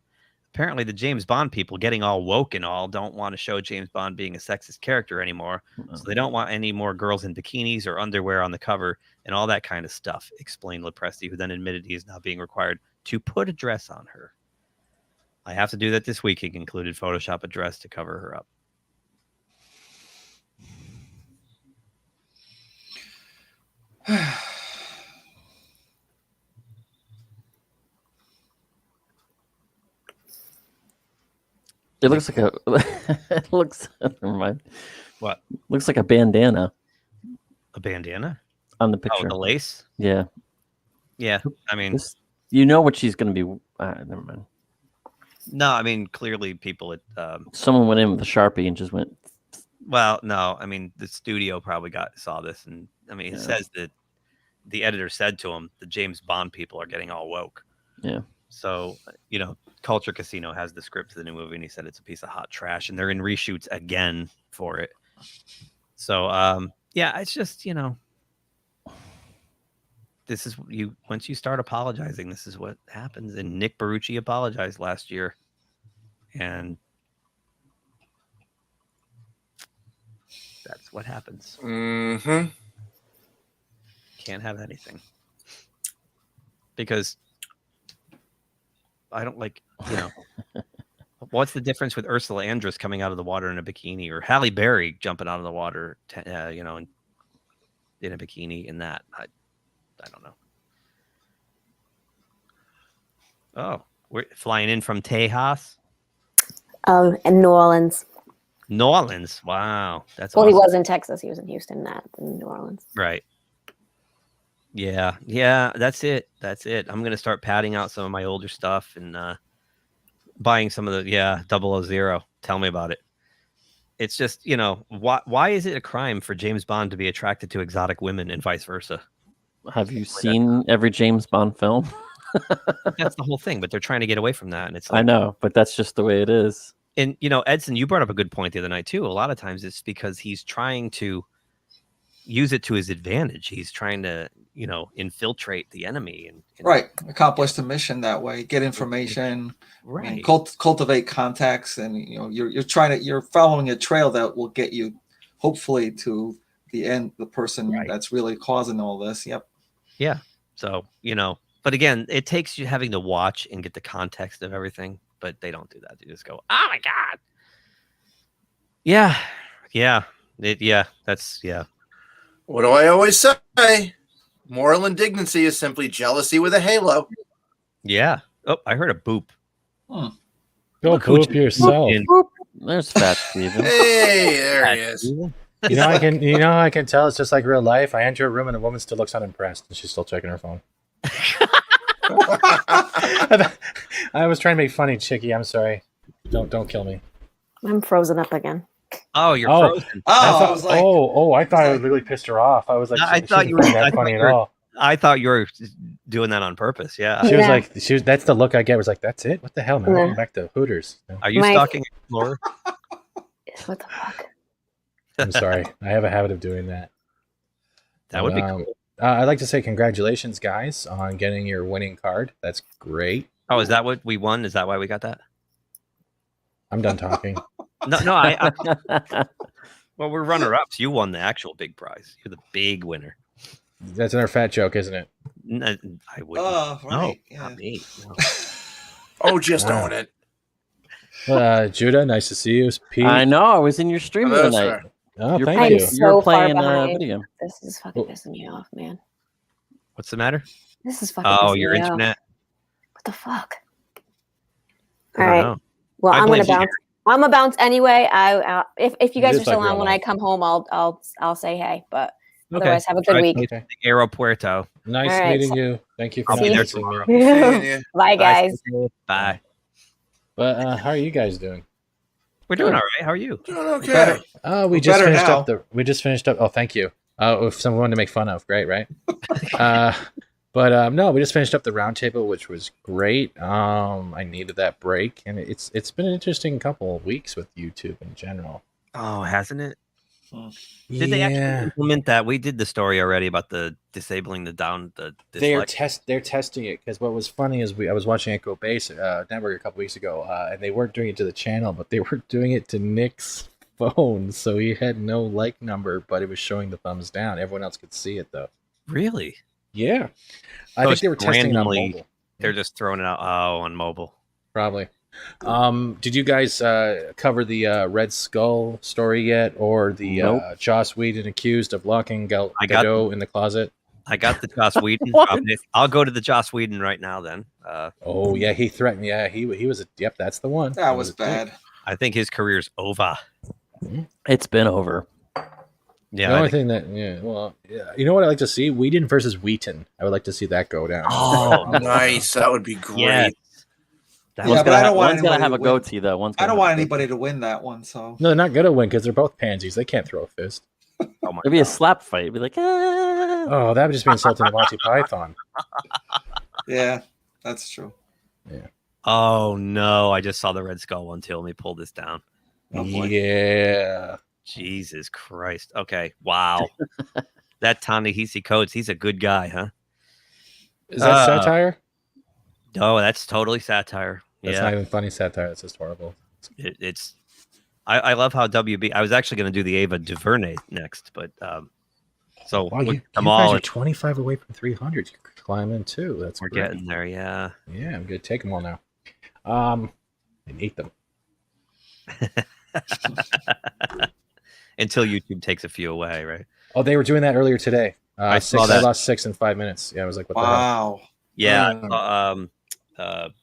Apparently the James Bond people getting all woke and all don't want to show James Bond being a sexist character anymore. So they don't want any more girls in bikinis or underwear on the cover and all that kind of stuff, explained Lopresti, who then admitted he is now being required to put a dress on her. I have to do that this week, he concluded. Photoshop a dress to cover her up. It looks like a. It looks. Never mind. What? Looks like a bandana. A bandana on the picture. Oh, the lace. Yeah. Yeah. I mean, you know what she's going to be. Never mind. No, I mean, clearly people at someone went in with a Sharpie and just went. Well, no, I mean, the studio probably saw this, and I mean, it says that the editor said to him, the James Bond people are getting all woke. Yeah. So, you know, Culture Casino has the script to the new movie, and he said it's a piece of hot trash, and they're in reshoots again for it. So, yeah, it's just, you know, this is once you start apologizing, this is what happens. And Nick Barucci apologized last year, and that's what happens. Mm-hmm. Can't have anything because I don't like, you know, what's the difference with Ursula Andress coming out of the water in a bikini or Halle Berry jumping out of the water, you know, in a bikini in that? I don't know. Oh, we're flying in from Tejas. Oh, in New Orleans. New Orleans. Wow. That's well, awesome. He was in Texas. He was in Houston, not in New Orleans. Right. Yeah. Yeah. That's it. That's it. I'm going to start padding out some of my older stuff and buying some of the, 000. Tell me about it. It's just, you know, why is it a crime for James Bond to be attracted to exotic women and vice versa? Have you seen every James Bond film? That's the whole thing, but they're trying to get away from that. And it's like, I know, but that's just the way it is. And, you know, Edson, you brought up a good point the other night, too. A lot of times it's because he's trying to use it to his advantage. He's trying to, you know, infiltrate the enemy. And right. Accomplish the mission that way. Get information. Right. And cultivate contacts. And, you know, you're following a trail that will get you, hopefully, to the end, the person that's really causing all this. Yep. Yeah. So, you know, but again, it takes you having to watch and get the context of everything. But they don't do that. They just go, oh my God. Yeah. Yeah. That's. What do I always say? Moral indignancy is simply jealousy with a halo. Yeah. Oh, I heard a boop. Go poop yourself. There's Fat Steven. Hey, there he is. You know, I can tell it's just like real life. I enter a room and a woman still looks unimpressed and she's still checking her phone. I was trying to make funny, Chicky. I'm sorry. Don't kill me. I'm frozen up again. Oh, you're frozen. I thought I really pissed her off. I was like, I thought you were that funny at all. I thought you were doing that on purpose. Yeah. She was like, that's the look I get. Was like, that's it. What the hell, man? Welcome back to Hooters. Are you stalking Explorer? What the fuck? I'm sorry. I have a habit of doing that. That would be cool. I'd like to say congratulations, guys, on getting your winning card. That's great. Oh, is that what we won? Is that why we got that? I'm done talking. No, well, we're runner-ups. You won the actual big prize. You're the big winner. That's another fat joke, isn't it? No, I wouldn't. Oh, right. No, not me. No. Oh, just own it. Judah, nice to see you. Pete. I know. I was in your stream tonight. Oh, you're thank playing, you. You're playing video. This is fucking pissing me off, man. What's the matter? This is fucking pissing your me internet. What the fuck? I All right. don't know. Well, I I'm blame gonna bounce. I'm gonna bounce anyway. If you guys are Just like still on real when I life. come home, I'll say hey. But Okay. otherwise, have a good week. Okay. Aeropuerto. Nice All right, meeting so- you. Thank you for I'll be not there missing tomorrow. me. Bye, guys. Bye. But how are you guys doing? We're doing all right. How are you? Doing okay. We just better finished now. up we just finished up. Oh, thank you. If someone wanted to make fun of, great, right? But no, we just finished up the roundtable, which was great. I needed that break, and it's been an interesting couple of weeks with YouTube in general. Oh, hasn't it? Did they actually implement that? We did the story already about the disabling the They're testing it, because what was funny is I was watching Echo Base Network a couple weeks ago, and they weren't doing it to the channel, but they were doing it to Nick's phone, so he had no like number, but it was showing the thumbs down. Everyone else could see it though. Really? Yeah, I think they were testing it on randomly, mobile. They're just throwing it out. Oh, on mobile. Probably. Did you guys cover the Red Skull story yet, or the Nope. Joss Whedon accused of locking I got Godot in the closet? I got the Joss Whedon. I'll go to the Joss Whedon right now then. Oh yeah, he threatened. Yeah, he was. Yep, that's the one. That was bad. I think his career's over. It's been over. Yeah. The only thing that, you know what I'd like to see? Whedon versus Wheaton. I would like to see that go down. Oh, nice. That would be great. Yeah. One's but I don't want gotta anybody have to a win. goatee though. I don't want anybody to win that one. So No, they're not gonna win because they're both pansies. They can't throw a fist. Oh my It'd be a slap fight. It'd be like, ah. Oh, that would just be insulting to Monty Python. yeah, that's true. Yeah. Oh no! I just saw the Red Skull one too. Let me pull this down. Oh, yeah. Jesus Christ. Okay. Wow. That Ta-Nehisi Coates, he's a good guy, huh? Is that satire? No, that's totally satire. That's not even funny satire. That's just horrible. It's. I love how WB. I was actually going to do the Ava DuVernay next, but so Wow, you them guys all. are 25 away from 300. You could climb in too. That's We're great. getting there. Yeah. Yeah, I'm gonna take them all now. And eat them. Until YouTube takes a few away, right? Oh, they were doing that earlier today. I saw that. I lost 6 in 5 minutes. Yeah, I was like, what the hell? Yeah.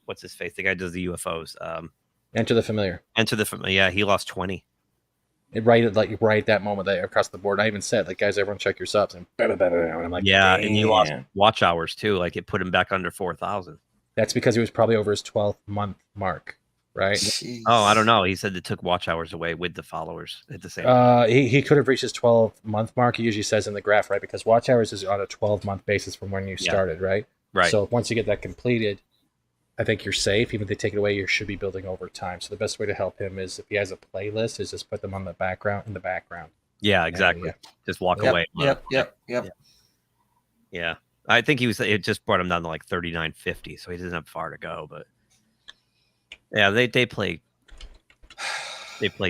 What's his face? The guy who does the UFOs. Enter the Familiar. Enter the Familiar. Yeah, he lost 20. Right at that moment, that across the board. I even said, like, guys, everyone check your subs. And I'm like, yeah, and he lost damn. watch hours too. Like it put him back under 4,000. That's because he was probably over his 12th month mark, right? Jeez. Oh, I don't know. He said it took watch hours away with the followers at the same time. He could have reached his 12-month mark. He usually says in the graph, right? Because watch hours is on a 12-month basis from when you started, right? Right. So once you get that completed, I think you're safe. Even if they take it away, you should be building over time. So the best way to help him is if he has a playlist, is just put them on the background in the background. Yeah, exactly. Just walk away. Yep. Yeah. I think it just brought him down to like 39.50, so he doesn't have far to go. But yeah, they play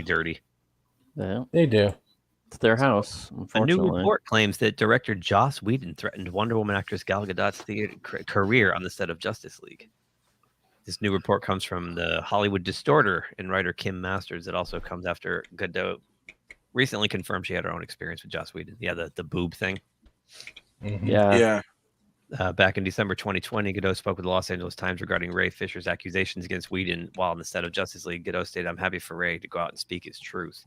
dirty. Yeah, they do. It's their house. A new report claims that director Joss Whedon threatened Wonder Woman actress Gal Gadot's career on the set of Justice League. This new report comes from the Hollywood Distorter and writer Kim Masters. It also comes after Gadot recently confirmed she had her own experience with Joss Whedon. Yeah, the boob thing. Mm-hmm. Yeah. Back in December 2020, Gadot spoke with the Los Angeles Times regarding Ray Fisher's accusations against Whedon while on the set of Justice League. Gadot stated, "I'm happy for Ray to go out and speak his truth."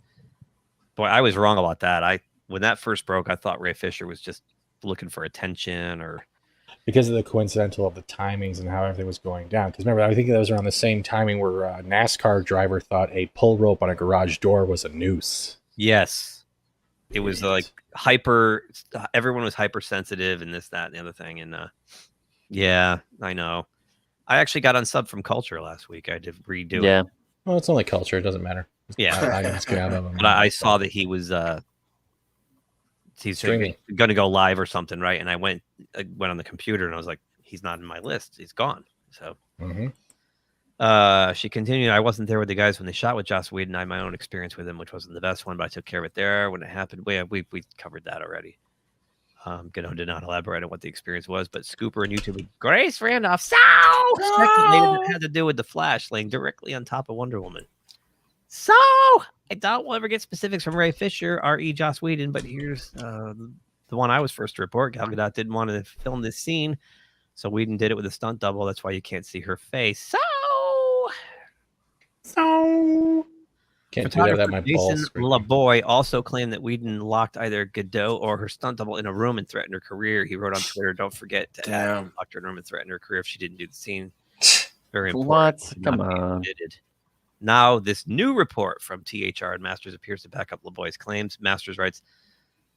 Boy, I was wrong about that. When that first broke, I thought Ray Fisher was just looking for attention or because of the coincidental of the timings and how everything was going down. Because remember, I think that was around the same timing where a NASCAR driver thought a pull rope on a garage door was a noose. Yes. It was like everyone was hypersensitive and this, that, and the other thing. And yeah, I know. I actually got unsub from Culture last week. I did redo it. Well, it's only Culture. It doesn't matter. Yeah. But I saw that he was he's going to go live or something, right? And I went on the computer and I was like, he's not in my list. He's gone. So she continued, "I wasn't there with the guys when they shot with Joss Whedon. I had my own experience with him, which wasn't the best one, but I took care of it there when it happened." We covered that already. Gadot did not elaborate on what the experience was, but Scooper and YouTuber Grace Randolph speculated it had to do with the Flash laying directly on top of Wonder Woman. So I doubt we'll ever get specifics from Ray Fisher, R.E. Joss Whedon, but here's the one I was first to report. Gal Gadot didn't want to film this scene, so Whedon did it with a stunt double. That's why you can't see her face. Can't do that without my Jason balls. LaBoy also claimed that Whedon locked either Gadot or her stunt double in a room and threatened her career. He wrote on Twitter, "Don't forget to add locked her in a room and threatened her career if she didn't do the scene." Very important. What? Come on. Now, this new report from THR and Masters appears to back up LaBoy's claims. Masters writes,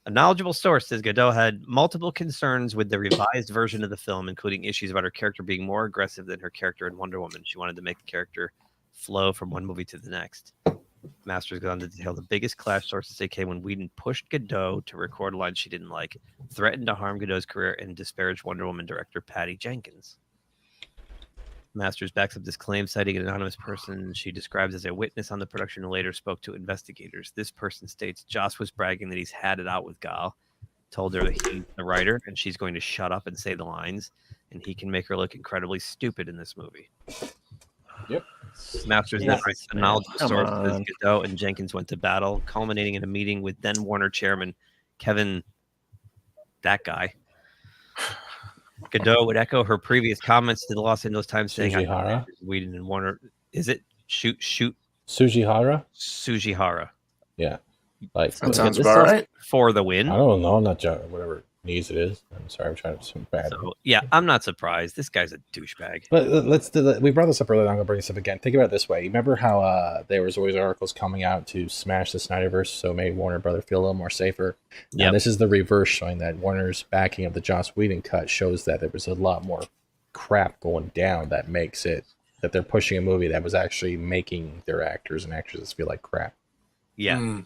"A knowledgeable source says Gadot had multiple concerns with the revised version of the film, including issues about her character being more aggressive than her character in Wonder Woman. She wanted to make the character flow from one movie to the next." Masters goes on to detail the biggest clash sources say came when Whedon pushed Gadot to record lines she didn't like, threatened to harm Gadot's career, and disparaged Wonder Woman director Patty Jenkins. Masters backs up this claim, citing an anonymous person she describes as a witness on the production who later spoke to investigators. This person states Joss was bragging that he's had it out with Gal, told her that he's the writer and she's going to shut up and say the lines, and he can make her look incredibly stupid in this movie. Yep. Masters then writes, "A knowledgeable source says Gadot and Jenkins went to battle, culminating in a meeting with then Warner chairman Kevin, that guy. Gadot would echo her previous comments to the Los Angeles Times saying, Sujihara? Whedon and Warner, is it shoot Sujihara. Yeah, like That sounds about right. For the win. I don't know. I'm not whatever knees it is. I'm sorry. I'm trying to assume bad. So, yeah, I'm not surprised. This guy's a douchebag. But we brought this up earlier. I'm gonna bring this up again. Think about it this way. You remember how there was always articles coming out to smash the Snyderverse, so it made Warner Brother feel a little more safer. Yeah. This is the reverse, showing that Warner's backing of the Joss Whedon cut shows that there was a lot more crap going down. That makes it that they're pushing a movie that was actually making their actors and actresses feel like crap. Yeah.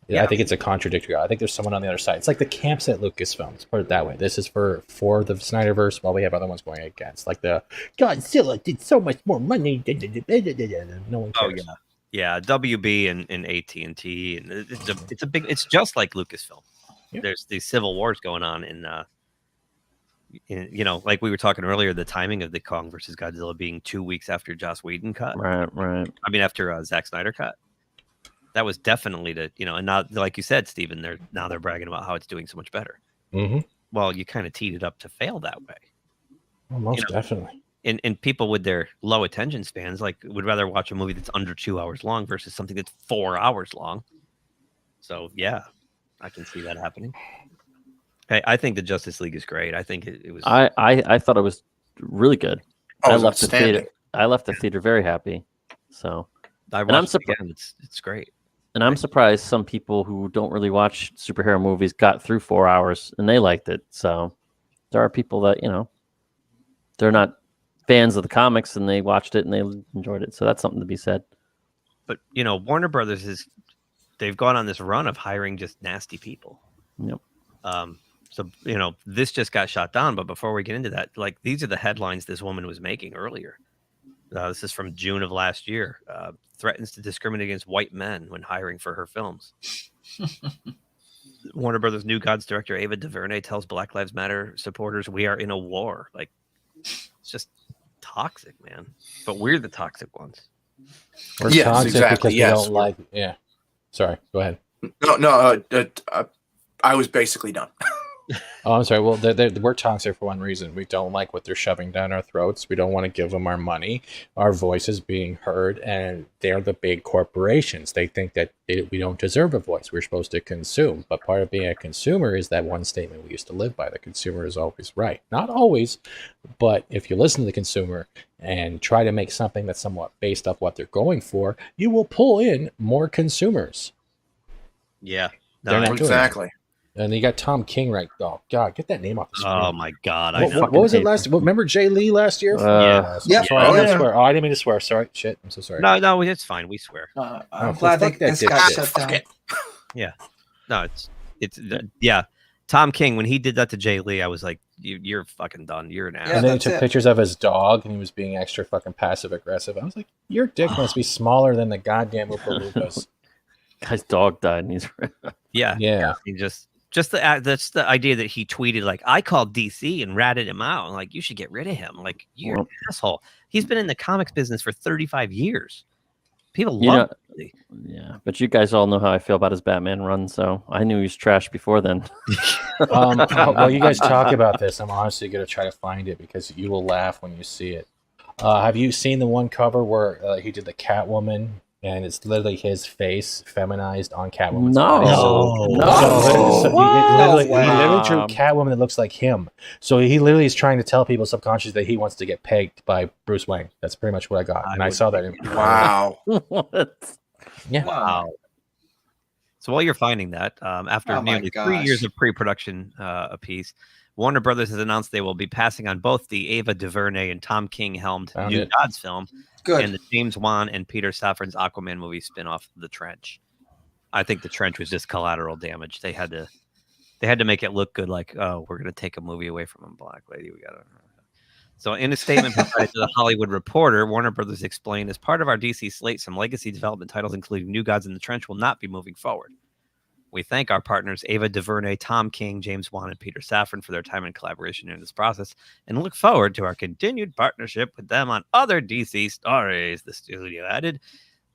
Yeah, I think it's a contradictory. I think there's someone on the other side. It's like the camps at Lucasfilm. Let's put it that way. This is for the Snyderverse, while we have other ones going against. Like the Godzilla did so much more money. No one cares. Oh yeah, WB and AT&T, and it's just like Lucasfilm. Yep. There's these civil wars going on in like we were talking earlier, the timing of the Kong versus Godzilla being 2 weeks after Joss Whedon cut. Right. I mean, after Zack Snyder cut. That was definitely and now, like you said, Steven, they're bragging about how it's doing so much better. Mm-hmm. Well, you kind of teed it up to fail that way. Well, most definitely. And people with their low attention spans would rather watch a movie that's under 2 hours long versus something that's 4 hours long. So yeah, I can see that happening. Hey, I think the Justice League is great. I think it was. I thought it was really good. Oh, I left the theater. I left the theater very happy. So I'm surprised. It's great. And I'm surprised some people who don't really watch superhero movies got through 4 hours and they liked it. So there are people that, they're not fans of the comics and they watched it and they enjoyed it. So that's something to be said. But, Warner Brothers they've gone on this run of hiring just nasty people. Yep. So, this just got shot down. But before we get into that, these are the headlines this woman was making earlier. This is from June of last year. Threatens to discriminate against white men when hiring for her films. Warner Brothers' New Gods director Ava DuVernay tells Black Lives Matter supporters, "We are in a war." It's just toxic, man. But we're the toxic ones. We're toxic because we don't like. Yeah. Sorry. Go ahead. No. I was basically done. Oh, I'm sorry. Well, we're toxic for one reason. We don't like what they're shoving down our throats. We don't want to give them our money, our voices being heard, and they're the big corporations. They think that we don't deserve a voice. We're supposed to consume. But part of being a consumer is that one statement we used to live by: the consumer is always right. Not always, but if you listen to the consumer and try to make something that's somewhat based off what they're going for, you will pull in more consumers. Yeah. No, exactly. And you got Tom King, right? Oh God, get that name off the screen. Oh my God! What was it last? Remember Jay Lee last year? Yeah. Sorry, I didn't swear. Oh, I didn't mean to swear. Sorry, shit. I'm so sorry. No, it's fine. We swear. I'm glad this got shut down. Yeah. No, it's Tom King, when he did that to Jay Lee, I was like, "You're fucking done. You're an ass." And then he took pictures of his dog, and he was being extra fucking passive aggressive. I was like, "Your dick must be smaller than the goddamn Oompa Loompas." His dog died, and he's yeah. He just that's the idea that he tweeted I called DC and ratted him out. And you should get rid of him. You're an asshole. He's been in the comics business for 35 years. People love him. Yeah, but you guys all know how I feel about his Batman run, so I knew he was trash before then. While you guys talk about this, I'm honestly going to try to find it because you will laugh when you see it. Have you seen the one cover where he did the Catwoman? And it's literally his face feminized on Catwoman's body. He literally drew Catwoman that looks like him. So he literally is trying to tell people subconsciously that he wants to get pegged by Bruce Wayne. That's pretty much what I got. I saw that. Wow. What? Yeah. Wow. So while you're finding that, after nearly 3 years of pre-production apiece, Warner Brothers has announced they will be passing on both the Ava DuVernay and Tom King helmed New Gods film and the James Wan and Peter Safran's Aquaman movie spinoff, The Trench. I think The Trench was just collateral damage. They had to make it look good, we're going to take a movie away from a black lady. We got to. So in a statement provided to the Hollywood Reporter, Warner Brothers explained, as part of our DC slate, some legacy development titles, including New Gods and The Trench, will not be moving forward. We thank our partners Ava DuVernay, Tom King, James Wan, and Peter Safran for their time and collaboration in this process, and look forward to our continued partnership with them on other DC stories. The studio added,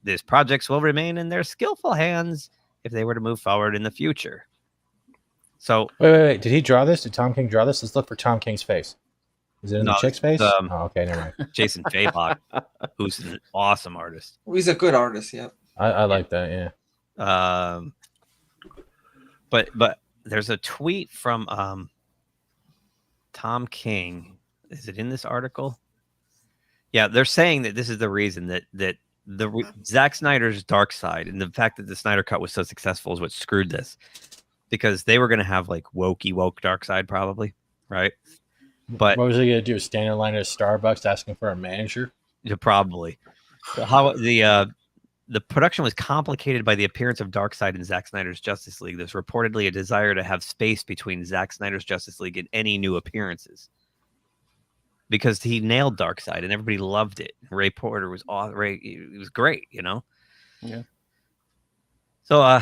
these projects will remain in their skillful hands if they were to move forward in the future. So wait. Did he draw this? Did Tom King draw this? Let's look for Tom King's face. Is it in No, the chick's face? it's, Oh, okay, never mind. Jason Fabok, who's an awesome artist. He's a good artist. Yep. I like that. Yeah. But there's a tweet from Tom King. Is it in this article? Yeah, they're saying that this is the reason that Zack Snyder's Dark Side and the fact that the Snyder Cut was so successful is what screwed this, because they were going to have like woke Dark Side probably, right? But what was he going to do? Stand in line at Starbucks asking for a manager? Yeah, probably. How the production was complicated by the appearance of Darkseid in Zack Snyder's Justice League. There's reportedly a desire to have space between Zack Snyder's Justice League and any new appearances, because he nailed Darkseid and everybody loved it. Ray Porter was it was great, you know. Yeah. So,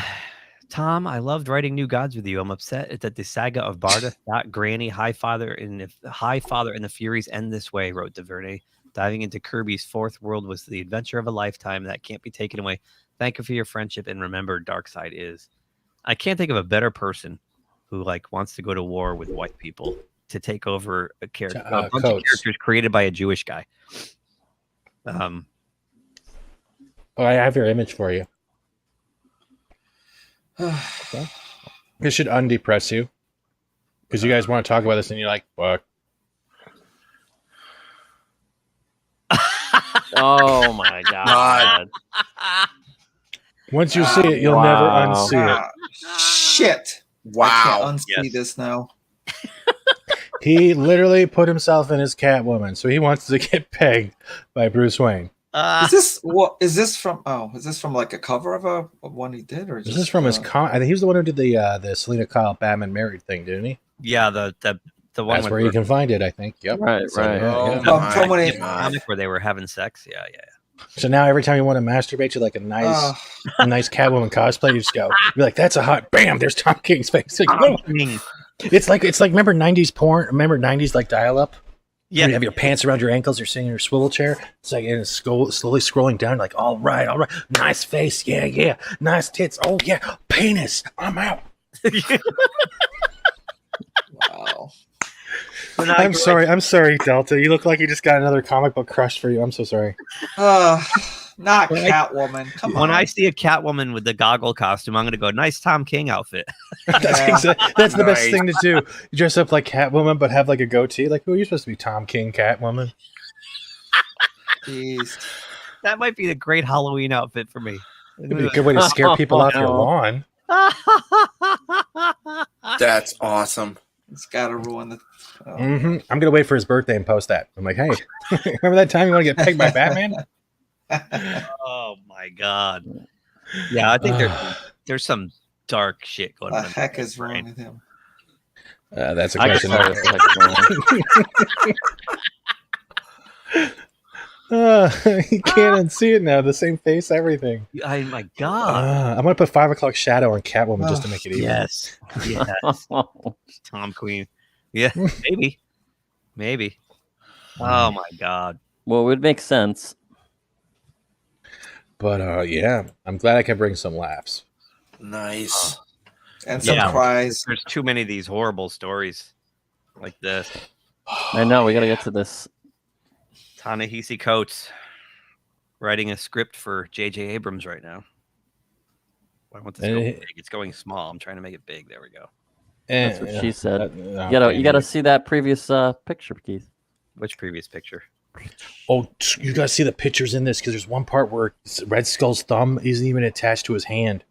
Tom, I loved writing New Gods with you. I'm upset that the saga of Barda, Scott, Granny, Highfather, and the Furies end this way, wrote DuVernay. Diving into Kirby's fourth world was the adventure of a lifetime that can't be taken away. Thank you for your friendship, and remember, Darkseid is. I can't think of a better person who wants to go to war with white people to take over a character, a bunch of characters created by a Jewish guy. Oh, I have your image for you. Okay. This should undepress you, because you guys want to talk about this, and you're like, "Fuck." Oh my god! Once you see it, you'll never unsee it. Shit! Wow! I can't unsee this now. He literally put himself in his Catwoman, so he wants to get pegged by Bruce Wayne. Is this what? Is this from? Oh, is this from like a cover of one he did, or This is from his I think he was the one who did the Selena Kyle Batman married thing, didn't he? Yeah, the one. That's where you can find it, I think. Yep. Right. From when it, comic where they were having sex. Yeah. So now every time you want to masturbate to like a nice Catwoman cosplay, you just go, you're like, that's a hot bam, there's Tom King's face. Like, Tom King. It's like remember 90s porn? Remember 90s like dial up? Yeah. You have your pants around your ankles, you're sitting in your swivel chair. It's like and it's slowly scrolling down, like, all right. Nice face, yeah. Nice tits, oh yeah, penis, I'm out. Wow. I'm sorry, Delta. You look like you just got another comic book crushed for you. I'm so sorry. Not Catwoman. Come on. When I see a Catwoman with the goggle costume, I'm going to go, nice Tom King outfit. That's the best thing to do. You dress up like Catwoman, but have like a goatee. Like, who are you supposed to be? Tom King, Catwoman? Jeez. That might be a great Halloween outfit for me. It'd be a good way to scare people off your lawn. That's awesome. It's got to ruin the... I'm going to wait for his birthday and post that. I'm like, hey, remember that time you want to get pegged by Batman? Oh, my God. Yeah, I think there's some dark shit going on. What the heck is wrong with him? That's a question. You can't unsee it now. The same face, everything. Oh, my God. I'm going to put 5 o'clock shadow on Catwoman just to make it even. Yes. Tom Queen. Yeah, maybe. Oh, my God. Well, it would make sense. But, yeah, I'm glad I can bring some laughs. Nice. And some cries. There's too many of these horrible stories like this. I know. We got to get to this. Ta-Nehisi Coates writing a script for J.J. Abrams right now. I want this to go big. It's going small. I'm trying to make it big. There we go. That's what she said. You gotta see that previous picture, Keith. Which previous picture? Oh, you gotta see the pictures in this, because there's one part where Red Skull's thumb isn't even attached to his hand.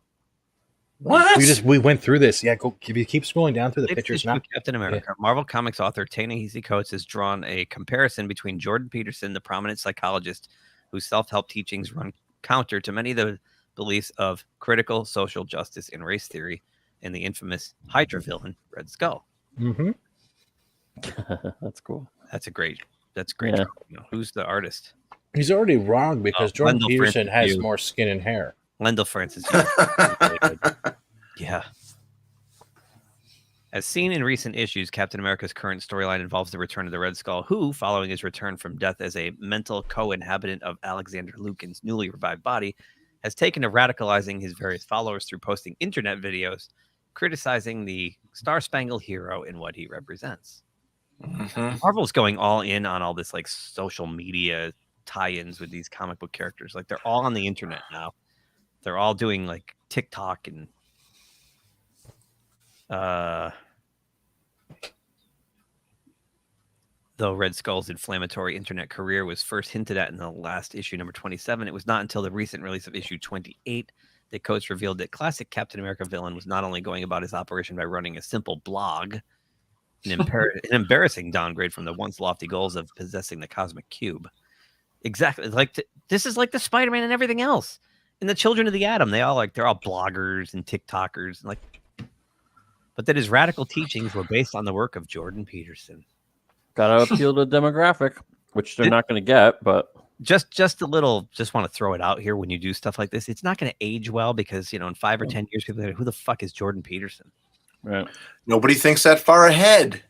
What? We went through this. Yeah, if you keep scrolling down through the pictures now. Captain America. Yeah. Marvel Comics author Ta-Nehisi Coates has drawn a comparison between Jordan Peterson, the prominent psychologist whose self-help teachings run counter to many of the beliefs of critical social justice and race theory, and the infamous Hydra villain Red Skull. Mm-hmm. That's cool. That's great. Yeah. Who's the artist? He's already wrong, because Jordan Wendell Peterson Francis has more skin and hair. Wendell Francis. Really good. Yeah. As seen in recent issues, Captain America's current storyline involves the return of the Red Skull, who, following his return from death as a mental co-inhabitant of Alexander Lukin's newly revived body, has taken to radicalizing his various followers through posting internet videos criticizing the Star-Spangled Hero and what he represents. Marvel's going all in on all this like social media tie-ins with these comic book characters. Like they're all on the internet now. They're all doing like TikTok and though Red Skull's inflammatory internet career was first hinted at in the last issue, number 27, it was not until the recent release of issue 28 that Coates revealed that classic Captain America villain was not only going about his operation by running a simple blog, an embarrassing downgrade from the once lofty goals of possessing the cosmic cube. Exactly. This is like the Spider-Man and everything else. And the Children of the Atom, they're all bloggers and TikTokers, and but that his radical teachings were based on the work of Jordan Peterson. Gotta appeal to the demographic, which they're not going to get, but just a little. Just want to throw it out here when you do stuff like this. It's not going to age well because in 5 or 10 years, people are like, who the fuck is Jordan Peterson? Right. Nobody thinks that far ahead.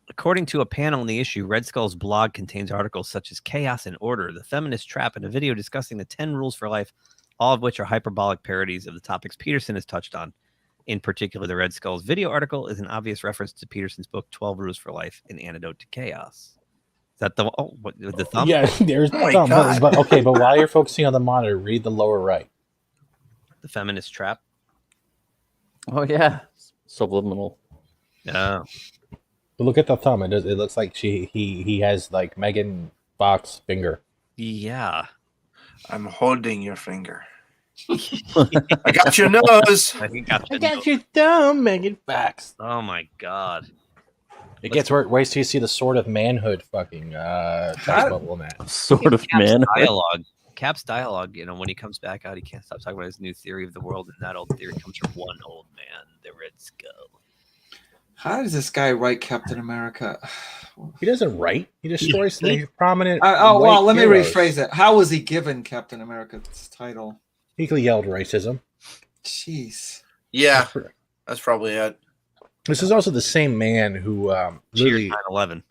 According to a panel in the issue, Red Skull's blog contains articles such as Chaos and Order, The Feminist Trap, and a video discussing the 10 rules for life, all of which are hyperbolic parodies of the topics Peterson has touched on. In particular, the Red Skull's video article is an obvious reference to Peterson's book, 12 Rules for Life, An Antidote to Chaos. Is that the thumb? Yeah, there's the thumb. But while you're focusing on the monitor, read the lower right. The Feminist Trap. Oh, yeah. Subliminal. Yeah. But look at the thumb. It looks like he has like Megan Fox finger. Yeah. I'm holding your finger. I got your nose. I got your thumb, Megan Fox. Oh my god. It gets worse. Wait till you see the Sword of Manhood fucking text bubble in that. Sword of Manhood. Cap's dialogue, when he comes back out, he can't stop talking about his new theory of the world, and that old theory comes from one old man, the Red Skull. How does this guy write Captain America? He doesn't write. He destroys the prominent. Let me rephrase it. How was he given Captain America's title? He yelled racism. Jeez. Yeah, that's probably it. This is also the same man who cheered 9/11.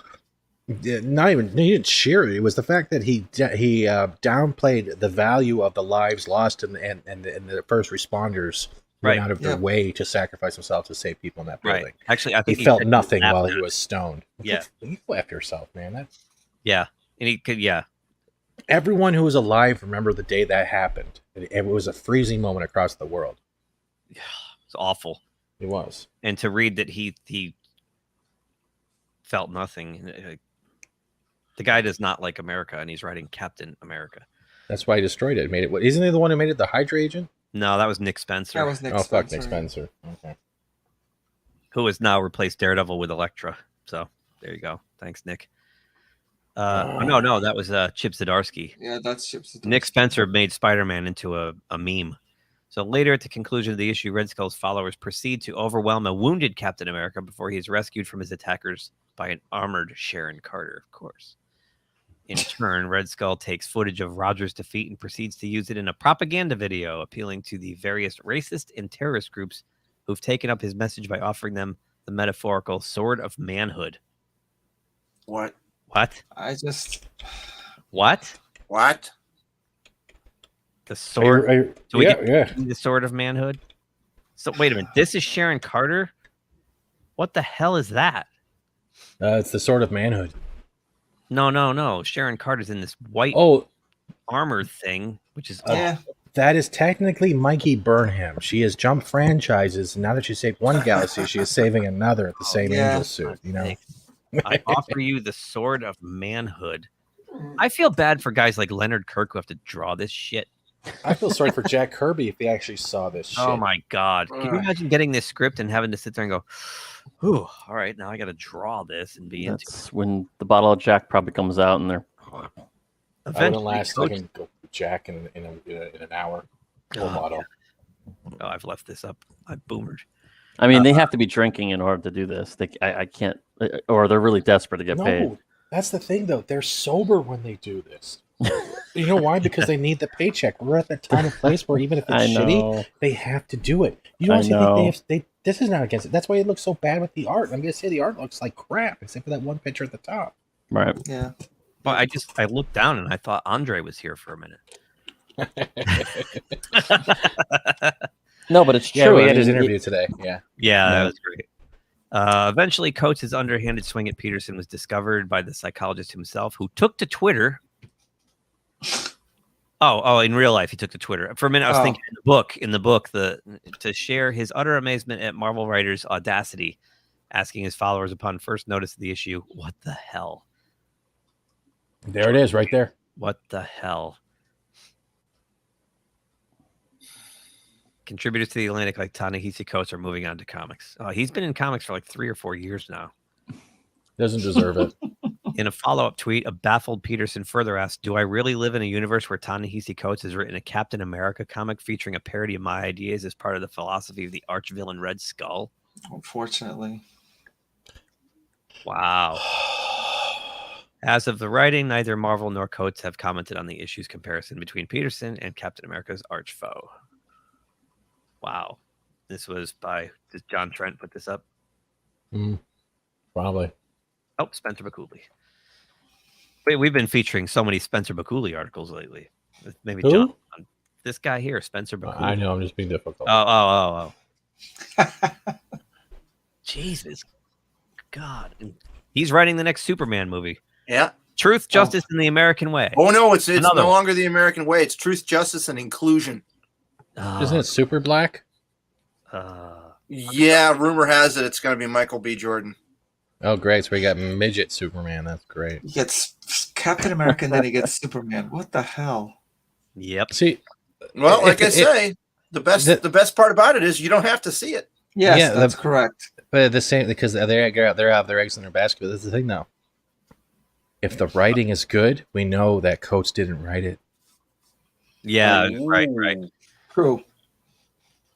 He didn't cheer it. It was the fact that he downplayed the value of the lives lost and the first responders went out of their way to sacrifice themselves to save people in that building. Right. Actually, I think he felt nothing while he was stoned. Yeah, you go after yourself, man. Yeah, and he could. Yeah, everyone who was alive remember the day that happened. It was a freezing moment across the world. Yeah, it's awful. It was. And to read that he felt nothing. The guy does not like America, and he's writing Captain America. That's why he destroyed it. Made it. Isn't he the one who made it the Hydra agent? No, that was Nick Spencer. That was Nick Spencer. Fuck Nick Spencer. Okay. Who has now replaced Daredevil with Elektra. So there you go. Thanks, Nick. No, that was Chip Zdarsky. Yeah, that's Chip Zdarsky. Nick Spencer made Spider-Man into a meme. So later at the conclusion of the issue, Red Skull's followers proceed to overwhelm a wounded Captain America before he is rescued from his attackers by an armored Sharon Carter, of course. In turn, Red Skull takes footage of Roger's defeat and proceeds to use it in a propaganda video, appealing to the various racist and terrorist groups who've taken up his message by offering them the metaphorical sword of manhood. What? What? What? What? The sword. Yeah. The sword of manhood. So wait a minute. This is Sharon Carter. What the hell is that? It's the sword of manhood. No. Sharon Carter's in this white armor thing, which is that is technically Mikey Burnham. She has jumped franchises, and now that she saved one galaxy, she is saving another at the same angel suit. I offer you the sword of manhood. I feel bad for guys like Leonard Kirk who have to draw this shit. I feel sorry for Jack Kirby if he actually saw this shit. Oh my god. Can you imagine getting this script and having to sit there and go, "Ooh, all right, now I got to draw this and be into it." When the bottle of Jack probably comes out and they're I wouldn't last like Jack in an hour. Bottle. Oh, I've left this up. I boomered. I mean, they have to be drinking in order to do this. I can't, or they're really desperate to get paid. That's the thing, though. They're sober when they do this. You know why? Because they need the paycheck. We're at that time and place where even if it's shitty, they have to do it. You don't think this is not against it. That's why it looks so bad with the art. I'm going to say the art looks like crap, except for that one picture at the top. Right. Yeah. Well, I looked down and I thought Andre was here for a minute. No, but it's true. Yeah, we had his interview today. Yeah. Yeah, that was great. Eventually, Coates' underhanded swing at Peterson was discovered by the psychologist himself, who took to Twitter. Oh, in real life, he took to Twitter. For a minute, I was thinking in the book, to share his utter amazement at Marvel writers' audacity, asking his followers upon first notice of the issue, "What the hell?" There it is, right there. What the hell? Contributors to The Atlantic like Ta-Nehisi Coates are moving on to comics. He's been in comics for like 3 or 4 years now. Doesn't deserve it. In a follow-up tweet, a baffled Peterson further asked, "Do I really live in a universe where Ta-Nehisi Coates has written a Captain America comic featuring a parody of my ideas as part of the philosophy of the arch-villain Red Skull?" Unfortunately. Wow. As of the writing, neither Marvel nor Coates have commented on the issue's comparison between Peterson and Captain America's arch foe. Wow. This was by... Did John Trent put this up? Probably. Oh, Spencer McCooley. Wait, we've been featuring so many Spencer McCooley articles lately. Maybe Who? John. This guy here, Spencer McCooley. I know, I'm just being difficult. Oh. Jesus. God. He's writing the next Superman movie. Yeah. Truth, Justice, and the American Way. Oh, no, it's Another no one. longer the American way. It's Truth, Justice, and Inclusion. Isn't it Super Black? Yeah, rumor has it it's going to be Michael B. Jordan. Oh, great. So we got midget Superman. That's great. He gets Captain America and then he gets Superman. What the hell? Yep. See, well, like I say, the best part about it is you don't have to see it. Yes, that's correct. But the same, because they have their eggs in their basket. That's the thing, though. If the writing is good, we know that Coates didn't write it. Yeah, right. True.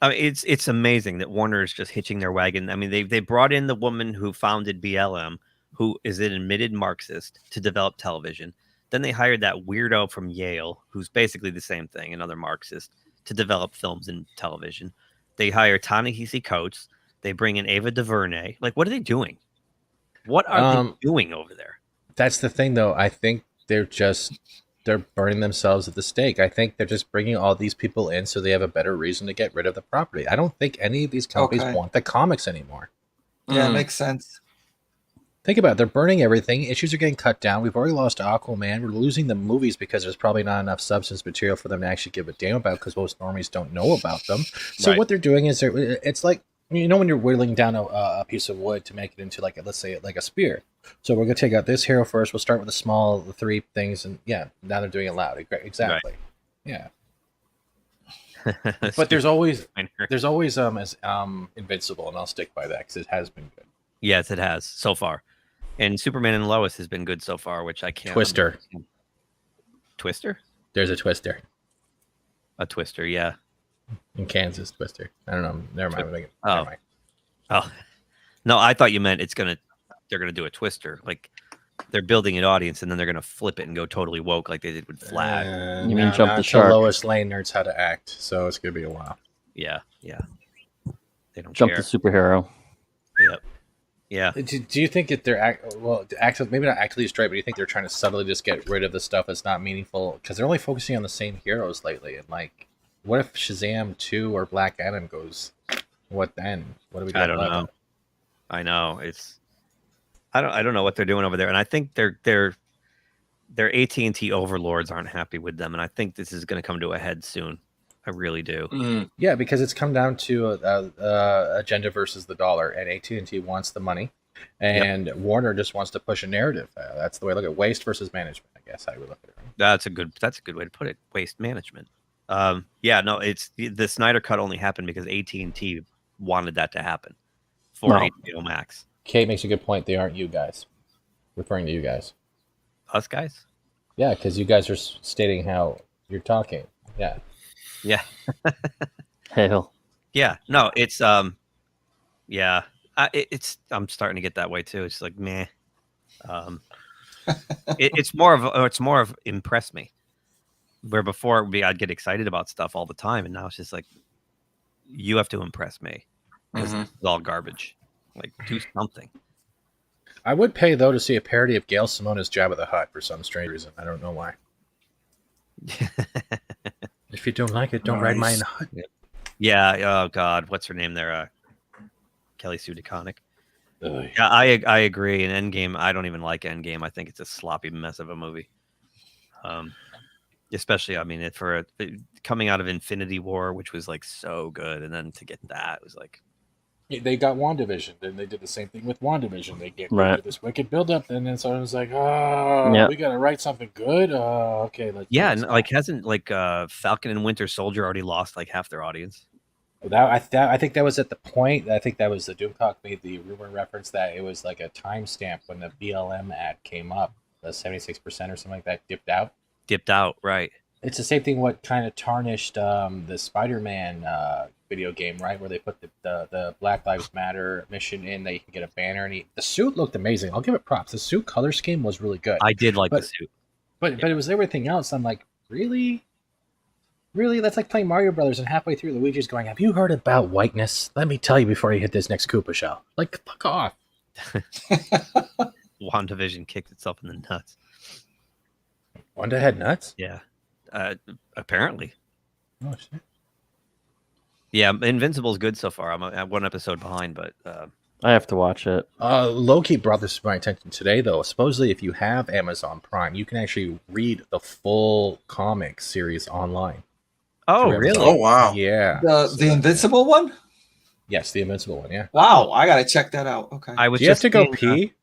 I mean, it's amazing that Warner is just hitching their wagon. I mean, they brought in the woman who founded BLM, who is an admitted Marxist, to develop television. Then they hired that weirdo from Yale, who's basically the same thing, another Marxist, to develop films and television. They hire Ta-Nehisi Coates. They bring in Ava DuVernay. Like, what are they doing? What are they doing over there? That's the thing, though. I think they're burning themselves at the stake. I think they're just bringing all these people in so they have a better reason to get rid of the property. I don't think any of these companies want the comics anymore. Yeah, it makes sense. Think about it. They're burning everything. Issues are getting cut down. We've already lost Aquaman. We're losing the movies because there's probably not enough substance material for them to actually give a damn about because most normies don't know about them. So what they're doing is it's like, you know, when you're whittling down a piece of wood to make it into, like, let's say, like a spear. So we're going to take out this hero first. We'll start with the 3 things. And yeah, now they're doing it loud. Exactly. Right. Yeah. But there's always Invincible, and I'll stick by that because it has been good. Yes, it has so far. And Superman and Lois has been good so far, which I can't. Twister. Twister? There's a Twister. A Twister, yeah. In Kansas, Twister. I don't know. Never mind. Oh. No, I thought you meant they're gonna do a Twister. Like, they're building an audience and then they're gonna flip it and go totally woke like they did with Flag. You mean jump the shark? Lois Lane nerds how to act, so it's gonna be a while. Yeah. They don't jump care. the superhero. Yep. Yeah. Do you think that they're maybe not actively straight, but do you think they're trying to subtly just get rid of the stuff that's not meaningful? Because they're only focusing on the same heroes lately. And, like, what if Shazam 2 or Black Adam goes? What then? What do we? I don't know. I know I don't know what they're doing over there, and I think their AT&T overlords aren't happy with them, and I think this is going to come to a head soon. I really do. Yeah, because it's come down to agenda versus the dollar, and AT&T wants the money, and Warner just wants to push a narrative. That's the way I look at waste versus management. I guess I would look at it. That's a good way to put it. Waste management. It's the Snyder Cut only happened because AT&T wanted that to happen for HBO Max. Kate makes a good point. They aren't you guys. Referring to you guys. Us guys? Yeah, because you guys are stating how you're talking. Yeah. Yeah. Hell. Yeah. No, it's it's I'm starting to get that way too. It's like meh. It's more of impress me. Where before it would be I'd get excited about stuff all the time, and now it's just like you have to impress me because it's all garbage. Like, do something. I would pay, though, to see a parody of Gail Simone's Jabba the Hutt for some strange reason. I don't know why. If you don't like it, don't ride mine in the hut. Yeah. Oh God, what's her name there? Kelly Sue DeConnick. Ugh. Yeah, I agree. In Endgame, I don't even like Endgame. I think it's a sloppy mess of a movie. Especially, I mean, coming out of Infinity War, which was like so good, and then to get that was like. They got WandaVision, then they did the same thing with WandaVision. They get this wicked buildup, and then someone's like, "Oh, we got to write something good." Okay, let's. And like hasn't Falcon and Winter Soldier already lost like half their audience? I think that was at the point. I think that was the Doomcock made the rumor reference that it was like a timestamp when the BLM ad came up, the 76% or something like that dipped out. Dipped out, right? It's the same thing. What kind of tarnished the Spider-Man video game, right? Where they put the Black Lives Matter mission in, that you can get a banner, and the suit looked amazing. I'll give it props. The suit color scheme was really good. I did like the suit, but it was everything else. I'm like, really? That's like playing Mario Brothers, and halfway through, Luigi's going, "Have you heard about whiteness? Let me tell you before you hit this next Koopa shell." Like, fuck off. WandaVision kicked itself in the nuts. Wanda had nuts? Yeah. Apparently. Oh, shit. Yeah, Invincible's good so far. I'm at one episode behind, but I have to watch it. Loki brought this to my attention today, though. Supposedly, if you have Amazon Prime, you can actually read the full comic series online. Oh, really? Oh, wow. Yeah. The Invincible one? Yes, the Invincible one, yeah. Wow, I got to check that out. Okay. Do you have to go pee?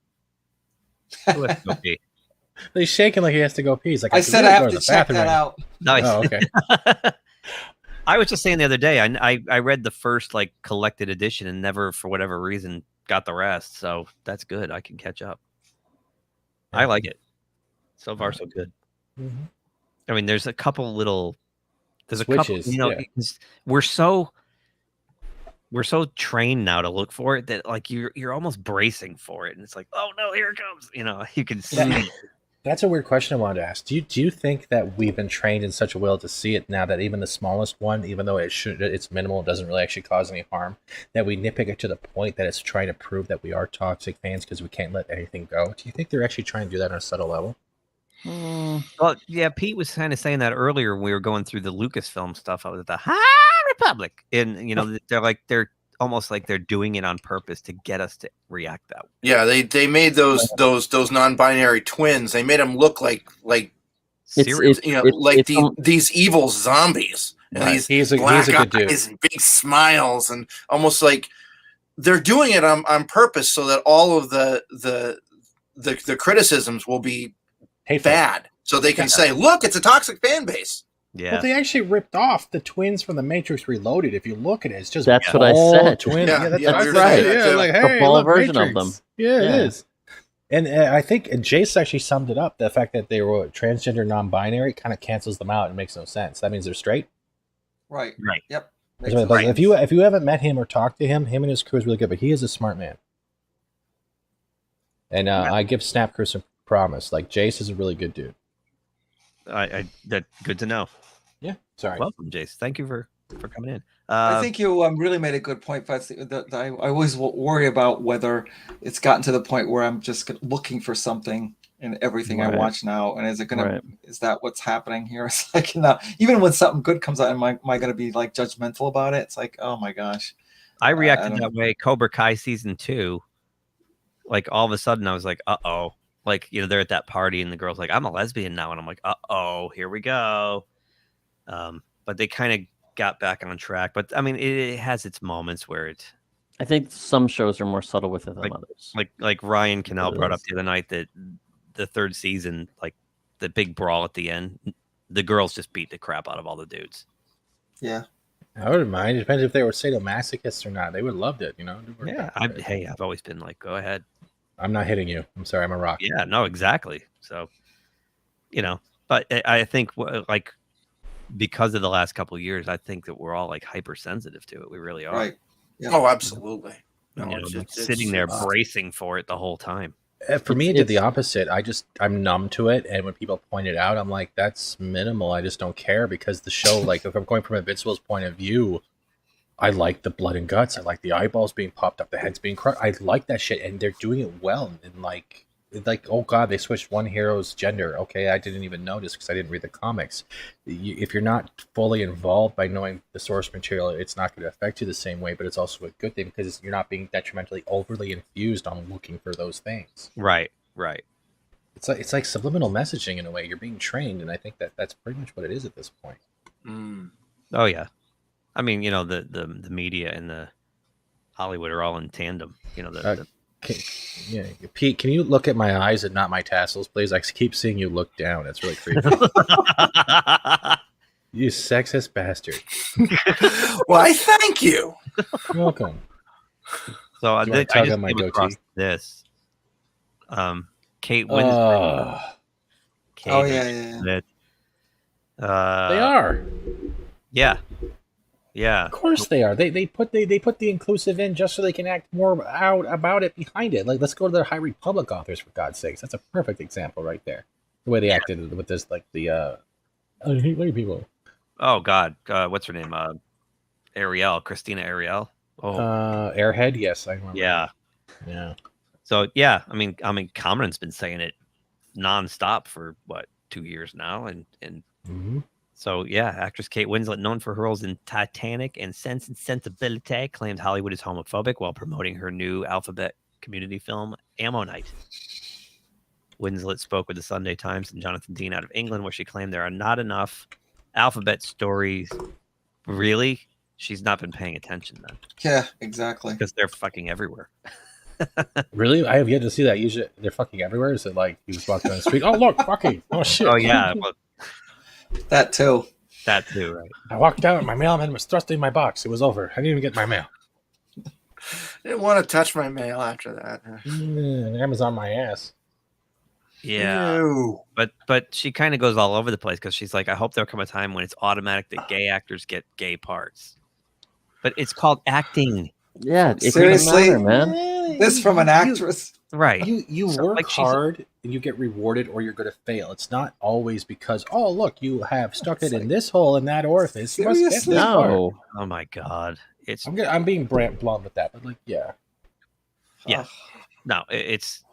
Who has to go pee? He's shaking like he has to go pee. He's like, I said I have to check that out. Nice. Oh, okay. I was just saying the other day, I read the first like collected edition and never, for whatever reason, got the rest. So that's good. I can catch up. I like it. So far, so good. Mm-hmm. I mean, there's a couple little, Switches, we're so trained now to look for it that like you're almost bracing for it, and it's like, oh no, here it comes. You can see. That's a weird question I wanted to ask. Do you think that we've been trained in such a way to see it now that even the smallest one, even though it's minimal, it doesn't really actually cause any harm, that we nitpick it to the point that it's trying to prove that we are toxic fans because we can't let anything go? Do you think they're actually trying to do that on a subtle level? Well, yeah, Pete was kind of saying that earlier when we were going through the Lucasfilm stuff. I was at the High Republic, and they're almost like they're doing it on purpose to get us to react that way. Yeah, they made those non-binary twins. They made them look like these evil zombies, and Right. these He's a black good dude. eyes and big smiles, and almost like they're doing it on purpose so that all of the criticisms will be bad, so they can say, "Look, it's a toxic fan base." Yeah. Well, they actually ripped off the twins from the Matrix Reloaded. If you look at it, it's just That's what I all said. Twins. Yeah, that's yeah, what I we were said. saying that Yeah, too. like, A hey, ball look, version of Matrix. them. Yeah, it Yeah. is. And I think Jace actually summed it up. The fact that they were transgender, non-binary, kind of cancels them out and makes no sense. That means they're straight. Right. Right. Yep. That's what it does. If you haven't met him or talked to him and his crew is really good, but he is a smart man. And I give Snap Crew some promise. Like, Jace is a really good dude. That good to know. Yeah. Sorry. Welcome, Jace. Thank you for coming in. I think you really made a good point, Fat Steve, that I always worry about whether it's gotten to the point where I'm just looking for something in everything I watch now, and is that what's happening here? It's like, even when something good comes out, am I going to be like judgmental about it? It's like, oh my gosh. I reacted that way. Cobra Kai season 2, like all of a sudden I was like, uh-oh. Like, they're at that party and the girl's like, I'm a lesbian now. And I'm like, uh-oh, here we go. But they kind of got back on track. But I mean, it has its moments where I think some shows are more subtle with it than others. Like Ryan Cannell brought up the other night that the third season, like the big brawl at the end, the girls just beat the crap out of all the dudes. Yeah. I wouldn't mind. It depends if they were sadomasochists or not. They would have loved it, Yeah. I've always been like, go ahead. I'm not hitting you. I'm sorry. I'm a rock. Yeah, no, exactly. So, but I think like because of the last couple of years, I think that we're all like hypersensitive to it. We really are. Right. Yeah. Oh, absolutely. No, sitting there bracing for it the whole time. For me, it did the opposite. I'm numb to it, and when people point it out, I'm like, that's minimal. I just don't care because the show, like, if I'm going from Invincible's point of view, I like the blood and guts. I like the eyeballs being popped up, the heads being crushed. I like that shit, and they're doing it well. And like, like, oh god, they switched one hero's gender. Okay, I didn't even notice because I didn't read the comics. If you're not fully involved by knowing the source material, it's not going to affect you the same way. But it's also a good thing because you're not being detrimentally overly infused on looking for those things. Right. It's like subliminal messaging in a way. You're being trained, and I think that's pretty much what it is at this point. Oh yeah, I mean, the media and the Hollywood are all in tandem. Pete, can you look at my eyes and not my tassels, please? I keep seeing you look down. It's really creepy. You sexist bastard. Why, thank you. You're welcome. So I tug just on my came across goatee? this. Kate Winslet. Kate yeah. They are. Yeah. Of course they are. They put the inclusive in just so they can act more out about it behind it. Like, let's go to the High Republic authors, for God's sakes. That's a perfect example right there. The way they acted with this, like I hate white people. Oh God, what's her name? Christina Ariel. Oh, Airhead. Yes, I remember. Yeah. So yeah, I mean, Cameron's been saying it nonstop for 2 years now, and So yeah, actress Kate Winslet, known for her roles in Titanic and Sense and Sensibility, claimed Hollywood is homophobic while promoting her new Alphabet community film Ammonite. Winslet spoke with the Sunday Times and Jonathan Dean out of England, where she claimed there are not enough Alphabet stories. Really? She's not been paying attention then. Yeah, exactly. Because they're fucking everywhere. Really? I have yet to see that. Usually they're fucking everywhere. Is it like you just walk down the street? Oh, look, fucking. Oh, shit. Oh, yeah. Well, that too, right. I walked out, my mailman was thrusting my box. It was over. I didn't even get my mail. I didn't want to touch my mail after that. Amazon my ass. Yeah. Ew. But she kind of goes all over the place because she's like, I hope there'll come a time when it's automatic that gay actors get gay parts. But it's called acting. Yeah, it seriously, doesn't matter, man. This from an actress, right? You work hard and you get rewarded, or you're going to fail. It's not always because, oh look, you have stuck it in this hole in that orifice. You must get this part. Oh my God, I'm being blunt with that, but yeah. No, it's.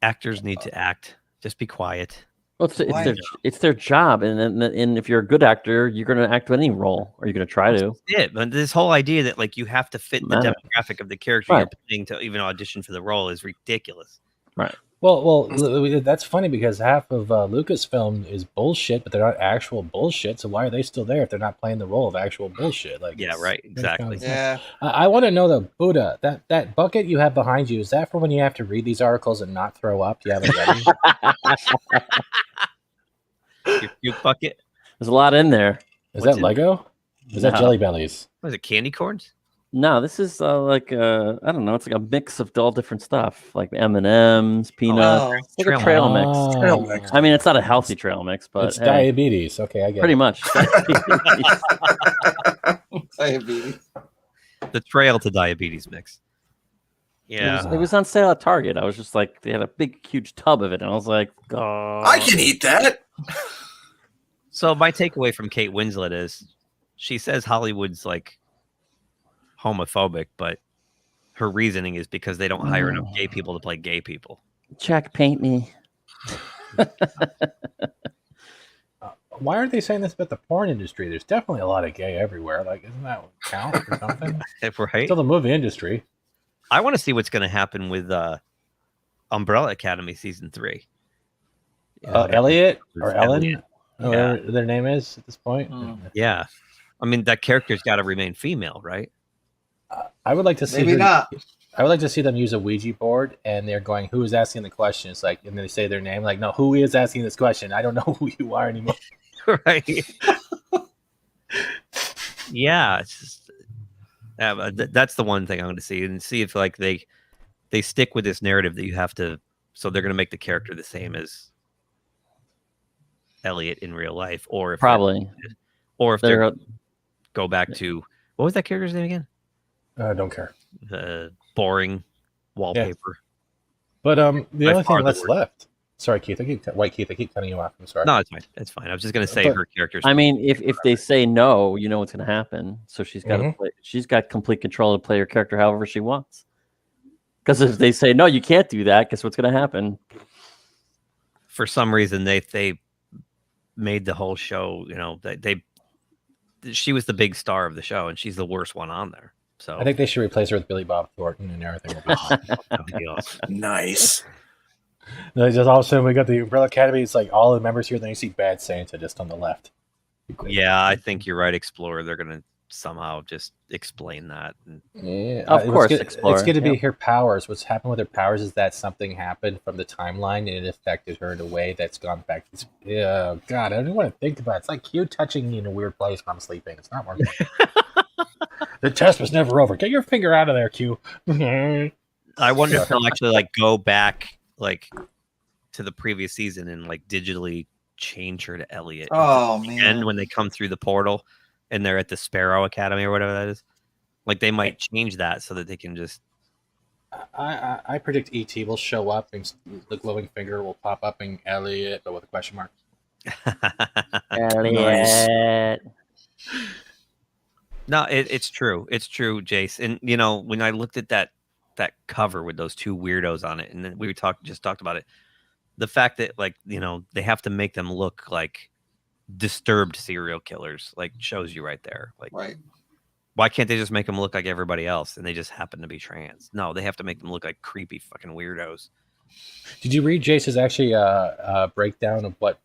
Actors need to act. Just be quiet. Well, it's their job, and if you're a good actor, you're going to act with any role, or you're going to try to. Yeah, but this whole idea that like you have to fit the demographic of the character you're playing to even audition for the role is ridiculous. Right. Well, that's funny because half of Lucasfilm is bullshit, but they're not actual bullshit. So why are they still there if they're not playing the role of actual bullshit? Like, yeah, right, exactly. Yeah. I want to know though, Buddha, that bucket you have behind you, is that for when you have to read these articles and not throw up? Do you have it ready? Your puke bucket. There's a lot in there. Is that Lego? Is that Jelly Bellies? Was it candy corns? No, this is like I don't know. It's like a mix of all different stuff, like M&Ms, peanuts, like a trail mix. Trail mix. I mean, it's not a healthy trail mix, but it's diabetes. Okay, I get pretty it. much. Diabetes. The trail to diabetes mix. Yeah, it was on sale at Target. I was just like, they had a big, huge tub of it, and I was like, oh. I can eat that. So my takeaway from Kate Winslet is, she says Hollywood's like homophobic, but her reasoning is because they don't hire enough gay people to play gay people. Jack, paint me. Why aren't they saying this about the porn industry? There's definitely a lot of gay everywhere. Like, isn't that what counts or something? Right. Still the movie industry. I want to see what's going to happen with Umbrella Academy season 3. Elliot or Ellen, whatever their name is at this point. Yeah, I mean that character's got to remain female, right? I would like to see. Maybe not. I would like to see them use a Ouija board, and they're going, "Who is asking the question?" It's like, and they say their name, like, "No, who is asking this question? I don't know who you are anymore." Right. Yeah, it's just that's the one thing I'm going to see, and see if like they stick with this narrative that you have to. So they're going to make the character the same as Elliot in real life, or if they're go back to, what was that character's name again? I don't care. Boring wallpaper. Yeah. But the only thing that's left Sorry, Keith. White Keith. I keep cutting you off. I'm sorry. No, it's fine. It's fine. I was just gonna say But- her character's. I mean, if they say no, you know what's going to happen. So she's got to Mhm. play. She's got complete control to play her character however she wants. Because if they say no, you can't do that. Guess what's going to happen? For some reason, they made the whole show. You know, she was the big star of the show, and she's the worst one on there. So I think they should replace her with Billy Bob Thornton, and everything will be fine. that would be awesome. Nice. No, just all of a sudden we got the Umbrella Academy. It's like all the members here. Then you see Bad Santa just on the left. Yeah, I think you're right, Explorer. They're gonna somehow just explain that. Yeah, Of course, Explorer. It's good to be Yeah. her powers. What's happened with her powers is that something happened from the timeline and it affected her in a way that's gone back. Yeah, God, I don't want to think about it. It's like you touching me in a weird place when I'm sleeping. It's not working. The test was never over. Get your finger out of there, Q. I wonder if they'll actually like go back like to the previous season and like digitally change her to Elliot. Oh, man. And when they come through the portal and they're at the Sparrow Academy or whatever that is, like they might change that so that they can just. I predict ET will show up and the glowing finger will pop up in Elliot, but with a question mark. Elliot. No, it's true. It's true, Jace. And you know, when I looked at that cover with those two weirdos on it, and then we just talked about it, the fact that like, you know, they have to make them look like disturbed serial killers, like shows you right there. Like, Right. why can't they just make them look like everybody else and they just happen to be trans? No, they have to make them look like creepy fucking weirdos. Did you read Jace's actually breakdown of what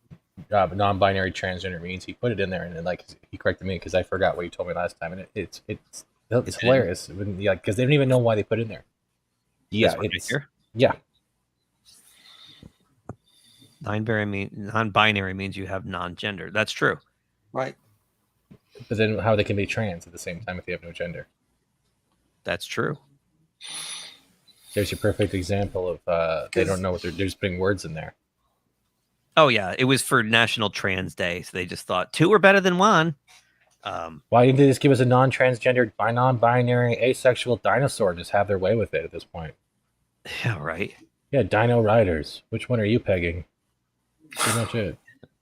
non-binary transgender means? He put it in there, and then, like, he corrected me because I forgot what you told me last time, and it's hilarious. Yeah, because they don't even know why they put it in there. Yeah, This one right here? Yeah. Non-binary means you have non-gender. That's true. Right. But then how they can be trans at the same time if they have no gender? That's true. There's your perfect example of they don't know what they're just putting words in there. Oh yeah, it was for National Trans Day, so they just thought two are better than one. Why didn't they just give us a non-transgendered, non-binary, asexual dinosaur and just have their way with it at this point? Yeah, right. Yeah, Dino Riders. Which one are you pegging? Pretty much it.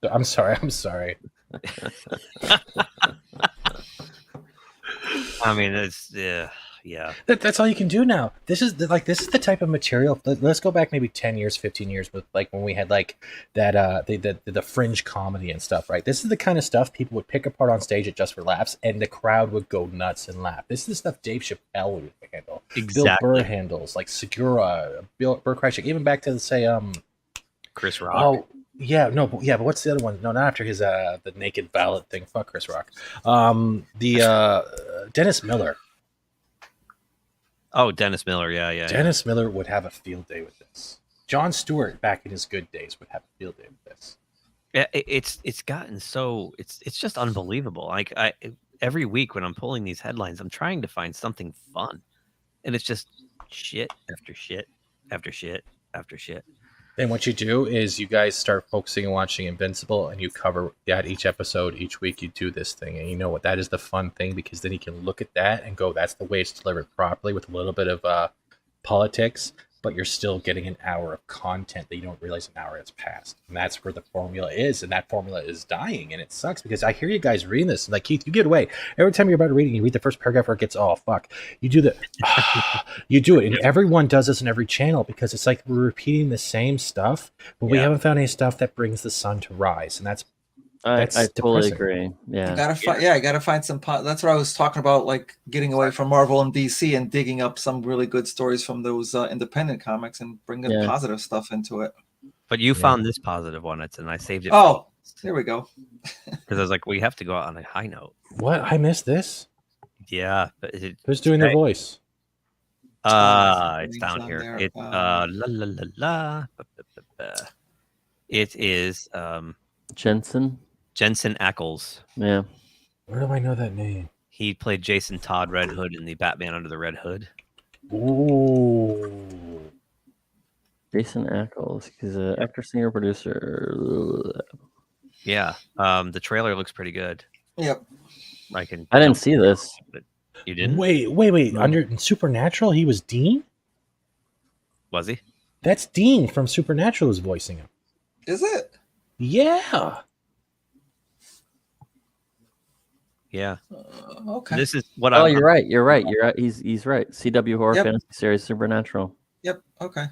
I'm sorry. I mean, it's yeah. That's all you can do now. This is the type of material. Let's go back maybe 10 years, 15 years with like when we had like that the fringe comedy and stuff, right? This is the kind of stuff people would pick apart on stage at Just for Laughs, and the crowd would go nuts and laugh. This is the stuff Dave Chappelle would handle. Exactly. Bill Burr handles, like Segura, Bill Burr Kreischer, even back to say Chris Rock. Oh yeah, no, but but what's the other one? No, not after his the naked ballot thing. Fuck Chris Rock. Dennis Miller. Oh, Dennis Miller. Yeah. Dennis Miller would have a field day with this. Jon Stewart, back in his good days, would have a field day with this. Yeah, it's gotten so it's just unbelievable. Like every week when I'm pulling these headlines, I'm trying to find something fun, and it's just shit after shit after shit after shit. And what you do is you guys start focusing and watching Invincible, and you cover that each episode, each week you do this thing. And you know what? That is the fun thing, because then you can look at that and go, that's the way it's delivered properly with a little bit of politics, but you're still getting an hour of content that you don't realize an hour has passed. And that's where the formula is, and that formula is dying. And it sucks because I hear you guys reading this, and like, Keith, you get away. Every time you're about to read it, you read the first paragraph where it gets, oh, fuck. You do you do it. And everyone does this in every channel because it's like we're repeating the same stuff, but we haven't found any stuff that brings the sun to rise. And I totally depressing. agree. Yeah. I gotta find some. That's what I was talking about, like getting away from Marvel and DC and digging up some really good stories from those independent comics and bringing positive stuff into it. But you found this positive one, and I saved it. Oh, there we go. Because I was like, we have to go out on a high note. What? I missed this? Yeah. Who's doing their voice? It's down here. It la la la la. It is Jensen Ackles. Yeah. Where do I know that name? He played Jason Todd Red Hood in the Batman Under the Red Hood. Ooh. Jason Ackles. He's an actor, singer, producer. Yeah. The trailer looks pretty good. Yep. I didn't see this. But you didn't? Wait. Under Supernatural, he was Dean? Was he? That's Dean from Supernatural is voicing him. Is it? Yeah. Yeah. Okay. This is what Oh, I'm. you're right. You're right. You're right. He's right. CW horror Yep. fantasy series Supernatural. Yep. Okay.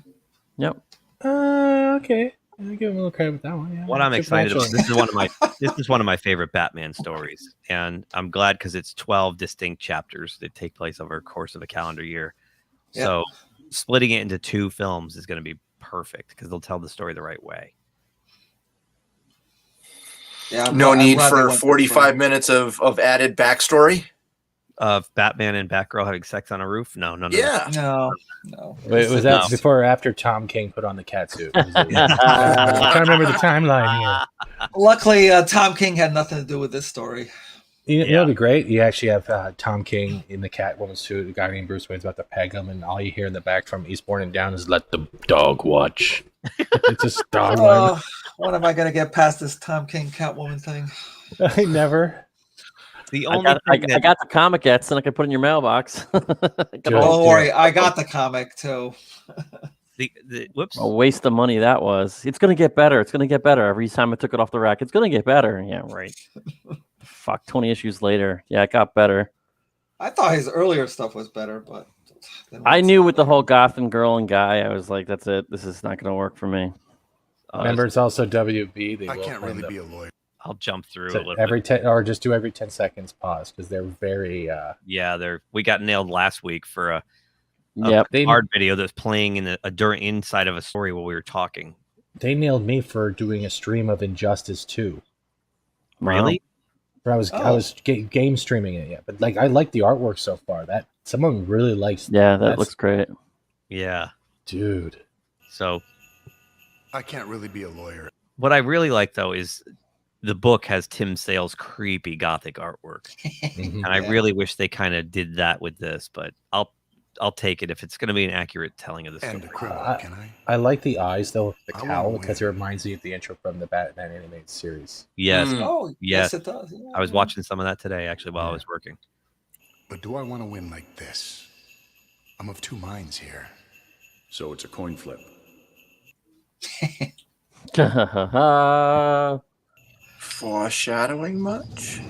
Yep. Okay. I'll give him a little credit with that one. Yeah. What I'm excited about. Supernatural. This is one of my favorite Batman stories, and I'm glad because it's 12 distinct chapters that take place over a course of a calendar year. Yep. So splitting it into 2 films is going to be perfect because they'll tell the story the right way. Yeah. No I'm need glad they for went 45 minutes of added backstory. Of Batman and Batgirl having sex on a roof? No. Yeah. No. Wait, was that No. before or after Tom King put on the cat suit? I'm trying to remember the timeline here. Luckily, Tom King had nothing to do with this story. You know, it'd be great. You actually have Tom King in the Catwoman suit. The guy named Bruce Wayne's about to peg him, and all you hear in the back from Eastbourne and down is "Let the dog watch." It's just dog line. When am I going to get past this Tom King Catwoman thing? I never. The I only got the comic-ettes, and I can put in your mailbox. Don't worry, I got the comic too. Whoops. A waste of money that was. It's gonna get better. It's gonna get better. Every time I took it off the rack, it's gonna get better. Yeah, right. Fuck, 20 issues later. Yeah, it got better. I thought his earlier stuff was better, but I knew with the whole Gotham girl and guy, I was like, that's it. This is not gonna work for me. Remember, it's also WB. They I will can't play really them. be a lawyer. I'll jump through So a little every bit. 10 or just do every 10 seconds pause because they're very Yeah, we got nailed last week for a Yep. card video that's playing in during inside of a story while we were talking. they nailed me for doing a stream of Injustice 2. Really? Where I was game streaming it, yeah. But like I like the artwork so far. That someone really likes. Yeah, that looks great. Yeah, dude. So I can't really be a lawyer. what I really like though is the book has Tim Sale's creepy gothic artwork, and I really wish they kind of did that with this. But I'll take it if it's going to be an accurate telling of the story. I like the eyes though, with the cowl because it reminds me of the intro from the Batman animated series. Yes. Oh, yes, it does. Yeah. I was watching some of that today actually while I was working. But do I want to win like this? I'm of 2 minds here. So it's a coin flip. Foreshadowing much?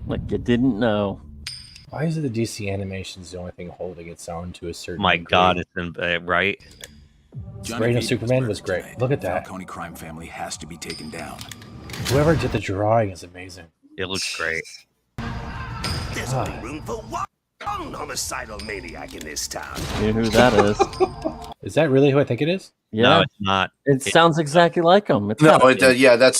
Like you didn't know. Why is it the DC animations the only thing holding its own to a certain My degree? God, it's been right. Reign of Superman was great. Look at that. Falcone crime family has to be taken down. Whoever did the drawing is amazing. It looks great. There's only room for one homicidal maniac in this town. You know who that is? Is that really who I think it is? Yeah, No, it's not. It sounds exactly like him. It's No, not him. yeah, that's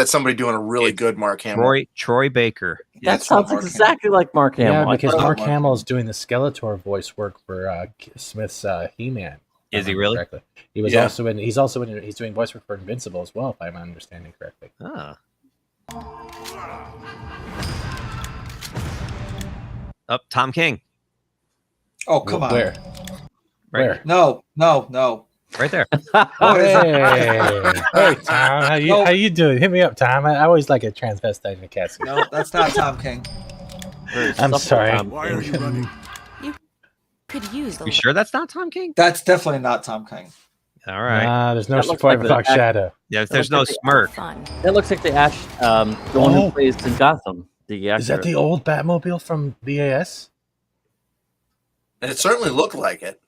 somebody doing a really good Mark Hamill. Troy Baker. That sounds exactly like Mark Hamill. Yeah, I because thought- Mark Hamill is doing the Skeletor voice work for Smith's He-Man. Is he really? Correctly. He was also in. He's also in. He's doing voice work for Invincible as well, if I'm understanding correctly. Ah. Up, Tom King. Oh, come on. Where? Right. Where? No. Right there. Hey, Tom, how you doing? Hit me up, Tom. I always like a transvestite in a cat suit. No, that's not Tom King. I'm sorry. Why are you running? Could use the You sure that's not Tom King? That's definitely not Tom King. All right. Nah, there's no That looks support like for the Dark Shadow. Yeah, That there's looks no like smirk. That looks like the the one who plays in Gotham. The actor. Is that the old Batmobile from BAS? And it certainly looked like it.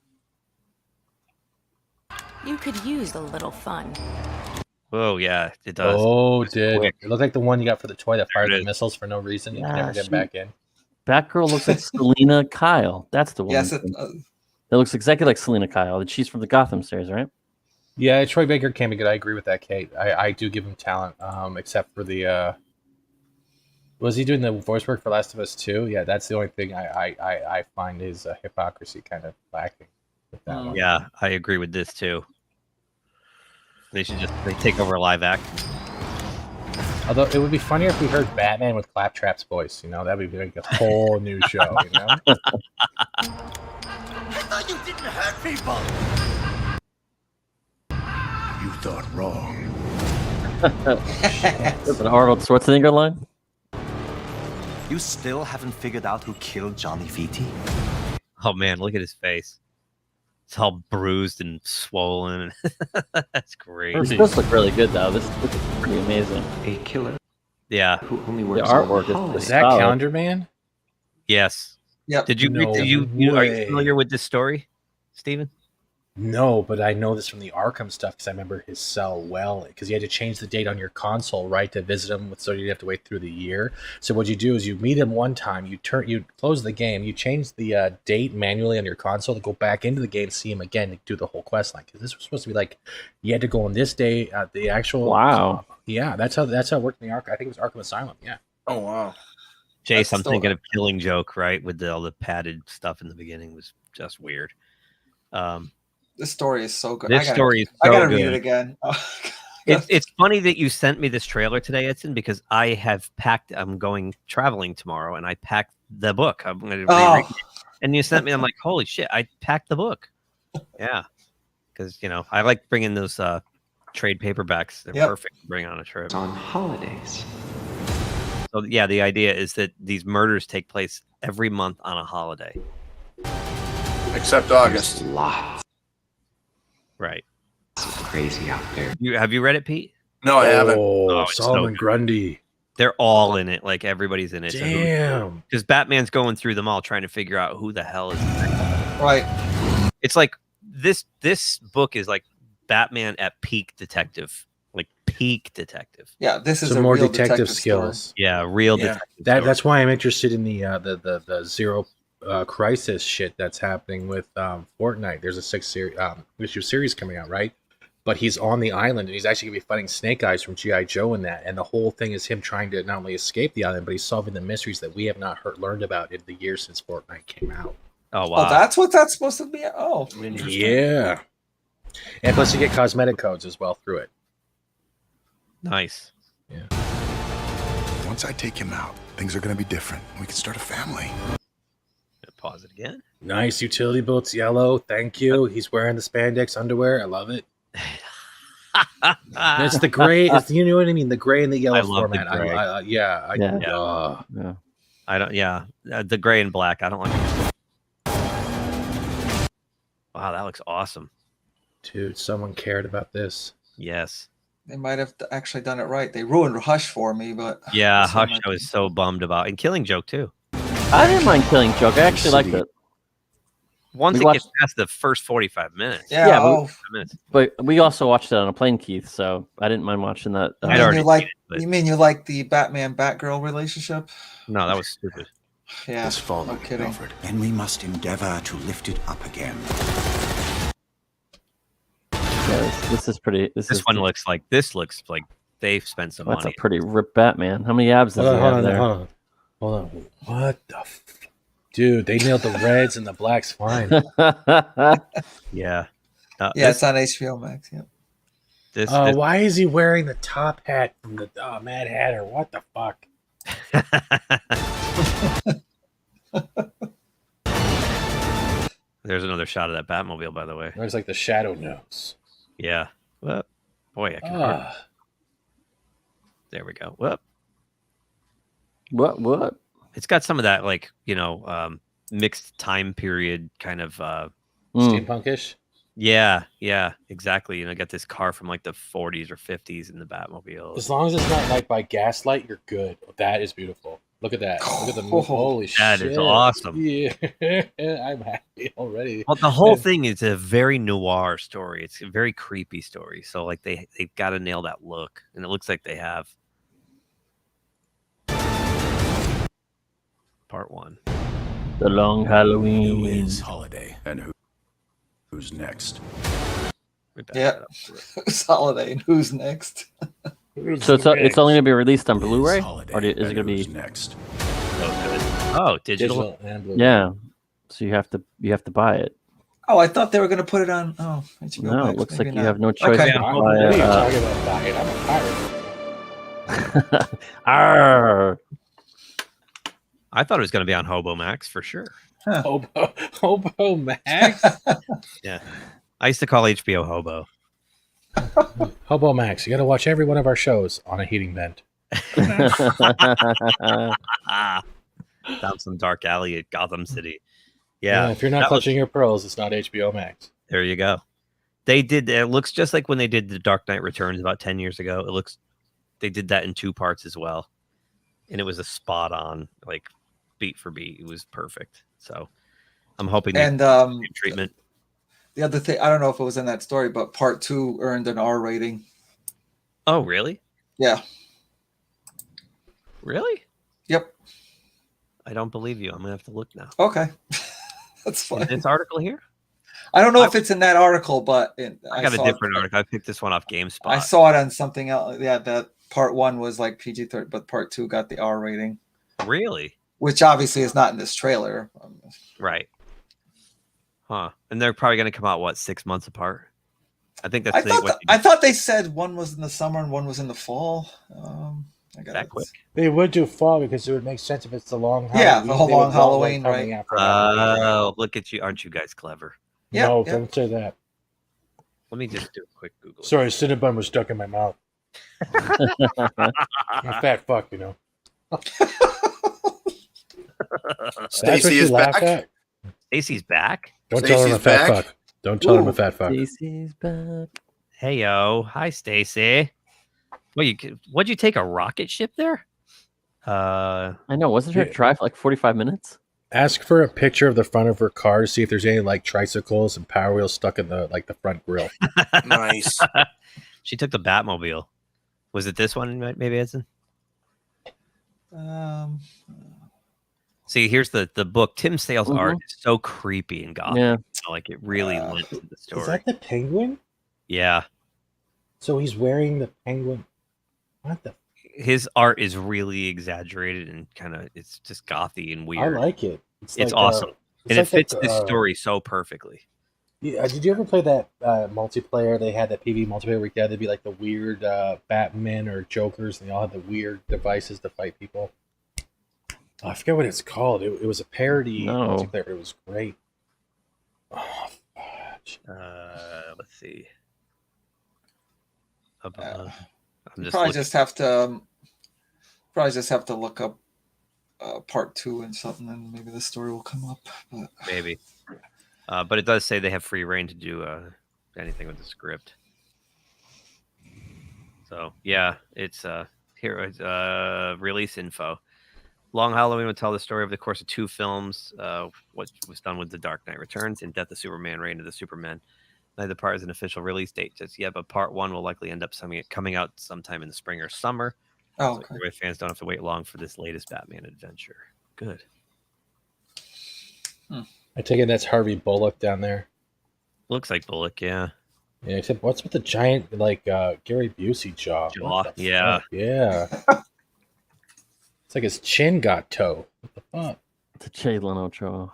You could use a little fun. Oh yeah, it does. Oh, It's did quick. it looked like the one you got for the toy that There it fired the is. missiles for no reason? You Yeah, can never get she- back in. Batgirl looks like Selena Kyle. That's the one. Yes, That looks exactly like Selena Kyle. And she's from the Gotham series, right? Yeah, Troy Baker can be good. I agree with that, Kate. I do give him talent, except for the. Was he doing the voice work for Last of Us 2? Yeah, that's the only thing I find his hypocrisy kind of lacking with that one. Yeah, I agree with this too. They should they take over live act. Although it would be funnier if we heard Batman with Claptrap's voice. You know, that'd be like a whole new show. You know. I thought you didn't hurt people. You thought wrong. That's an Arnold Schwarzenegger line. You still haven't figured out who killed Johnny Vitti? Oh man, look at his face. It's all bruised and swollen. That's great. This does look really good, though. This looks pretty amazing. A killer. Yeah. Who only The works artwork Is that solid. Calendar Man? Yes. Yep. Did you No are you way. familiar with this story, Steven? No, but I know this from the Arkham stuff because I remember his cell well. Because you had to change the date on your console, right, to visit him, so you didn't have to wait through the year. So what you do is you meet him one time, you close the game, you change the date manually on your console to go back into the game, see him again, and do the whole quest line. Because this was supposed to be like you had to go on this day at the actual. Wow. Yeah, that's how it worked in the Arkham. I think it was Arkham Asylum. Yeah. Oh wow. Chase, I'm thinking of Killing Joke, right? With all the padded stuff in the beginning was just weird. This story is so good. This story is so I gotta good. read it again. It's funny that you sent me this trailer today, Edson, because I have packed. I'm going traveling tomorrow, and I packed the book. I'm going to reread it. And you sent me. I'm like, holy shit! I packed the book. Yeah, because I like bringing those trade paperbacks. They're perfect to bring on a trip. On holidays. So yeah, the idea is that these murders take place every month on a holiday, except August. There's lots. Right. Crazy out there. Have you read it, Pete? No, I haven't. Oh, it's Solomon so Grundy. They're all in it. Like everybody's in it. Damn. Because Batman's going through them all, trying to figure out who the hell is. Right. It's like this book is like Batman at peak detective. Like peak detective. Yeah, this is Some a more real detective story. skills. Yeah, real detective. That's why I'm interested in the Zero Crisis shit that's happening with Fortnite. There's a 6-issue series coming out, right? But he's on the island, and he's actually gonna be fighting Snake Eyes from G.I. Joe in that. And the whole thing is him trying to not only escape the island, but he's solving the mysteries that we have not learned about in the years since Fortnite came out. Oh wow! Oh, that's what that's supposed to be. Oh, yeah. And plus, you get cosmetic codes as well through it. Nice. Yeah. Once I take him out, things are going to be different. We can start a family. Pause it again. Nice utility belt's yellow. Thank you. He's wearing the spandex underwear. I love it. It's the gray. You know what I mean? The gray and the yellow format. Yeah. I don't. Yeah, the gray and black. I don't like it. Wow, that looks awesome. Dude, someone cared about this. Yes. They might have actually done it right. They ruined Hush for me, but yeah, Hush. I was so bummed about, and Killing Joke too. I didn't mind Killing Joke. I actually liked it. Once it gets past the first 45 minutes. Yeah, but we also watched it on a plane, Keith. So I didn't mind watching that. You mean you like the Batman-Batgirl relationship? No, that was stupid. Yeah, This fall, no kidding. Alfred, and we must endeavor to lift it up again. Yeah, this is pretty. This one looks like they've spent some That's money. a pretty ripped Batman. How many abs does he have there? Hold on. What the dude? They nailed the reds and the blacks fine. Yeah. It's on HBO Max. Yeah. Why is he wearing the top hat from the Mad Hatter? What the fuck? There's another shot of that Batmobile, by the way. There's like the shadow nose. Yeah. Well, boy, I can. There we go. Whoop. What? It's got some of that, like, mixed time period kind of steampunkish. Yeah, exactly. Got this car from like the 40s or 50s in the Batmobile. As long as it's not like by gaslight, you're good. That is beautiful. Look at that. Look at the holy shit. That is awesome. Yeah, I'm happy already. Well, the whole thing is a very noir story. It's a very creepy story. So like they've got to nail that look, and it looks like they have. Part 1. The Long Halloween. Who is Holiday, and who's next? Yeah, who's Holiday and who's next? So it's only going to be released on Blu-ray, or is it going to be next? Oh, digital and Blu-ray. Yeah, so you have to buy it. Oh, I thought they were going to put it on. Oh, HBO no, Max. it looks Maybe like you not. have no choice. Okay. To buy What are you talking about buying? I'm a pirate. Arr. I thought it was going to be on Hobo Max for sure. Huh. Hobo Max. Yeah, I used to call HBO Hobo. Hobo Max. You got to watch every one of our shows on a heating vent. Down some dark alley at Gotham City. Yeah. If you're not clutching your pearls, it's not HBO Max. There you go. They did. It looks just like when they did the Dark Knight Returns about 10 years ago. It looks. They did that in 2 parts as well, and it was a spot on, like beat for beat. It was perfect. So I'm hoping they treatment. The other thing, I don't know if it was in that story, but part 2 earned an R rating. Oh, really? Yeah. Really? Yep. I don't believe you. I'm gonna have to look now. Okay. That's fine. In this article here? I don't know if it's in that article, but I got a different article. I picked this one off GameSpot. I saw it on something else. Yeah, that part 1 was like PG-13, but part 2 got the R rating. Really? Which obviously is not in this trailer. Right. Huh. And they're probably going to come out, what, 6 months apart? I think that's I thought they said one was in the summer and one was in the fall. That quick. They would do fall because it would make sense if it's the long Halloween. Yeah, the whole They would long want Halloween, one coming right? after that. Oh, look at you. Aren't you guys clever? Yeah, no, yeah. don't say that. Let me just do a quick Google. Sorry, Cinnabon was stuck in my mouth. I'm a fat fuck, you know. Stacy is back. At? Stacy's back? Don't tell her I'm a fat fuck. Don't tell her I'm a fat fuck. Stacy's back. Hey, yo. Hi, Stacy. What'd you take, a rocket ship there? I know. Wasn't her drive for like 45 minutes? Ask for a picture of the front of her car to see if there's any like tricycles and Power Wheels stuck in the front grill. Nice. She took the Batmobile. Was it this one, maybe, Edson? See, here's the book. Tim Sale's art is so creepy and gothic. Yeah. Like, it really lent to the story. Is that the penguin? Yeah. So he's wearing the penguin. What the? His art is really exaggerated and kind of, it's just gothy and weird. I like it. It's like, awesome. And like it fits that, this story so perfectly. Yeah, did you ever play that multiplayer? They had that PvE multiplayer where there'd be like the weird Batman or Jokers, and they all had the weird devices to fight people. Oh, I forget what it's called. It was a parody multiplayer. It was great. Oh, let's see. Probably just have to look up part 2 and something, and maybe the story will come up. But... Maybe. But it does say they have free reign to do anything with the script. So yeah, it's here. Release info. Long Halloween would tell the story over the course of 2 films. What was done with The Dark Knight Returns and Death of Superman, Reign of the Supermen. Neither part has an official release date just yet, but part 1 will likely end up coming out sometime in the spring or summer. Oh, okay. So fans don't have to wait long for this latest Batman adventure. Good. I take it that's Harvey Bullock down there. Looks like Bullock, yeah. Yeah, except what's with the giant Gary Busey jaw? Yeah. Fuck? Yeah. It's like his chin got toe. What the fuck? The Jay Leno jaw.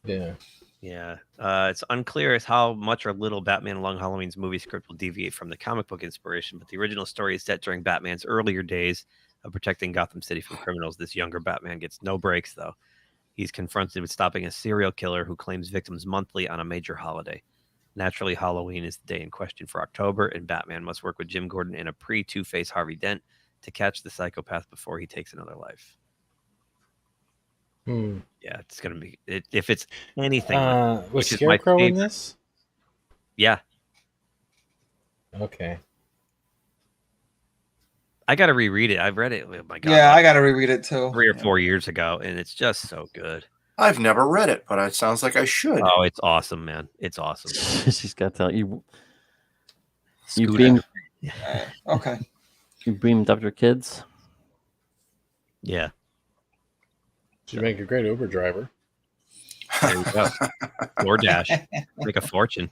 Yeah. Yeah. It's unclear as how much or little Batman Long Halloween's movie script will deviate from the comic book inspiration, but the original story is set during Batman's earlier days of protecting Gotham City from criminals. This younger Batman gets no breaks, though. He's confronted with stopping a serial killer who claims victims monthly on a major holiday. Naturally, Halloween is the day in question for October, and Batman must work with Jim Gordon and a pre-Two-Face Harvey Dent to catch the psychopath before he takes another life. Yeah, it's gonna be if it's anything. Was Scarecrow in this? Yeah. Okay. I gotta reread it. I've read it. Oh my god. Yeah, I gotta reread it too. 3 or 4 years ago, and it's just so good. I've never read it, but it sounds like I should. Oh, it's awesome, man! It's awesome. She's got to tell you. Scooter. beamed. Okay. You beamed up your kids. Yeah. Should make a great Uber driver. There you go. DoorDash. Make a fortune.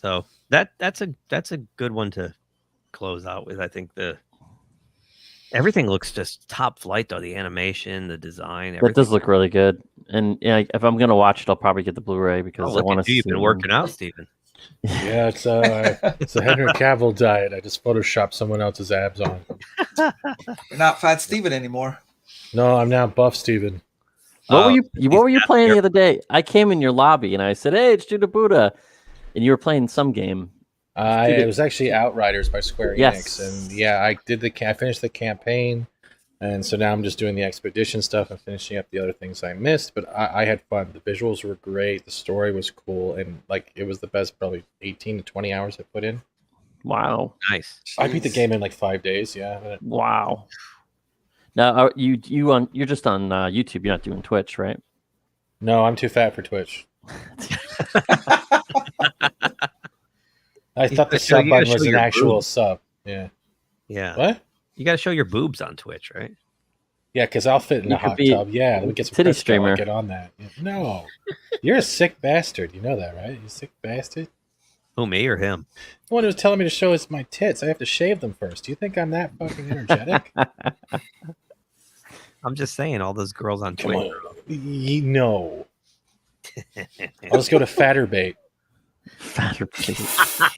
So that's a good one to close out with. I think everything looks just top flight though. The animation, the design, everything. That does look really good. And yeah, if I'm gonna watch it, I'll probably get the Blu-ray because I want to see. You've been working out, Steven. Yeah, it's a Henry Cavill diet. I just photoshopped someone else's abs on. You're not Fat Steven anymore. No, I'm now Buff Steven. What were you playing the other day? I came in your lobby and I said, "Hey, it's Judah Buddha," and you were playing some game. It was actually Outriders by Square Enix, and yeah, I finished the campaign. And so now I'm just doing the expedition stuff and finishing up the other things I missed. But I had fun. The visuals were great. The story was cool. And like it was the best probably 18 to 20 hours I put in. Wow. Nice. I beat the game in like 5 days. Yeah. Wow. Now you're just on YouTube. You're not doing Twitch, right? No, I'm too fat for Twitch. I thought the sub button was an actual sub. Yeah. Yeah. What? You got to show your boobs on Twitch, right? Yeah, because I'll fit in a hot tub. Yeah, let me get some titty Crisco, streamer. I'll get on that. No, you're a sick bastard. You know that, right? You sick bastard. Who, me or him? The one who was telling me to show us my tits. I have to shave them first. Do you think I'm that fucking energetic? I'm just saying, all those girls on Come Twitch. No. I'll just go to Fatterbait. Fatterbait.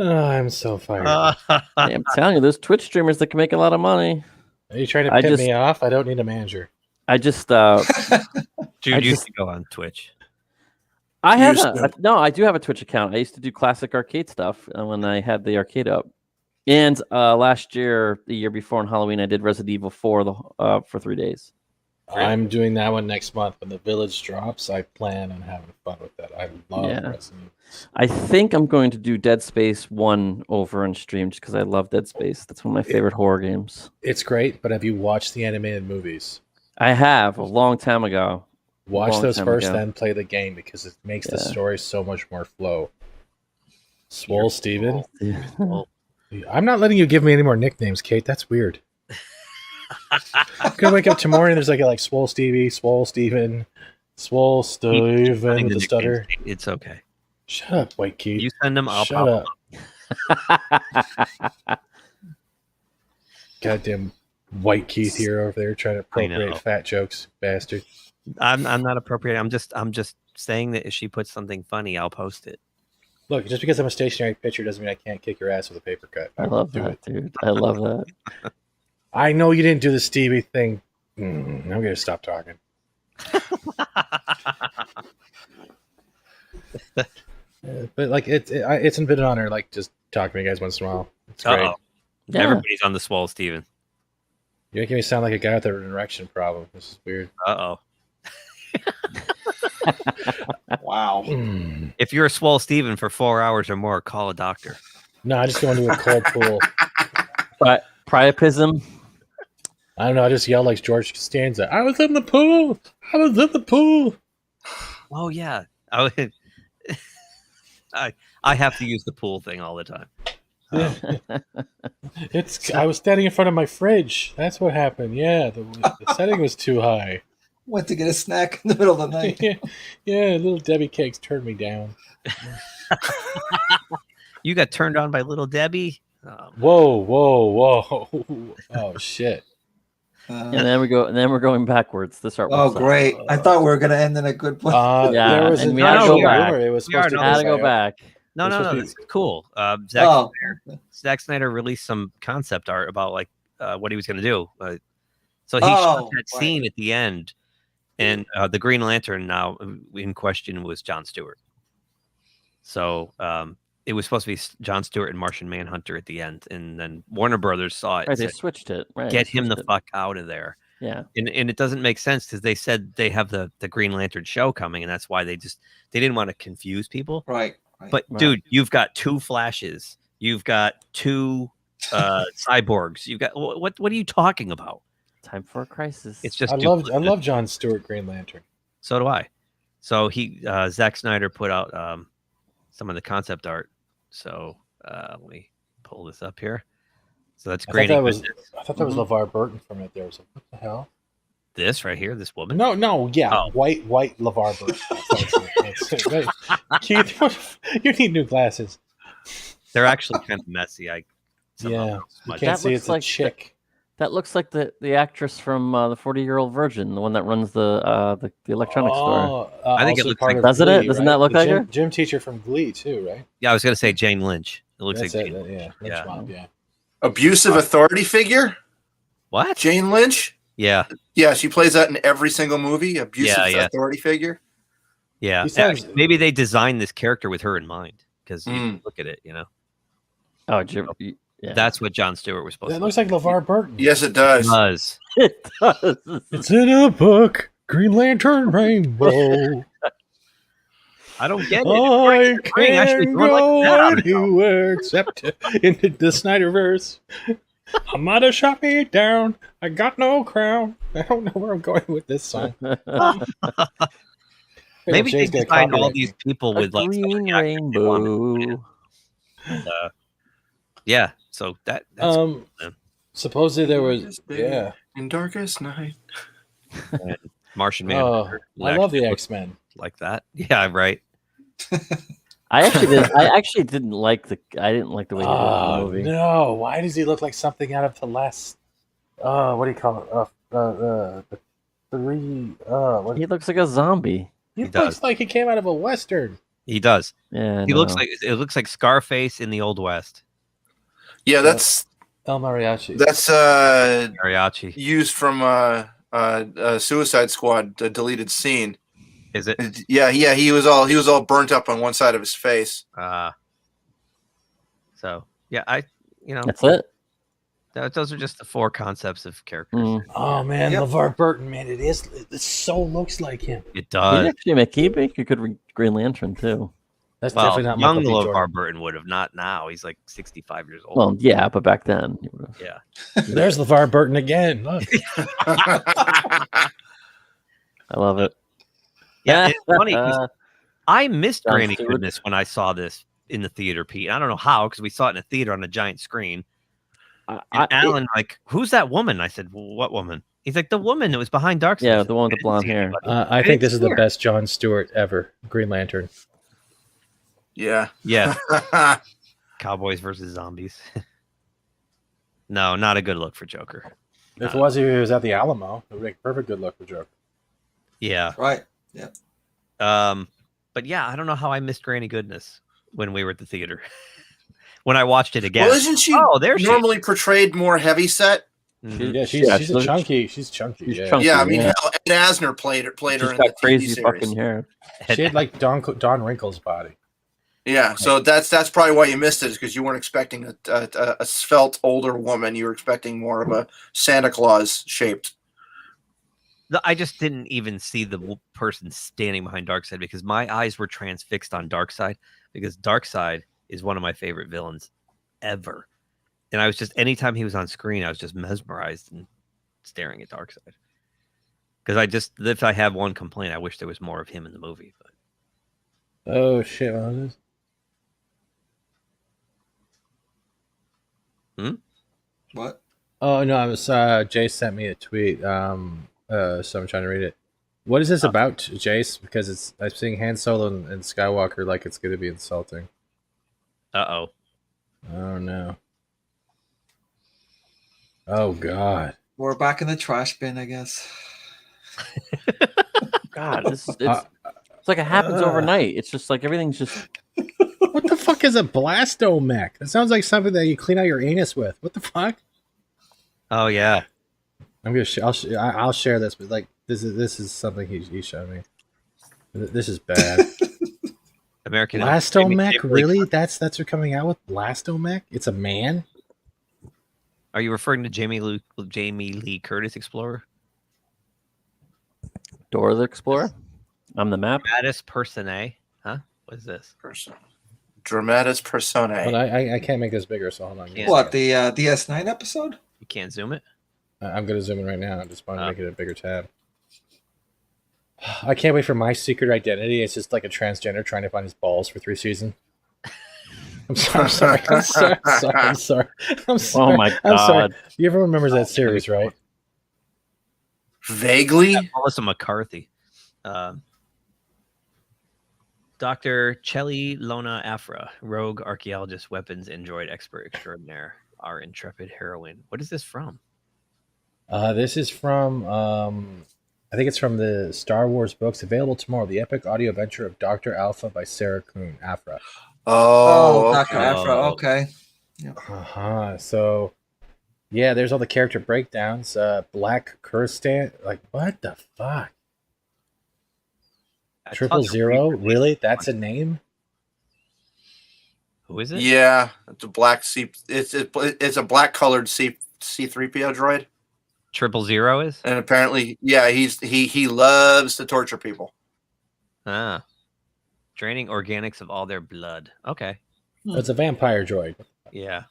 Oh, I'm so fired. Hey, I'm telling you, there's Twitch streamers that can make a lot of money. Are you trying to pit me off? I don't need a manager. I just Dude used to go on Twitch. I do have a Twitch account. I used to do classic arcade stuff when I had the arcade up. And last year, the year before on Halloween, I did Resident Evil 4 for 3 days. I'm doing that one next month. When the Village drops, I plan on having fun with that. I love Resident Evil. I think I'm going to do Dead Space 1 over on stream just because I love Dead Space. That's one of my favorite horror games. It's great, but have you watched the animated movies? I have, a long time ago. Watch those first, then play the game because it makes the story so much more flow. Swole Steven? I'm not letting you give me any more nicknames, Kate. That's weird. I'm gonna wake up tomorrow and there's like Swole Stevie, Swole Steven, Swole Steven with the stutter. It's okay. Shut up, White Keith. You send them, I'll Shut pop up. Goddamn White Keith here over there trying to appropriate fat jokes, bastard. I'm not appropriating. I'm just saying that if she puts something funny, I'll post it. Look, just because I'm a stationary pitcher doesn't mean I can't kick your ass with a paper cut. I love that, dude. I love that. I know you didn't do the Stevie thing. I'm going to stop talking. But like it's been an honor, like just talking to you guys once in a while. It's great. Yeah. Everybody's on the Swole Steven. You're making me sound like a guy with an erection problem. This is weird. Wow. If you're a Swole Steven for 4 hours or more, call a doctor. No, I just go into a cold pool. But priapism. I don't know. I just yelled like George Costanza. I was in the pool. I was in the pool. Oh yeah, I have to use the pool thing all the time. I was standing in front of my fridge. That's what happened. Yeah, the setting was too high. Went to get a snack in the middle of the night. Yeah, little Debbie cakes turned me down. You got turned on by Little Debbie. Whoa! Oh shit! And then we're going backwards. This art. Oh, great! I thought we were going to end in a good place. Yeah, and we had to go back. It was supposed to go back. No, this is cool. Zack Snyder released some concept art about like what he was going to do. So he shot that scene at the end, and the Green Lantern now in question was Jon Stewart. So it was supposed to be Jon Stewart and Martian Manhunter at the end, and then Warner Brothers saw it. Right, they switched it. Right, get him the fuck out of there. Yeah, and it doesn't make sense because they said they have the Green Lantern show coming, and that's why they didn't want to confuse people. Right. But dude, you've got 2 Flashes, you've got 2 cyborgs, you've got what are you talking about? Time for a crisis. It's just I love Jon Stewart Green Lantern. So do I. So Zack Snyder put out some of the concept art. So let me pull this up here. So that's great. I thought that was LeVar Burton from it. There was what the hell? This right here, this woman. No, yeah, white LeVar Burton. That's it, right. Keith, you need new glasses. They're actually kind of messy. You can't see it's a chick. That looks like the actress from the 40-Year-Old Virgin, the one that runs the electronics store. I think it looks like. Doesn't it? Doesn't that look like her? Gym teacher from Glee too, right? Yeah, I was gonna say Jane Lynch. It looks That's like it, Jane Lynch. Lynch Mob, yeah. Abusive authority figure? What? Jane Lynch? Yeah. Yeah, she plays that in every single movie. Abusive authority figure. Yeah. Maybe they designed this character with her in mind because you look at it, you know. Oh, Yeah. That's what Jon Stewart was supposed That to looks like LeVar Burton. Yes, it does. It does. It does. It's in a book. Green Lantern Rainbow. I don't get it. I Actually, can't going like go that. anywhere except into the Snyderverse. I might have shot me down. I got no crown. I don't know where I'm going with this song. Maybe they Jay's gonna designed all copyright these me. people with like green rainbow. And, yeah, so that's supposedly there was in darkest night. and Martian Man. Oh, I love the X-Men like that. Yeah, right. I actually didn't like the way he looked in the movie. No, why does he look like something out of the last what do you call it? The three what? He looks like a zombie. He looks like he came out of a Western. He does. Yeah, He looks like Scarface in the Old West. Yeah, that's El Mariachi. That's Mariachi used from Suicide Squad, the deleted scene. Is it? Yeah, he was all burnt up on one side of his face. So yeah, that's it. Those are just the four concepts of characters. Oh man, LeVar Burton, man, it so looks like him. It does. He'd actually make a good Green Lantern too. That's definitely not young Michael B. LeVar Jordan. Burton would have, not now. He's like 65 years old. Well, yeah, but back then he would have. Yeah. There's LeVar Burton again. Look. I love it. Yeah, it's funny 'cause I missed Jon Granny Stewart. Goodness when I saw this in the theater, Pete. I don't know how, because we saw it in a theater on a giant screen. And Alan, like, who's that woman? I said, well, what woman? He's like, the woman that was behind Darkseid. Yeah, the one with the blonde hair. I think this is the best Jon Stewart ever. Green Lantern. Yeah. Yeah. Cowboys versus zombies. No, not a good look for Joker. If it was at the Alamo, it would make a perfect good look for Joker. Yeah. Right. Yeah. But yeah, I don't know how I missed Granny Goodness when we were at the theater. When I watched it again. Well, isn't she normally portrayed more heavy set? Yeah, she's a chunky. She's chunky. Yeah, I mean, hell, Ed Asner played her She's in got the crazy TV fucking series. hair. She had like Don Wrinkle's body. Yeah, so that's probably why you missed it, is because you weren't expecting a svelte older woman. You were expecting more of a Santa Claus shaped. I just didn't even see the person standing behind Darkseid because my eyes were transfixed on Darkseid, because Darkseid is one of my favorite villains ever. And I was just, anytime he was on screen, I was just mesmerized and staring at Darkseid. Because if I have one complaint, I wish there was more of him in the movie. But Oh shit! What is this? What? Oh no, I was Jace sent me a tweet. So I'm trying to read it. What is this about, Jace? Because I'm seeing Han Solo and Skywalker like it's going to be insulting. Uh-oh. Oh no. Oh god. We're back in the trash bin, I guess. God, it's like it happens overnight. It's just like everything's just. What the fuck is a blastomech? That sounds like something that you clean out your anus with. What the fuck? Oh yeah. I'm gonna. I'll share this, but like this is something he showed me. This is bad. American Blastomech, really? That's what coming out with Blastomech? It's a man. Are you referring to Jamie Lee Curtis Explorer? Dora the Explorer? I'm the map. Dramatis Personae? Huh? What is this? Dramatis Personae. But I can't make this bigger, so hold on. What, the DS9 episode? You can't zoom it? I'm going to zoom in right now. I just want to make it a bigger tab. I can't wait for My Secret Identity. It's just like a transgender trying to find his balls for 3 seasons. I'm sorry. Oh my God. I'm sorry. You ever remember that series, right? Vaguely. Melissa McCarthy. Dr. Chelly Lona Afra, rogue archaeologist, weapons and droid expert extraordinaire, our intrepid heroine. What is this from? This is from, I think it's from the Star Wars books. Available tomorrow. The epic audio adventure of Dr. Alpha by Sarah Kuhn, Afra. Oh, Dr. Afra. Okay. Yeah. So, yeah, there's all the character breakdowns. Black Kurstan. Like, what the fuck? 000? Really? That's a name? Who is it? Yeah, it's a black C. It's a black colored C3PO droid. 000 is? And apparently, yeah, he loves to torture people. Ah. Draining organics of all their blood. Okay. It's a vampire droid. Yeah.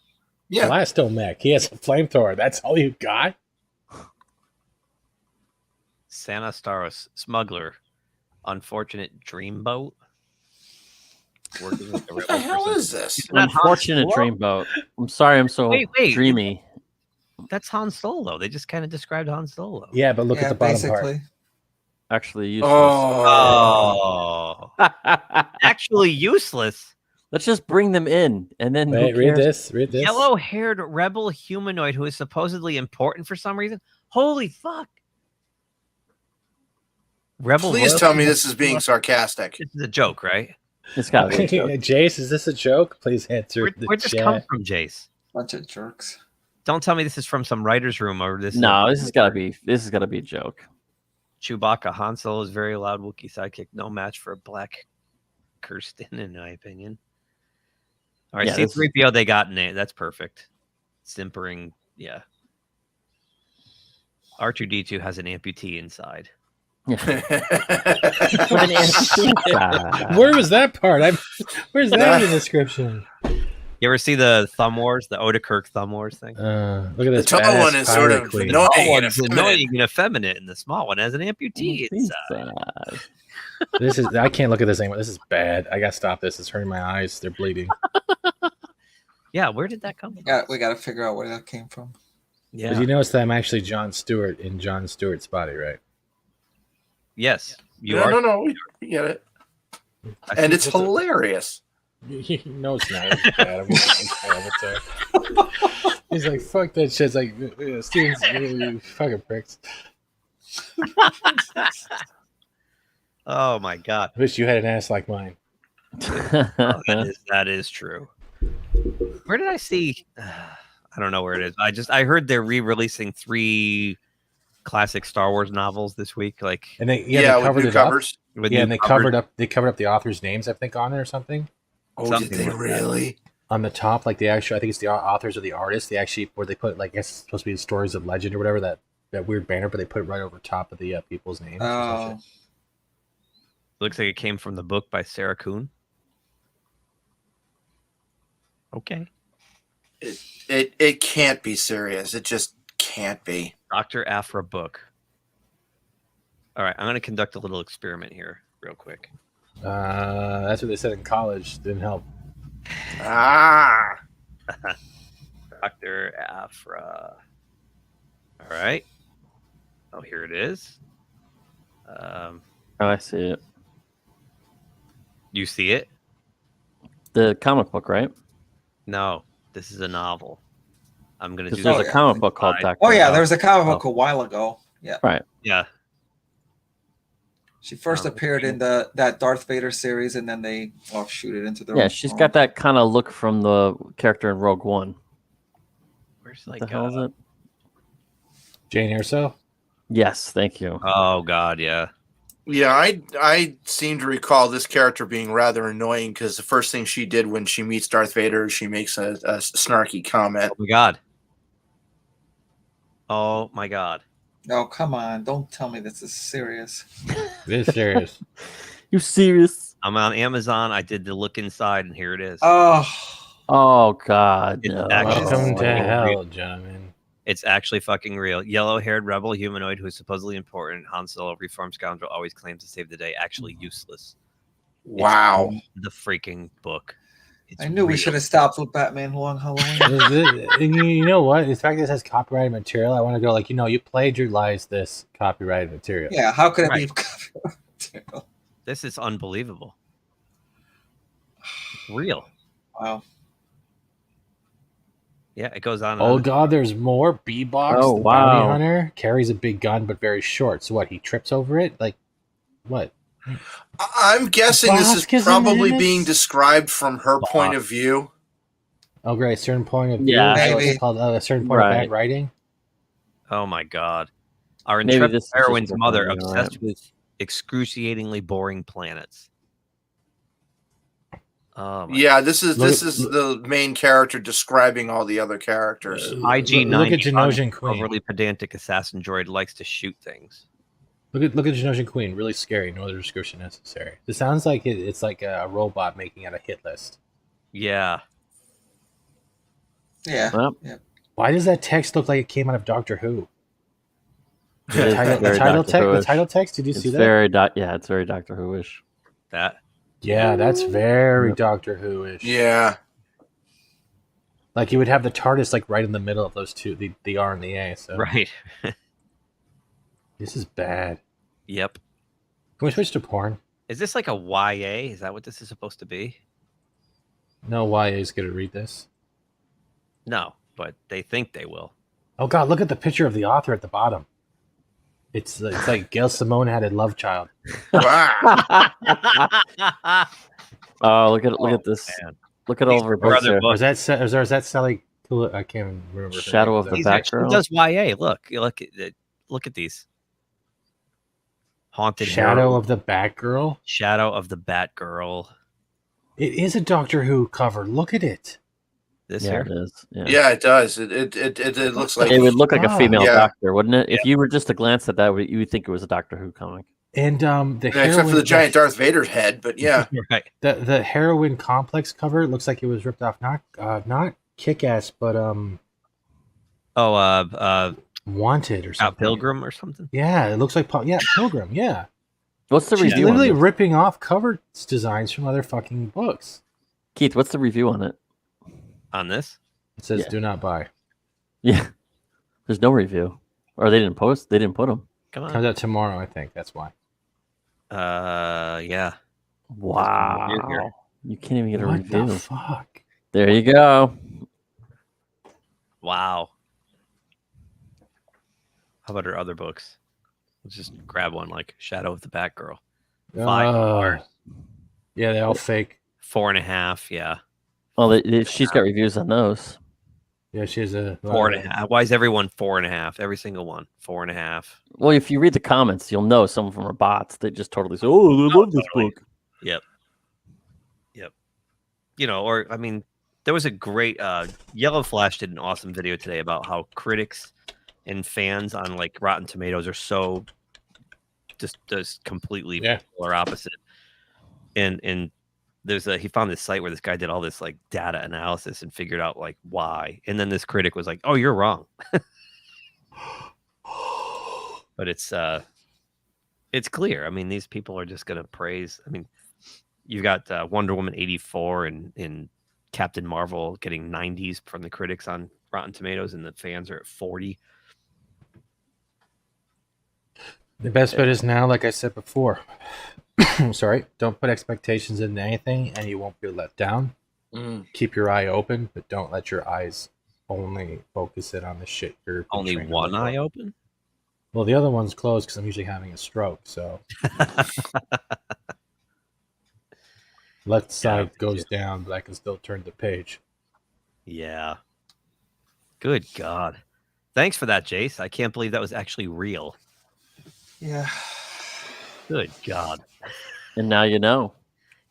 Yeah. Blastomech. He has a flamethrower. That's all you got? Santa Staros, smuggler, unfortunate dreamboat. Working with the What the hell is this? Unfortunate dreamboat. I'm sorry, I'm so Wait. dreamy. That's Han Solo. They just kind of described Han Solo. Yeah, but look at the bottom part. Actually useless. Oh. Actually useless. Let's just bring them in and then Wait, read this. Read this. Yellow-haired rebel humanoid who is supposedly important for some reason. Holy fuck. Rebel Please royalty? tell me this is being sarcastic. This is a joke, right? It's got to be a joke. Jace, is this a joke? Please answer. Where'd this come from, Jace? Bunch of jerks. Don't tell me this is from some writer's room or this. No, this has got to be a joke. Chewbacca. Han Solo is very loud Wookiee sidekick. No match for a black Kirsten, in my opinion. All right, Yeah, C-3PO, they got name. That's perfect. Simpering, yeah. R2-D2 has an amputee inside. Where was that part? Where's that in the description? You ever see the Thumb Wars, the Odekirk Thumb Wars thing? Look at this. The tall one is sort of annoying and effeminate, and the small one has an amputee inside. This is. I can't look at this anymore. This is bad. I gotta stop this. It's hurting my eyes. They're bleeding. Yeah, where did that come from? Yeah, we got to figure out where that came from. Yeah. But you notice that I'm actually Jon Stewart in Jon Stewart's body, right? Yes, you No, are. no, we get it. And it's hilarious. No, it's not. It's bad. He's like, fuck that shit. It's like, Steven's you fucking pricks. Oh my god! I wish you had an ass like mine. That is true. Where did I see? I don't know where it is. I heard they're re-releasing 3 classic Star Wars novels this week. Like, And they Yeah, with covered new it covers. up. With Yeah, new and they covers. covered up the authors' names, I think, on it or something. Oh, Something did they like that. really? On the top, like the actual, I think it's the authors or the artists. They actually, where they put like, I guess it's supposed to be the stories of legend or whatever, that weird banner, but they put it right over top of the people's names. or some shit. Looks like it came from the book by Sarah Kuhn. Okay. It can't be serious. It just can't be. Dr. Afra book. All right, I'm going to conduct a little experiment here real quick. That's what they said in college. Didn't help. Ah. Dr. Afra. All right. Oh, here it is. Oh, I see it. You see it? The comic book, right? No, this is a novel. I'm going to do There's this. a comic book called Dr. Oh yeah, there was a comic book a while ago. Yeah. Right. Yeah. She first appeared in that Darth Vader series, and then they offshoot it into their Yeah, own she's form. got that kind of look from the character in Rogue One. Where's What like the hell is it? Jane Erso? Yes, thank you. Oh god, yeah. Yeah, I seem to recall this character being rather annoying because the first thing she did when she meets Darth Vader, she makes a snarky comment. Oh my god. Oh my god. Oh, come on. Don't tell me this is serious. It is serious. You serious? I'm on Amazon. I did the look inside, and here it is. Oh God. It's No. actually Welcome to fucking hell, real. gentlemen. It's actually fucking real. Yellow-haired rebel humanoid who is supposedly important. Han Solo, reformed scoundrel, always claims to save the day. Actually useless. It's Wow. in the freaking book. It's I knew we real. should have stopped with Batman Long Halloween. You know what? The fact that this has copyrighted material, I want to go like, you plagiarized this copyrighted material. Yeah, how could it Right. be copyrighted material? This is unbelievable. It's real. Wow. Yeah, it goes on. And Oh on. God, there's more. B-Box, Oh, the bounty wow. hunter, carries a big gun but very short. So what? He trips over it? Like, what? I'm guessing this Bosk is is in probably this? being described from her point of view. Oh, great. Certain point of view. Yeah. So Maybe. it's called a certain point of Right. bad writing. Oh my god. Our Maybe intrepid this is heroine's just mother, something, obsessed alright. with excruciatingly boring planets. Yeah, this is the main character describing all the other characters. Look at Genosian Queen. Overly pedantic assassin droid likes to shoot things. Look at Genosian Queen. Really scary. No other description necessary. It sounds like it's like a robot making out a hit list. Yeah. Yeah. Well, Why does that text look like it came out of Doctor Who? It is very Doctor The Who-ish. title text. Did you see that? It's very Doctor Who-ish. That. Yeah, that's very Doctor Who-ish. Yeah. Like you would have the TARDIS like right in the middle of those two, the R and the A. So Right. This is bad. Yep. Can we switch to porn? Is this like a YA? Is that what this is supposed to be? No YA is going to read this. No, but they think they will. Oh God, look at the picture of the author at the bottom. It's like Gail Simone had a love child. Wow. Oh, look at this. Man. Look at all of her books there. Or is that Sally? I can't remember. her Shadow name. of the He's Batgirl. actually does YA. Look at these. Haunted Shadow Hero. of the Batgirl. Shadow of the Batgirl. It is a Doctor Who cover. Look at it. This Yeah, here. it is. Yeah. Yeah, it does. It looks like It would look like a female Yeah. doctor, wouldn't it? If you were just to glance at that, you would think it was a Doctor Who comic. And the Yeah, except heroine, for the giant Darth Vader's head, but yeah. Right. the heroine complex cover looks like it was ripped off. Not Kick-Ass, but Wanted or something. Pilgrim or something. Yeah, it looks like Pilgrim. Yeah. What's the She's review on literally this? ripping off cover designs from other fucking books. Keith, what's the review on it? On this? It says Yeah. do not buy. Yeah. There's no review. Or they didn't post. They didn't put them. Come on. Comes out tomorrow, I think. That's why. Yeah. Wow. You can't even get a What review. the fuck? There you go. Wow. How about her other books? Let's just grab one like Shadow of the Batgirl. 5 stars. Yeah, they all fake. 4.5. Yeah. Well, she's got reviews on those. Yeah, she has a 4.5. Why is everyone 4.5? Every single one 4.5. Well, if you read the comments, you'll know some of them are bots. They just totally say, "Oh, I love this book." Yep. Or I mean, there was a great Yellow Flash did an awesome video today about how critics and fans on like Rotten Tomatoes are so just completely polar opposite. And there's he found this site where this guy did all this like data analysis and figured out like why. And then this critic was like, "Oh, you're wrong." But it's clear. I mean, these people are just going to praise. I mean, you've got Wonder Woman 84 and Captain Marvel getting 90s from the critics on Rotten Tomatoes, and the fans are at 40. The best bet is now, like I said before. Sorry, don't put expectations into anything, and you won't be let down. Keep your eye open, but don't let your eyes only focus it on the shit you're. Only one eye open? Well, the other one's closed because I'm usually having a stroke. So left side goes down, but I can still turn the page. Yeah. Good God. Thanks for that, Jace. I can't believe that was actually real. Yeah. Good God. And now you know.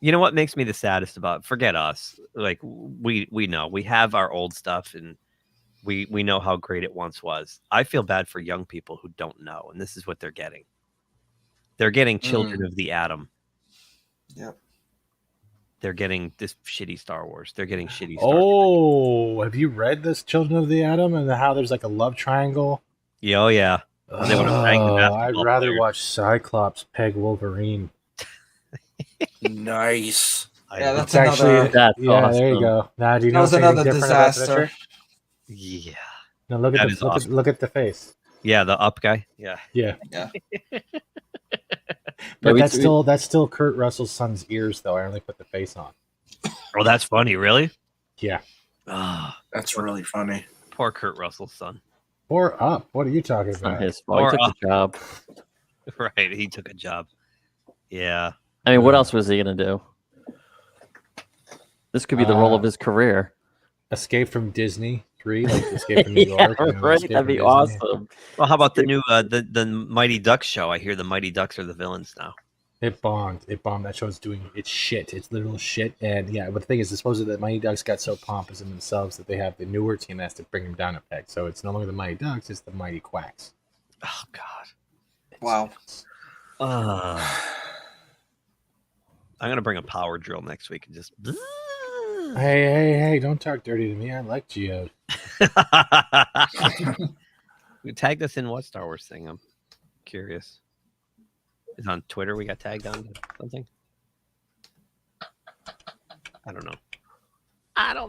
You know what makes me the saddest about forget us. Like we know. We have our old stuff and we know how great it once was. I feel bad for young people who don't know, and this is what they're getting. They're getting Children of the Atom. Yep. They're getting this shitty Star Wars. They're getting shitty Star Wars. Oh, have you read this Children of the Atom and how there's like a love triangle? Yeah, oh yeah. And they want to bang the I'd basketball rather player. watch Cyclops peg Wolverine. Nice. Yeah, that's It's actually another. yeah. There you go. Now, do you That know was anything another different about that disaster. picture? Yeah. No, look That at is the awesome. look at the face. Yeah, the up guy. Yeah. Yeah. Yeah. But we- that's still Kurt Russell's son's ears, though. I only put the face on. Oh, that's funny, really? Yeah. Ah, That's really funny. poor Kurt Russell's son. Or up. What are you talking It's not about? his fault. He Or took up. the job. Right, he took a job. Yeah. I mean, what else was he gonna do? This could be the role of his career. Escape from Disney 3, like Escape from New Yeah, York. you know, right. Escape That'd from be Disney. awesome. Well, how about the new the Mighty Ducks show? I hear the Mighty Ducks are the villains now. It bombed. It bombed. That show's doing it's shit. It's literal shit. And yeah, but the thing is, supposedly the Mighty Ducks got so pompous in themselves that they have the newer team that has to bring them down a peg. So it's no longer the Mighty Ducks, it's the Mighty Quacks. Oh God. Wow. I'm gonna bring a power drill next week and just. Hey! Don't talk dirty to me. I like Geode. You tagged us in what Star Wars thing? I'm curious. Is it on Twitter we got tagged on something? I don't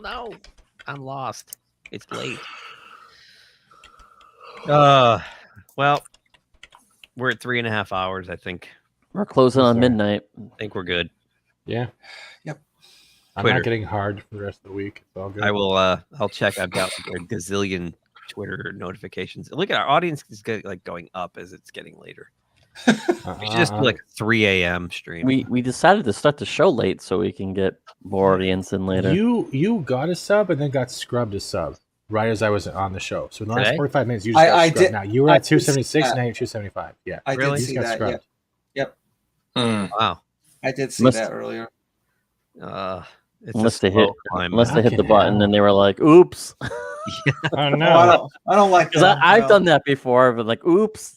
know. I'm lost. It's late. Well, we're at 3.5 hours, I think. We're closing on midnight. I think we're good. Yeah. Yep. I'm Twitter. not getting hard for the rest of the week. It's all good. I will. I'll check. I've got like a gazillion Twitter notifications. Look at our audience is going up as it's getting later. We should just do like a 3 a.m. stream. We decided to start the show late so we can get more audience in later. You got a sub and then got scrubbed a sub right as I was on the show. So in the last Today? 45 minutes, you just got scrubbed. did- Now you were I at did see 276, that. now you're 275. Yeah, I Really? did You see just got that. scrubbed. Yep. Wow. I did see Must- that earlier. It's Unless a they slow hit, climb. unless they hit the Fucking button hell. and they were like, "Oops." Oh no! I don't like Because that. I've no. done that before, but like, "Oops."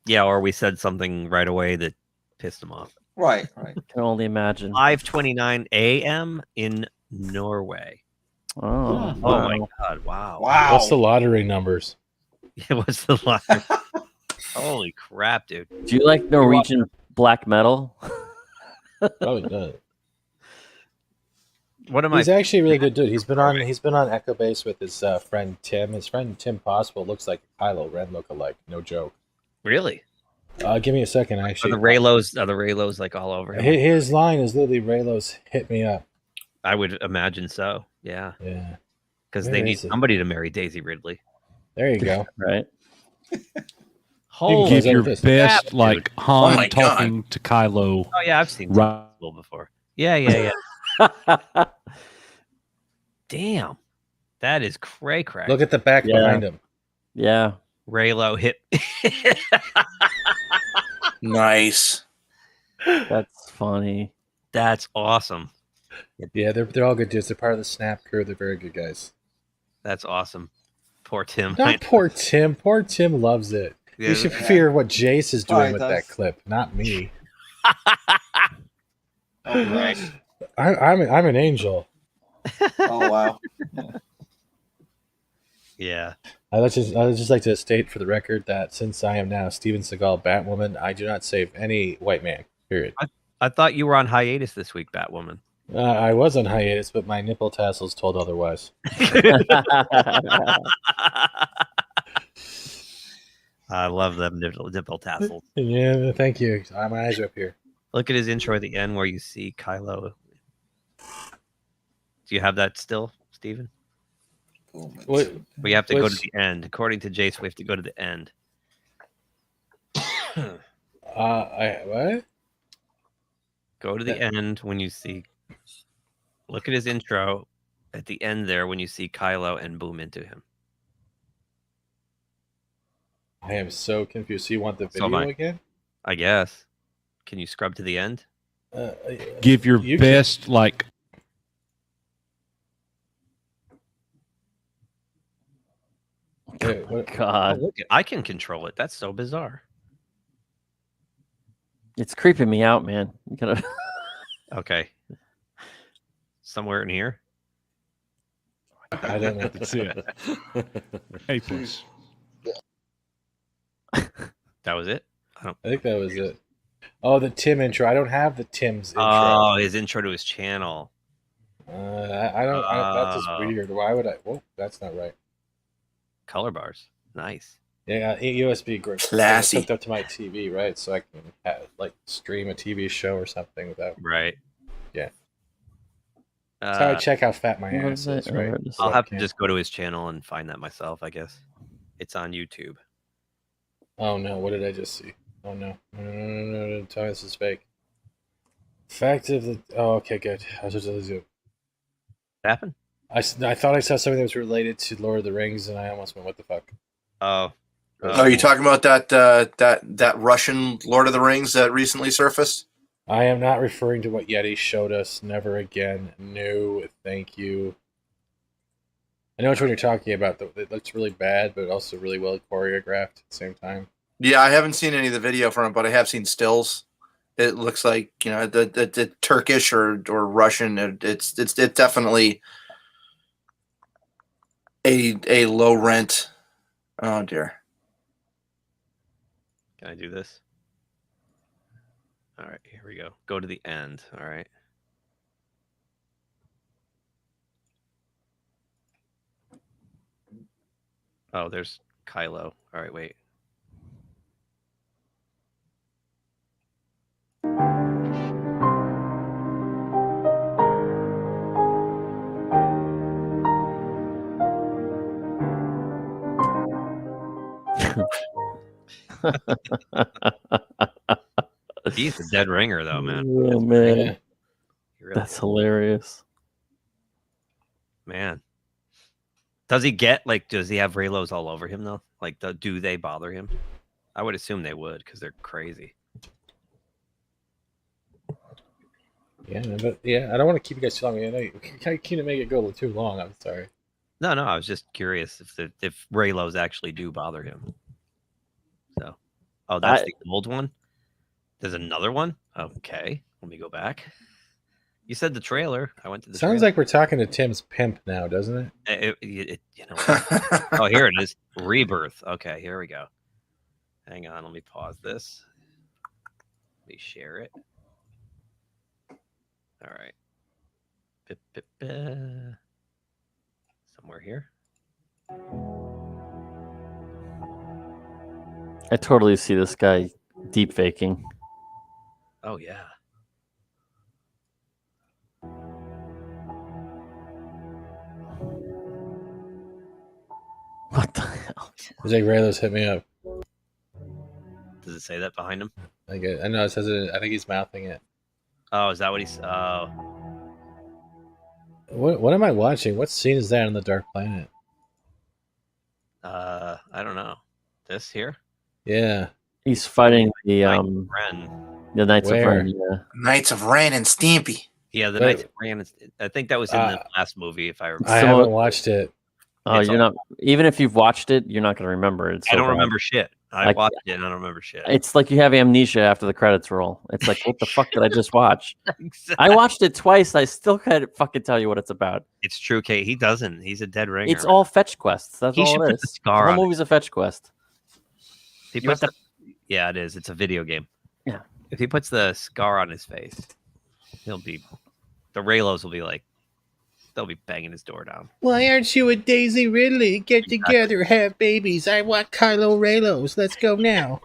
Yeah, or we said something right away that pissed them off. Right. Can only imagine. 5:29 a.m. in Norway. Oh, Oh my God! Wow. Wow. What's the lottery numbers? It was the line. Holy crap, dude! Do you like Norwegian black metal? Probably does. What am I? He's actually a really good dude. He's been on Echo Base with his friend Tim. His friend Tim Possible looks like Kylo Ren lookalike. No joke. Really? Give me a second. Are Actually, the Reylos like all over him? his line is literally Reylo's "Hit me up." I would imagine so. Yeah. Yeah. Because Where they need is it? somebody to marry Daisy Ridley. There you go. Right. Holy Give your this. best, crap, like dude. Han my talking to Kylo. Oh yeah, I've seen Right. Little before. Yeah. Damn, that is cray cray. Look at the back Yeah. behind him. Yeah. Reylo hit. Nice. That's funny. That's awesome. Yeah, they're all good dudes. They're part of the Snap crew. They're very good guys. That's awesome. Poor Tim. Not poor Tim. Poor Tim loves it. Yeah. You should fear what Jace is doing he with does. that clip, not me. Oh, gosh. I'm an angel. Oh wow. Yeah. I would just like to state for the record that since I am now Steven Seagal Batwoman, I do not save any white man. Period. I thought you were on hiatus this week, Batwoman. I was on hiatus, but my nipple tassels told otherwise. I love them nipple tassels. Yeah, thank you. My eyes are up here. Look at his intro at the end where you see Kylo. Do you have that still, Steven? What? We have to go to What's- the end. According to Jace, we have to go to the end. What? Go to the end when you see. Look at his intro at the end there when you see Kylo and boom into him. I am so confused. So you want the So am video I. again? I guess. Can you scrub to the end? Give your You best, like. Wait, what? God, Oh, look, I can control it. That's so bizarre. it's creeping me out, man. You gotta. Okay. Somewhere in here. I don't know. That's it. Hey, please. That was it? I think that was it. Oh, the Tim intro. I don't have the Tim's intro. Oh, his intro to his channel. I don't. That's just Oh. weird. Why would I? Whoa, that's not right. Color bars. Nice. Yeah, USB great. Classy. Hooked up to my TV, right? So I can like stream a TV show or something without. Right. Yeah. That's how I Uh, check how fat my What ass is it? is, right? Just I'll have to Yeah. just go to his channel and find that myself, I guess. It's on YouTube. Oh no! What did I just see? Oh no! No! Tell me this is fake. Fact of the. Oh, okay, good. I was just zoom. What happened? I thought I saw something that was related to Lord of the Rings, and I almost went, "What the fuck?" Oh. But Are you talking about that Russian Lord of the Rings that recently surfaced? I am not referring to what Yeti showed us. Never again. No, thank you. I know which one you're talking about. It looks really bad, but also really well choreographed at the same time. Yeah, I haven't seen any of the video from it, but I have seen stills. It looks like, you know, the Turkish or Russian. It's definitely a low rent. Oh dear. Can I do this? All right, here we go. Go to the end. All right. Oh, there's Kylo. All right, wait. He's a dead ringer, though, man. Oh, man. Yeah. That's hilarious. Man. Does he get, like, does he have Reylos all over him, though? Like, do they bother him? I would assume they would, because they're crazy. Yeah, but I don't want to keep you guys too long. I know you can't make it go too long. I'm sorry. No, I was just curious if Reylos actually do bother him. So, oh, that's the old one? There's another one? Okay, let me go back. You said the trailer. I went to the Sounds like we're talking to Tim's pimp now, doesn't it? You know. Oh, here it is. Rebirth. Okay, here we go. Hang on, let me pause this. Let me share it. All right. Somewhere here. I totally see this guy deep faking. Oh, yeah. What the hell? He's like, Reylos, hit me up. Does it say that behind him? I know it says it. I think he's mouthing it. Oh, is that what he's... Oh. What am I watching? What scene is that on the Dark Planet? I don't know. This here? Yeah. He's fighting the Ren. Knights of Ren. Yeah. Knights of Ren and Stampy. Yeah, the Knights of Ren. I think that was in the last movie, if I remember. I haven't watched it. Oh, you're not. Even if you've watched it, you're not going to remember it. I don't remember shit. I watched it and I don't remember shit. It's like you have amnesia after the credits roll. It's like, what the fuck did I just watch? Exactly. I watched it twice. I still can't fucking tell you what it's about. It's true, Kate. He doesn't. He's a dead ringer. It's all fetch quests. That's all it is. The whole movie's a fetch quest. Yeah, it is. It's a video game. Yeah. If he puts the scar on his face, the Reylos will be like, they'll be banging his door down. Why aren't you and Daisy Ridley? Get together, have babies. I want Kylo Reylos. Let's go now.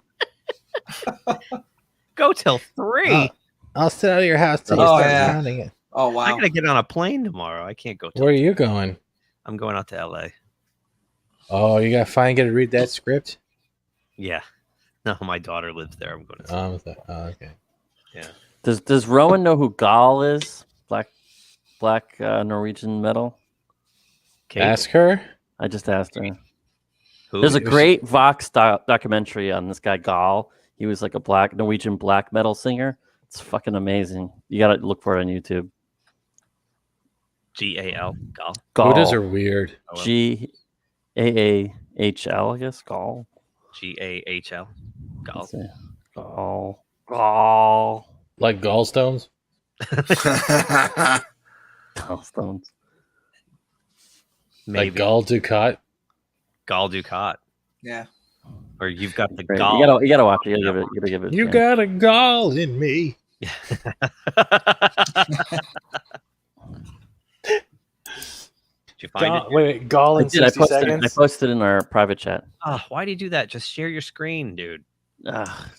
Go till 3. I'll sit out of your house till you start pounding it. Oh, wow. I'm going to get on a plane tomorrow. I can't go. Where are you going? I'm going out to LA. Oh, you got to finally get to read that script? Yeah. No, my daughter lives there. I'm going to. Okay. Yeah. Does Rowan know who Gal is? Black Norwegian metal. Kate? Ask her. I just asked her. Who? There's a great Vox documentary on this guy Gal. He was like a Norwegian black metal singer. It's fucking amazing. You got to look for it on YouTube. Gal. Gal. Who does her weird? Gaal, I guess. Gal. Gahl. Gal. Like gallstones? Gallstones. Maybe. Like Gall Dukat? Gall Dukat. Yeah. Or you've got the Great. gall. You gotta watch it. You gotta give it. You got a gall in me. Did you find it? Wait, gall in 60 seconds? I posted in our private chat. Why do you do that? Just share your screen, dude.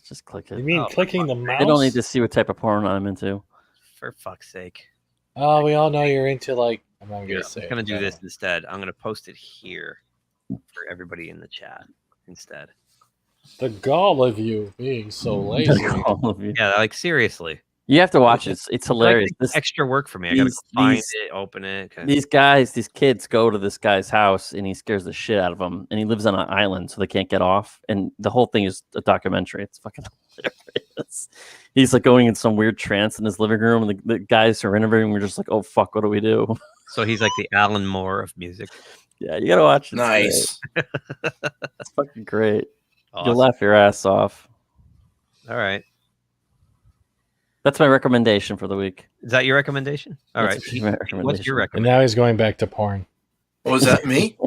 Just click it. You mean clicking the mouse? I don't need to see what type of porn I'm into. For fuck's sake. Oh, we all know you're into I'm not gonna say. I'm gonna do this instead. I'm gonna post it here for everybody in the chat instead. The gall of you being so lazy. Yeah, like seriously. You have to watch it. It's hilarious. Like This extra work for me. I gotta find it, open it. These kids go to this guy's house and he scares the shit out of them. And he lives on an island, so they can't get off. And the whole thing is a documentary. It's fucking hilarious. He's like going in some weird trance in his living room, and the guys who are interviewing were just like, "Oh fuck, what do we do?" So he's like the Alan Moore of music. Yeah, you gotta watch it. Nice. It's fucking great. Awesome. You'll laugh your ass off. All right. That's my recommendation for the week. Is that your recommendation? All right. That's my recommendation. What's your And recommendation? now he's going back to porn. Was that me?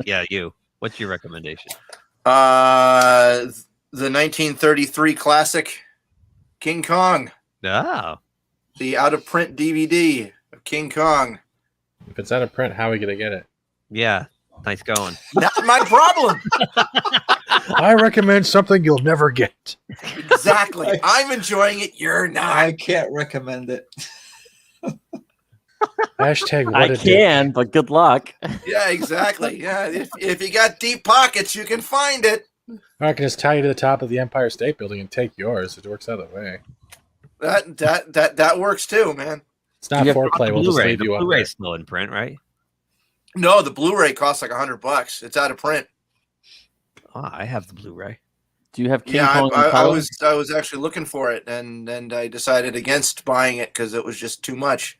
Yeah, you. What's your recommendation? The 1933 classic King Kong. Oh. The out of print DVD of King Kong. If it's out of print, how are we gonna get it? Yeah. Nice going. Not my problem. I recommend something you'll never get. Exactly. I'm enjoying it. You're not. I can't recommend it. Hashtag what I a can, but good luck. Yeah, exactly. Yeah, if you got deep pockets, you can find it. I can just tie you to the top of the Empire State Building and take yours. It works out that way. That works too, man. It's not foreplay. We'll just leave you up there. Blu-ray's still in print, right? No, the Blu-ray costs like $100. It's out of print. Oh, I have the Blu-ray. Do you have King Yeah, Kong in I color? was actually looking for it, and I decided against buying it because it was just too much.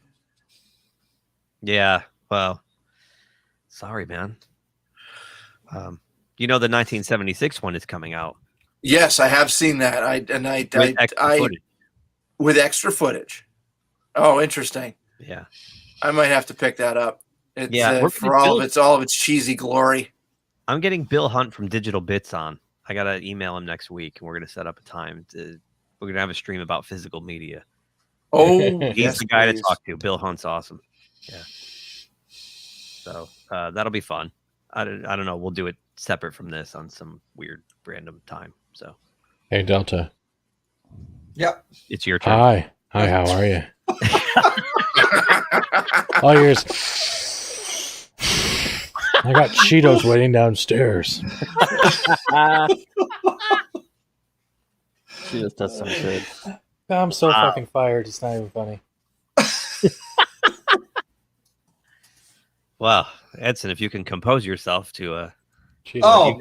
Yeah. Well, sorry, man. You know the 1976 one is coming out. Yes, I have seen that. With extra footage. Oh, interesting. Yeah. I might have to pick that up. It's, Yeah, for all of its cheesy glory. I'm getting Bill Hunt from Digital Bits on. I gotta email him next week, and we're gonna set up a time we're gonna have a stream about physical media. Oh, he's yes, the guy please. to talk to. Bill Hunt's awesome. Yeah. So that'll be fun. I don't know. We'll do it separate from this on some weird random time. So. Hey Delta. Yep. It's your turn. Hi, how are you? All yours. I got Cheetos waiting downstairs. Cheetos does some good. I'm so fucking fired. It's not even funny. Well, Edson, if you can compose yourself to Oh.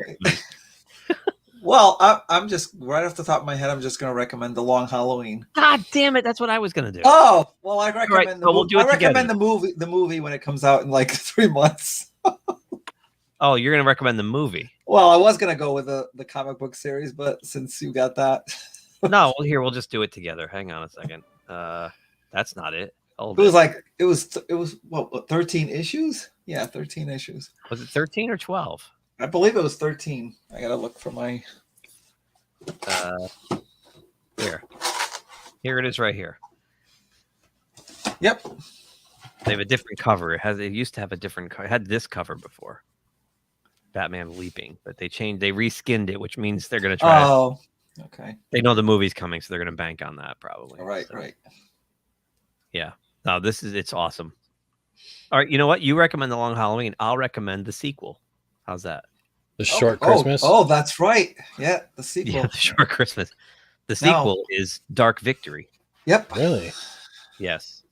Well, I'm just right off the top of my head. I'm just going to recommend The Long Halloween. God damn it! That's what I was going to do. Oh, well, I recommend Right, the so we'll movie. do it I recommend together. the movie when it comes out in like 3 months. Oh, you're going to recommend the movie? Well, I was going to go with the comic book series, but since you got that, No, well, here we'll just do it together. Hang on a second. That's not it. Hold it was on. like it was what 13 issues? Yeah, 13 issues. Was it 13 or 12? I believe it was 13. I gotta look for my. Here it is, right here. Yep. They have a different cover. It used to have a different cover. It had this cover before. Batman leaping, but they reskinned it, which means they're going to try. Oh, okay. They know the movie's coming, so they're going to bank on that probably. Right, So, right. Yeah. No, it's awesome. All right, you know what? You recommend The Long Halloween. I'll recommend the sequel. How's that? The Short Christmas. Oh, that's right. Yeah, the sequel. Yeah, the Short Christmas. The sequel is Dark Victory. Yep. Really? Yes.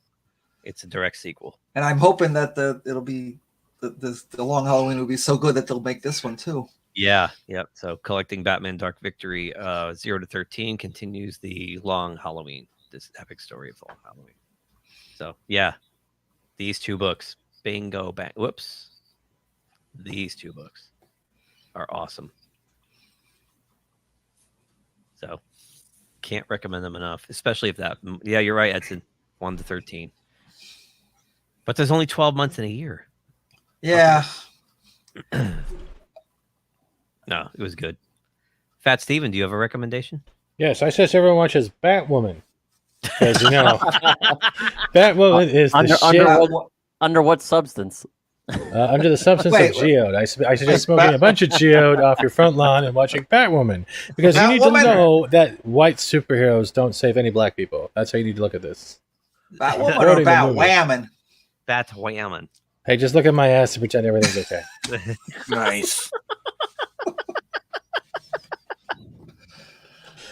It's a direct sequel. And I'm hoping that it'll be the Long Halloween will be so good that they'll make this one too. Yeah. Yep. So collecting Batman Dark Victory 0 to 13 continues the Long Halloween, this epic story of the Long Halloween. So yeah, these 2 books, bingo, bang. Whoops. These 2 books are awesome. So can't recommend them enough, especially if that. Yeah, you're right, Edson. 1 to 13. But there's only 12 months in a year. Yeah. No, it was good. Fat Steven, do you have a recommendation? Yes, I suggest everyone watches Batwoman. Because, you know, Batwoman is the shit. Under what substance? Under the substance of geode. I suggest smoking a bunch of geode off your front lawn and watching Batwoman. Because you need to know that white superheroes don't save any black people. That's how you need to look at this. Batwoman or Batwhammon? Batwhammon. Hey, just look at my ass and pretend everything's okay. Nice.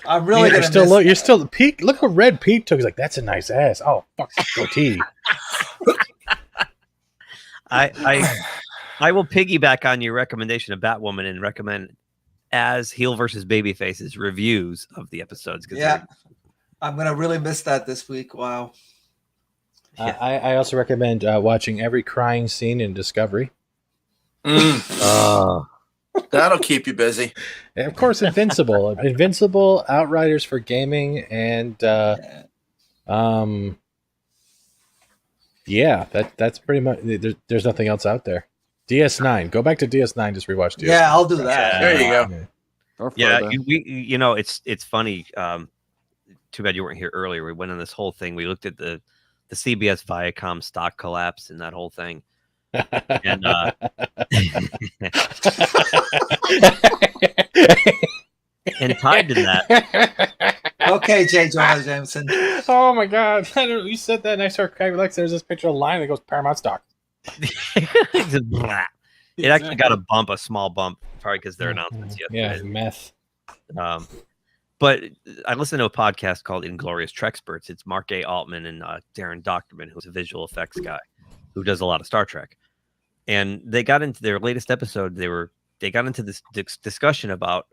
I'm really gonna You're still Pete. Look what Red Pete took. He's like, that's a nice ass. Oh fuck, goatee. I will piggyback on your recommendation of Batwoman and recommend as heel versus babyface's reviews of the episodes. Yeah, I'm gonna really miss that this week. Wow. I also recommend watching every crying scene in Discovery. That'll keep you busy. And of course, Invincible, Outriders for gaming, and that's pretty much. There's nothing else out there. DS9. Go back to DS9. Just rewatch DS9. Yeah, I'll do that. There you go. Yeah, it's funny. Too bad you weren't here earlier. We went on this whole thing. We looked at the CBS Viacom stock collapse and that whole thing. And and tied to that. Okay, J. Jonah Jameson. Oh my God! You said that, and I started cracking. Like, there's this picture of a line that goes Paramount stock. It actually got a small bump, probably because their announcements yesterday. Yeah, meth. But I listened to a podcast called Inglorious Treksperts. It's Mark A. Altman and Darren Doctorman, who's a visual effects guy who does a lot of Star Trek. And they got into their latest episode. They got into this discussion about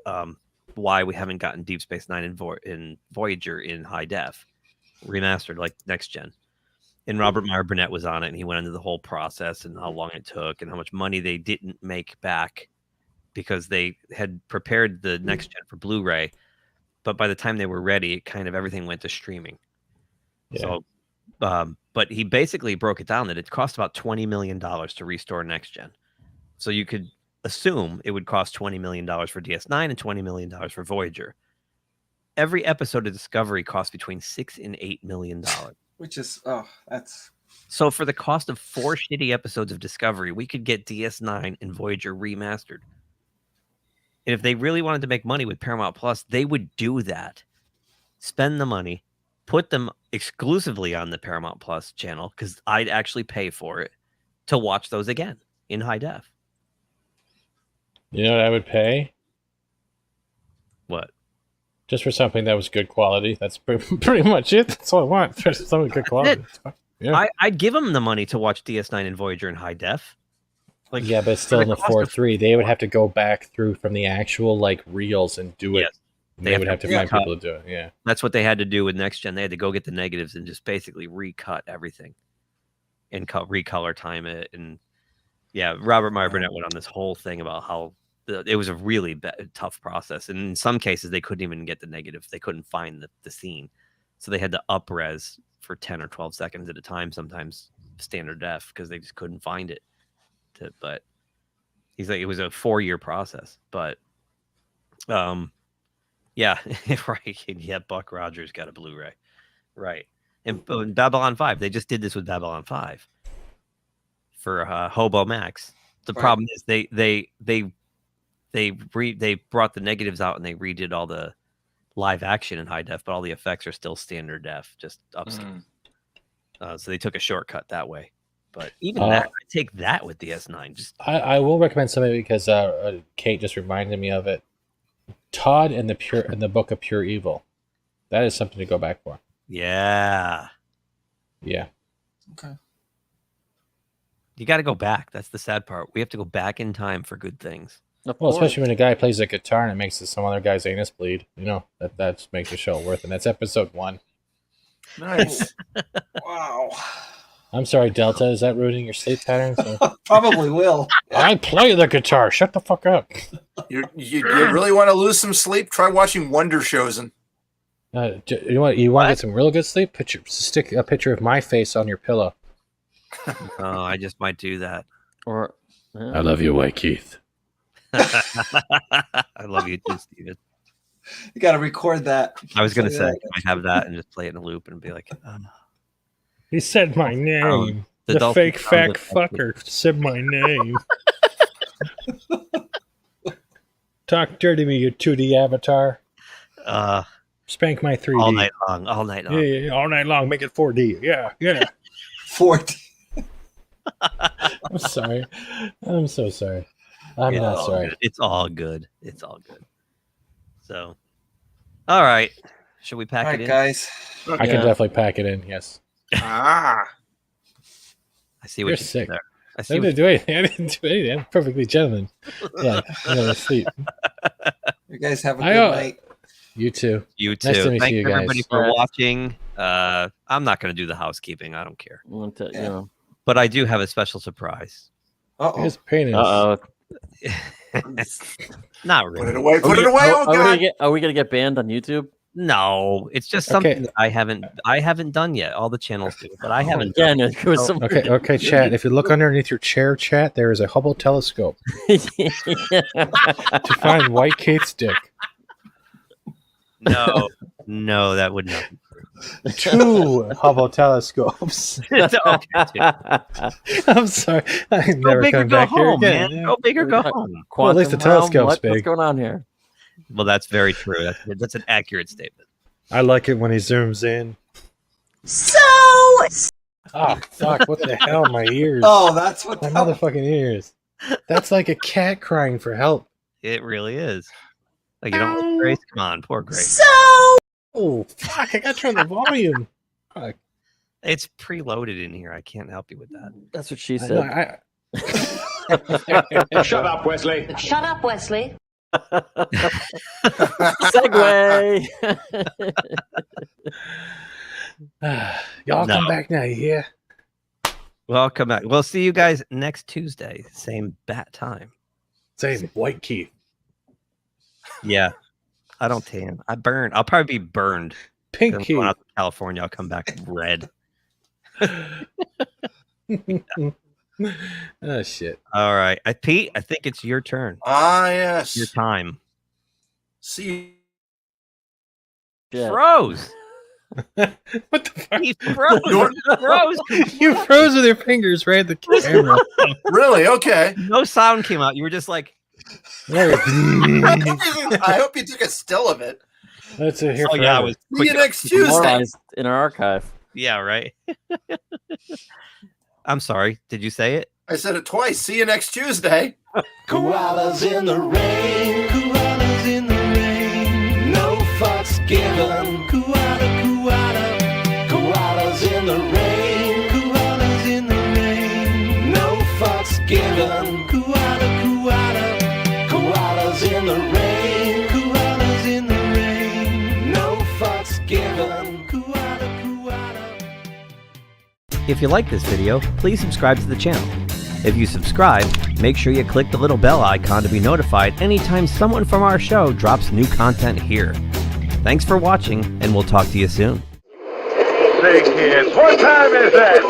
why we haven't gotten Deep Space Nine in Voyager in high def, remastered like next gen. And Robert Meyer Burnett was on it, and he went into the whole process and how long it took and how much money they didn't make back because they had prepared the next gen for Blu-ray, but by the time they were ready, kind of everything went to streaming. Yeah. So, but he basically broke it down that it cost about $20 million to restore next gen. So you could assume it would cost $20 million for DS9 and $20 million for Voyager. Every episode of Discovery costs between $6 and $8 million. Which is that's so for the cost of 4 shitty episodes of Discovery, we could get DS9 and Voyager remastered. And if they really wanted to make money with Paramount Plus, they would do that. Spend the money, put them exclusively on the Paramount Plus channel, because I'd actually pay for it to watch those again in high def. You know what I would pay? What? Just for something that was good quality. That's pretty much it. That's all I want. For something good quality. Yeah. I'd give them the money to watch DS9 and Voyager in high def. Like, yeah, but still in the 4.3, they would have to go back through from the actual reels and do it. Yes. They would have to find people to do it. Yeah, that's what they had to do with Next Gen. They had to go get the negatives and just basically recut everything and recolor time it. And yeah, Robert Meyer Burnett went on this whole thing about how it was a really tough process. And in some cases, they couldn't even get the negative. They couldn't find the scene. So they had to up-res for 10 or 12 seconds at a time, sometimes standard def, because they just couldn't find it. But he's like, it was a 4-year process. But yeah, right. Yeah, Buck Rogers got a Blu-ray. Right. And Babylon 5, they just did this with Babylon 5 for Hobo Max. The problem is they brought the negatives out and they redid all the live action in high def, but all the effects are still standard def, just upscale. So they took a shortcut that way. But even that, I take that with DS9. I will recommend something because Kate just reminded me of it. Todd and the Book of Pure Evil. That is something to go back for. Yeah. Yeah. Okay. You got to go back. That's the sad part. We have to go back in time for good things. Well, especially when a guy plays a guitar and it makes some other guy's anus bleed. You know, that makes the show worth it. And that's episode 1. Nice. Wow. I'm sorry, Delta. Is that ruining your sleep patterns? Probably will. I play the guitar. Shut the fuck up. You really want to lose some sleep? Try watching Wonder shows. And you want to get some real good sleep? Stick a picture of my face on your pillow. Oh, I just might do that. Or I love you, White Keith. I love you too, Steven. You got to record that. I was going to say, I have that and just play it in a loop and be like, he said my name. The fake fact fucker said my name. Talk dirty to me, you 2D avatar. Spank my 3D. All night long. All night long. Yeah, all night long. Make it 4D. Yeah. 4D. I'm sorry. I'm so sorry. I'm not sorry. Good. It's all good. It's all good. So, All right. Should we pack All it right, in? guys. I can definitely pack it in. Yes. Ah. I see what You're you did sick. there. I I see didn't do anything. I didn't do anything. I'm perfectly gentleman. Like, I'm gonna sleep. You guys have a good night. You too. You too. Nice to meet Thank you guys. everybody for watching. I'm not going to do the housekeeping. I don't care. Yeah. But I do have a special surprise. His penis. Not really. Put it away. Put it away. Oh, God. Are we gonna get banned on YouTube? No, it's just something that I haven't done yet. All the channels do, but I haven't. Again, done it was some- Okay, chat. If you look underneath your chair, chat, there is a Hubble telescope to find White Kate's dick. No, that would not. 2 Hubble telescopes. I'm sorry. I Go never big or come go back here home, again. man. Go big or go home. Well, at least the telescope's big. What's going on here? Well, that's very true. That's an accurate statement. I like it when he zooms in. So. Oh, fuck. What the hell? My ears. Oh, that's what my motherfucking ears. That's like a cat crying for help. It really is. Like, you don't like Grace? Come on, poor Grace. So. Oh, fuck. I got to turn the volume. Fuck. It's preloaded in here. I can't help you with that. That's what she said. Shut up, Wesley. Shut up, Wesley. Segue. Y'all come back now, you hear? Well, come back. We'll see you guys next Tuesday. Same bat time. Same White Keith. Yeah. I don't tan. I burn. I'll probably be burned. Pink I'm Keith. going out to California. I'll come back red. Oh, shit. All right. Pete, I think it's your turn. Ah, yes. Your time. See. Froze. What the fuck? He froze. He froze. You froze with your fingers right at the camera. Really? Okay. No sound came out. You were just like. I hope you took a still of it. That's it here. Oh, yeah. I was See you next Tuesday. In our archive. Yeah, right. I'm sorry. Did you say it? I said it twice. See you next Tuesday. Koalas in the rain, koalas in the rain, no fucks given. Koala, koala, koalas in the rain, koalas in the rain, no fucks given. Koala, koala, koalas in the rain, koalas in the rain, no fucks given. Koala, koala. If you like this video, please subscribe to the channel. If you subscribe, make sure you click the little bell icon to be notified anytime someone from our show drops new content here. Thanks for watching, and we'll talk to you soon. Say, kids, what time is that?